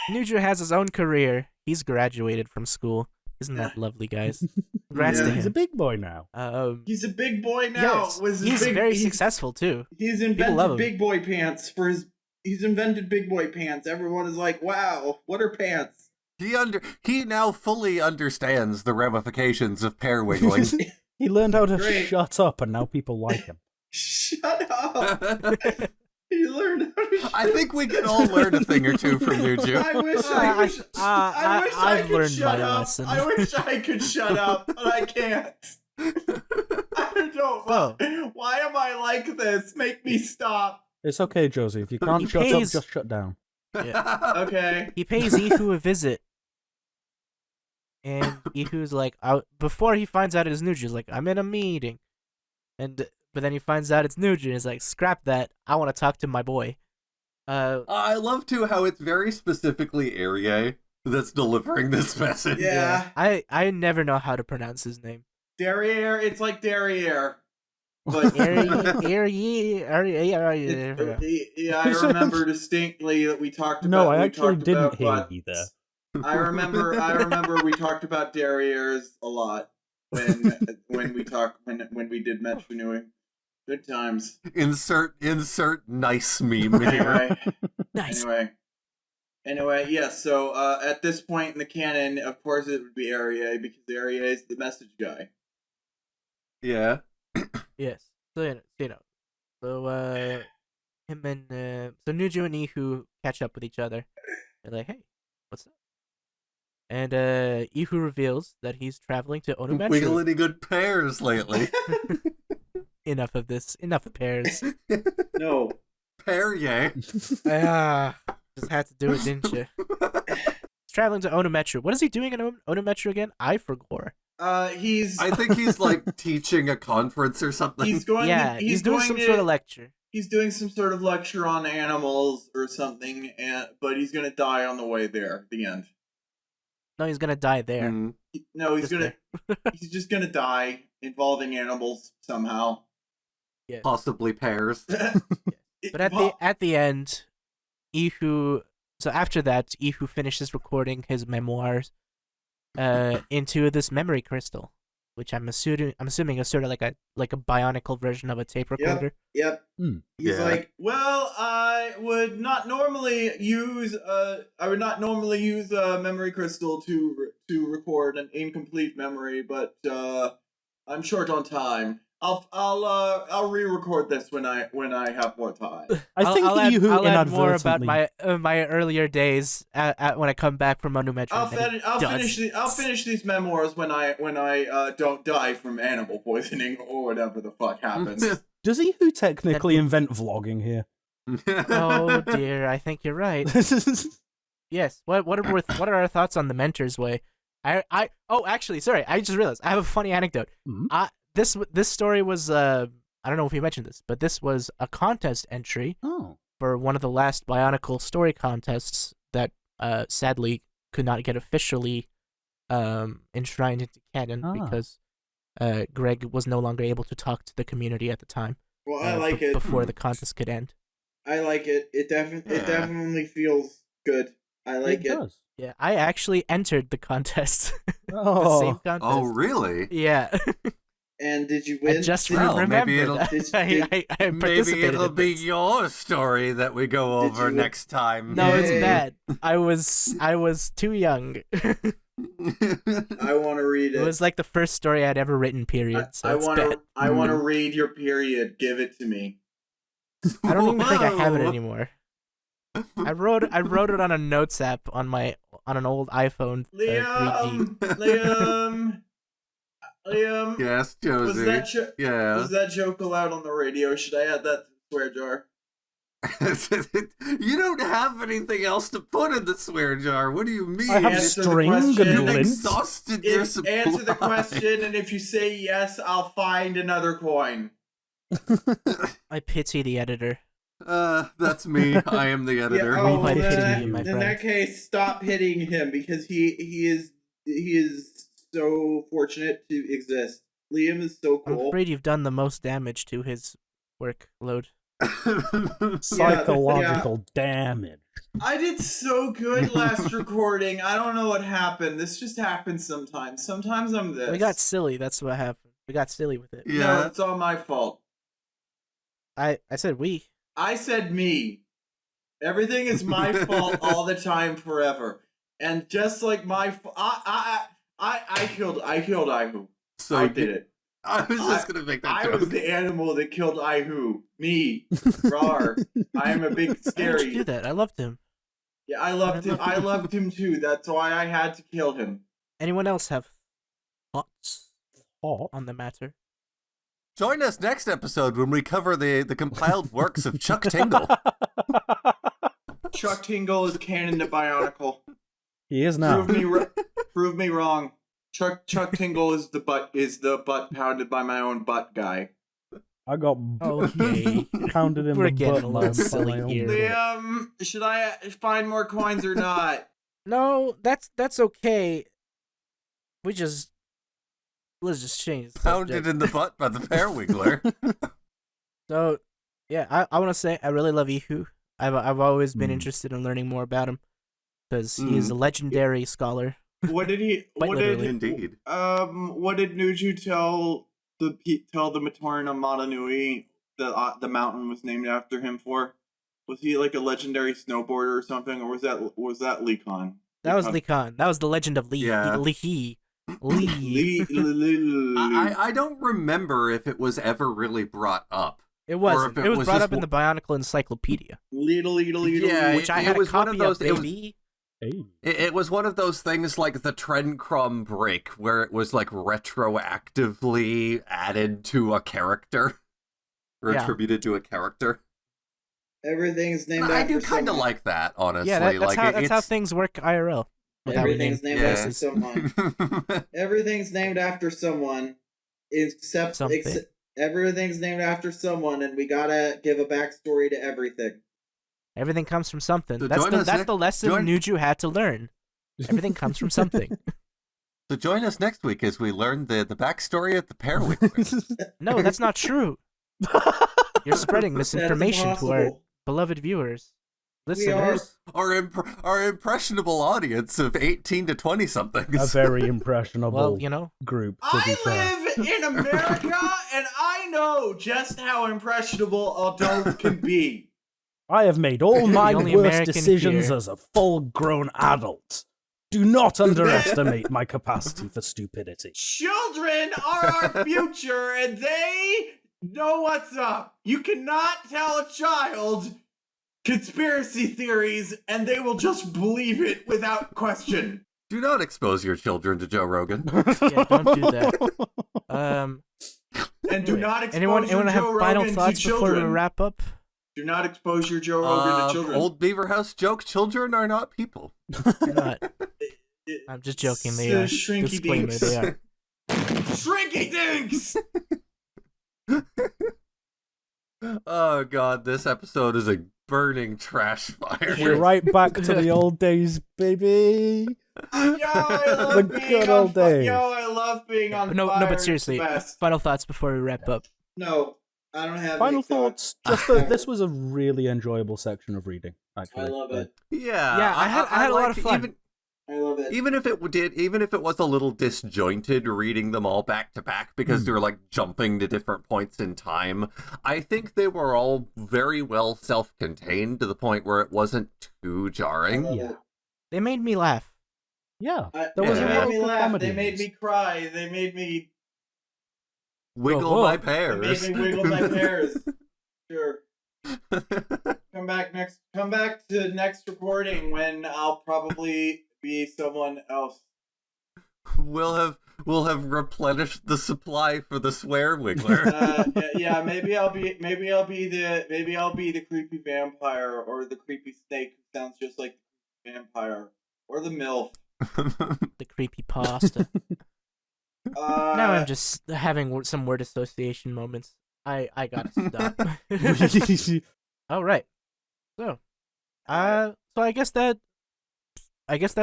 Nuju has his own career. He's graduated from school. Isn't that lovely, guys? Congrats Yeah. to He's a him. big boy now. He's a big boy now. Yes, he's very successful too. He's love invented him. big boy pants for his. He's invented big boy pants. Everyone is like, "Wow, what are pants?" He now fully understands the ramifications of pear wiggling. He learned how to Great. shut up, and now people like him. Shut up. He learned how to. I think we can all learn a thing or two from Nuju. I've learned my lesson. I wish I could shut up, but I can't. I don't. Whoa. Why am I like this? Make me stop. It's okay, Josie. If you can't He shut pays- up, just shut down. Yeah. Okay. He pays Ihu a visit. And Ihu's like, before he finds out it's Nuju, he's like, I'm in a meeting. But then he finds out it's Nuju, and he's like, scrap that. I want to talk to my boy. I love too how it's very specifically Arie that's delivering this message. Yeah. I never know how to pronounce his name. Derriere. It's like derriere. But Arie. yeah, I remember distinctly that we talked about. No, I we actually talked didn't about hear butts. either. I remember we talked about derrieres a lot when we did Metru. Good times. Insert nice meme here. Nice. Anyway, yes. So at this point in the canon, of course, it would be Arie because Arie is the message guy. Yeah. Yes. So him and so Nuju and Ihu catch up with each other. They're like, "Hey, what's up?" And Ihu reveals that he's traveling to Ono Metru. Wiggle any good pears lately? Enough of this. Enough of pears. No. Pear, yay. Just had to do it, didn't you? He's traveling to Ono Metru. What is he doing in Ono Metru again? I forgot. I think he's like teaching a conference or something. He's going. Yeah, he's doing some sort of lecture. He's doing some sort of lecture on animals or something, but he's gonna die on the way there. At the end. No, he's gonna die there. Mm. No, he's Just he's just gonna die involving animals somehow. Yeah. Possibly pears. But at the end, Ihu. So after that, Ihu finishes recording his memoirs into this memory crystal, which I'm assuming is sort of like a bionicle version of a tape recorder. Yep. He's Yeah. like, well, I would not normally use a memory crystal to record an incomplete memory, but I'm short on time. I'll re-record this when I have more time. I think I'll add inadvertently. more about my earlier days at when I come back from Metru. I'll finish these memoirs when I don't die from animal poisoning or whatever the fuck happens. Does Ihu technically invent vlogging here? Oh dear, I think you're right. Yes. What are our thoughts on the Mentor's Way? Actually, sorry, I just realized I have a funny anecdote. Mhm. This story was I don't know if you mentioned this, but this was a contest entry for one of the last Bionicle story contests that sadly could not get officially enshrined into canon because Greg was no longer able to talk to the community at the time. Well, I like it before the contest could end. I like it. It definitely feels good. I like it. Does. Yeah, I actually entered the contest. The Oh. same contest. Oh, really? Yeah. And did you win? I just Well, remembered maybe it'll- that. I Maybe participated it'll in be this. your story that we go Did over you- next time. No, it's Yay. bad. I was too young. I want to read It it. was like the first story I'd ever written. Period. So it's bad. I want to read your period. Give it to me. I don't even think I have it Whoa. anymore. I wrote it on a notes app on an old iPhone 3G. Liam. Yes, Josie. Yeah. Was that joke allowed on the radio? Should I add that to the swear jar? You don't have anything else to put in the swear jar. What do you mean? I have Answer the string question. and You've lint. exhausted your supply. Answer the question, and if you say yes, I'll find another coin. I pity the editor. That's me. I am the editor. Yeah, I pity then, you, my in friend. that case, stop hitting him because he is so fortunate to exist. Liam is so I'm cool. afraid you've done the most damage to his workload. Psychological damage. I did so good last recording. I don't know what happened. This just happens sometimes. Sometimes I'm this. We got silly. That's what happened. We got silly with it. No, Yeah. it's all my fault. I said we. I said me. Everything is my fault all the time, forever. And just like my, I killed Ihu. So I did it. I was just gonna make that I joke. was the animal that killed Ihu. Me. Rar. I am a big Why did you scary. do that? I loved him. Yeah, I loved him. I loved him too. That's why I had to kill him. Anyone else have thoughts Hot. on the matter? Join us next episode when we cover the compiled works of Chuck Tingle. Chuck Tingle is canon to Bionicle. He is now. Prove me wrong. Chuck Tingle is the butt pounded by my own butt guy. I got Okay. pounded in We're the getting butt a little by silly my own here. butt. Should I find more coins or not? No, that's okay. Let's just change the Pounded subject. in the butt by the Periwinkler. So, yeah, I want to say I really love Ihu. I've always been Mm. interested in learning more about him because he is a legendary scholar. What did he? Quite What literally. did? Indeed. What did Nuju tell the Matorna Matanui the mountain was named after him for? Was he like a legendary snowboarder or something, or was that Lecon? That was Lecon. That was the legend of Lee. Yeah. Lee. I don't remember if it was ever really brought up. It Or was. if It it was was brought just up in the Bionicle Encyclopedia, Yeah, which I it had a was one copy of those. It was, baby. Hey. it was one of those things like the Trencrom break, where it was like retroactively added to a character, or Yeah. attributed to a character. Everything's named I after do kind of someone. like that, honestly. Yeah, that's like how it's... things work IRL. without we Everything's name named Yeah. after someone. Everything's named after someone, except Something. everything's named after someone, and we gotta give a backstory to everything. Everything comes from something. So That's join the us that's next- the lesson join- Nuju had to learn. Everything comes from something. So join us next week as we learn the backstory of the Periwinkler. No, that's not true. You're spreading misinformation to our impossible. beloved viewers, We are. listeners. Our impressionable audience of 18 to 20 A somethings. very impressionable Well, you know, group, to be fair. I live in America, and I know just how impressionable adults can be. I have made all my only worst American decisions here. as a full-grown adult. Do not underestimate my capacity for stupidity. Children are our future, and they know what's up. You cannot tell a child conspiracy theories, and they will just believe it without question. Do not expose your children to Joe Rogan. yeah, don't do that. And do Anyway, not expose anyone your have Joe final Rogan thoughts to before we children. wrap up? Do not expose your Joe Rogan to children. Old Beaverhouse joke, children are not people. You're not. I'm just joking. They are. Shrinky Disclaimer, dinks. they are. Shrinky dinks! Oh god, this episode is a burning trash fire. We're right back to the old days, baby. Yo, I love The being good on old days. Yo, I love being on No, fire. no, but It's seriously, the best. final thoughts before we wrap up. No, I don't have Final any thoughts. Just that this was a really enjoyable section of reading. Actually, I love it. Yeah, I had a lot of fun. I love it. Even if it was a little disjointed reading them all back to back because they were like jumping to different points in time, I think they were all very well self-contained to the point where it wasn't too I jarring. love Yeah. it. They made me laugh. yeah. They There was a made lot me of laugh. comedy They in made this. me cry. They made me. Wiggle Whoa. my They pears. made me wiggle my pears. Sure. Come back to next recording when I'll probably be someone else. We'll have replenished the supply for the swear wiggler. Yeah, maybe I'll be the creepy vampire or the creepy snake who sounds just like the vampire or the MILF. The creepy pasta. Now I'm just having some word association moments. I gotta stop. All right. So I guess that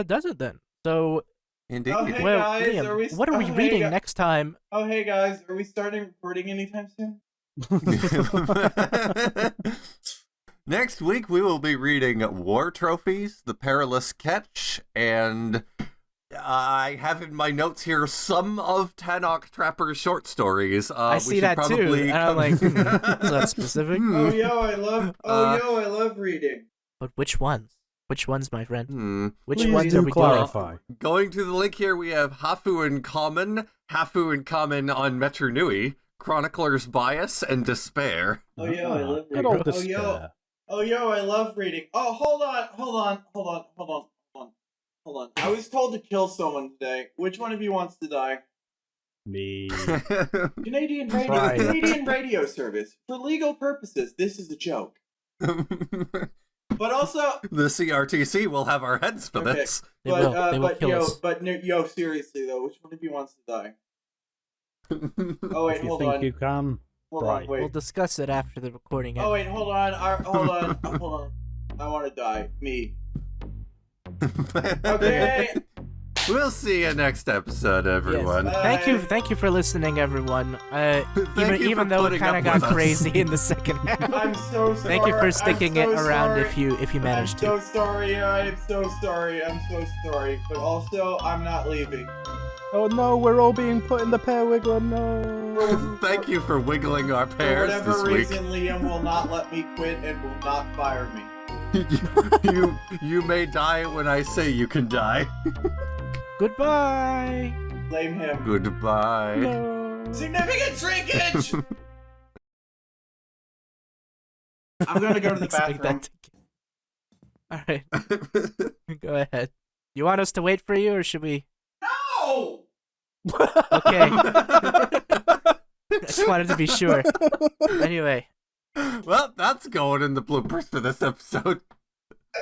does it then. So, Indeed. Oh, hey, well, guys, Liam, are we- what are we oh, hey, reading gu- next time? Oh, hey guys, are we starting recording anytime soon? Next week we will be reading War Trophies, The Perilous Catch, and I have in my notes here some of Tannock Trapper's short stories. I we see should that too. probably And I'm like, is that specific? Oh, yo, I love reading. But which ones? Which ones, my friend? Which Please ones do are we doing? clarify. Going to the link here, we have Hafu in Common on Metru Nui, Chronicler's Bias, and Despair. Oh, yo, I love Good reading. old Oh, yo, despair. I love reading. Oh, hold on. I was told to kill someone today. Which one of you wants to die? Me. Canadian Right. radio service. For legal purposes, this is a joke. But also, The CRTC will have our heads for Okay. this. They will kill us. yo, seriously though, which one of you wants to die? Oh wait, If you hold think on. you can. Hold right. on, wait. We'll discuss it after the recording. Oh wait, hold on. Hold on. I want to die. Me. Okay. We'll see you next episode, everyone. Yes. Thank you for listening, everyone. Even for though it putting kind of up got with us. crazy in the second half. I'm so sorry. Thank you for sticking I'm it so around sorry. if you managed to. I'm so sorry. I'm so sorry. But also, I'm not leaving. Oh no, we're all being put in the pear wiggler. No. Thank you for wiggling our For pears whatever this week. reason, Liam will not let me quit and will not fire me. you may die when I say you can die. Goodbye. Blame him. Goodbye. No. Significant shrinkage! I'm gonna go to the Expect bathroom. that to... Alright, go ahead. You want us to wait for you, or should we? No! Okay. I just wanted to be sure. Anyway. Well, that's going in the bloopers for this episode.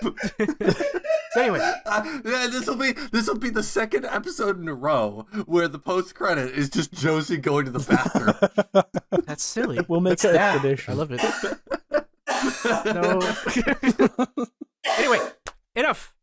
So anyway. Yeah, this will be the second episode in a row where the post credit is just Josie going to the bathroom. That's silly. We'll make That's it a that. tradition. I love it. No. Anyway, enough.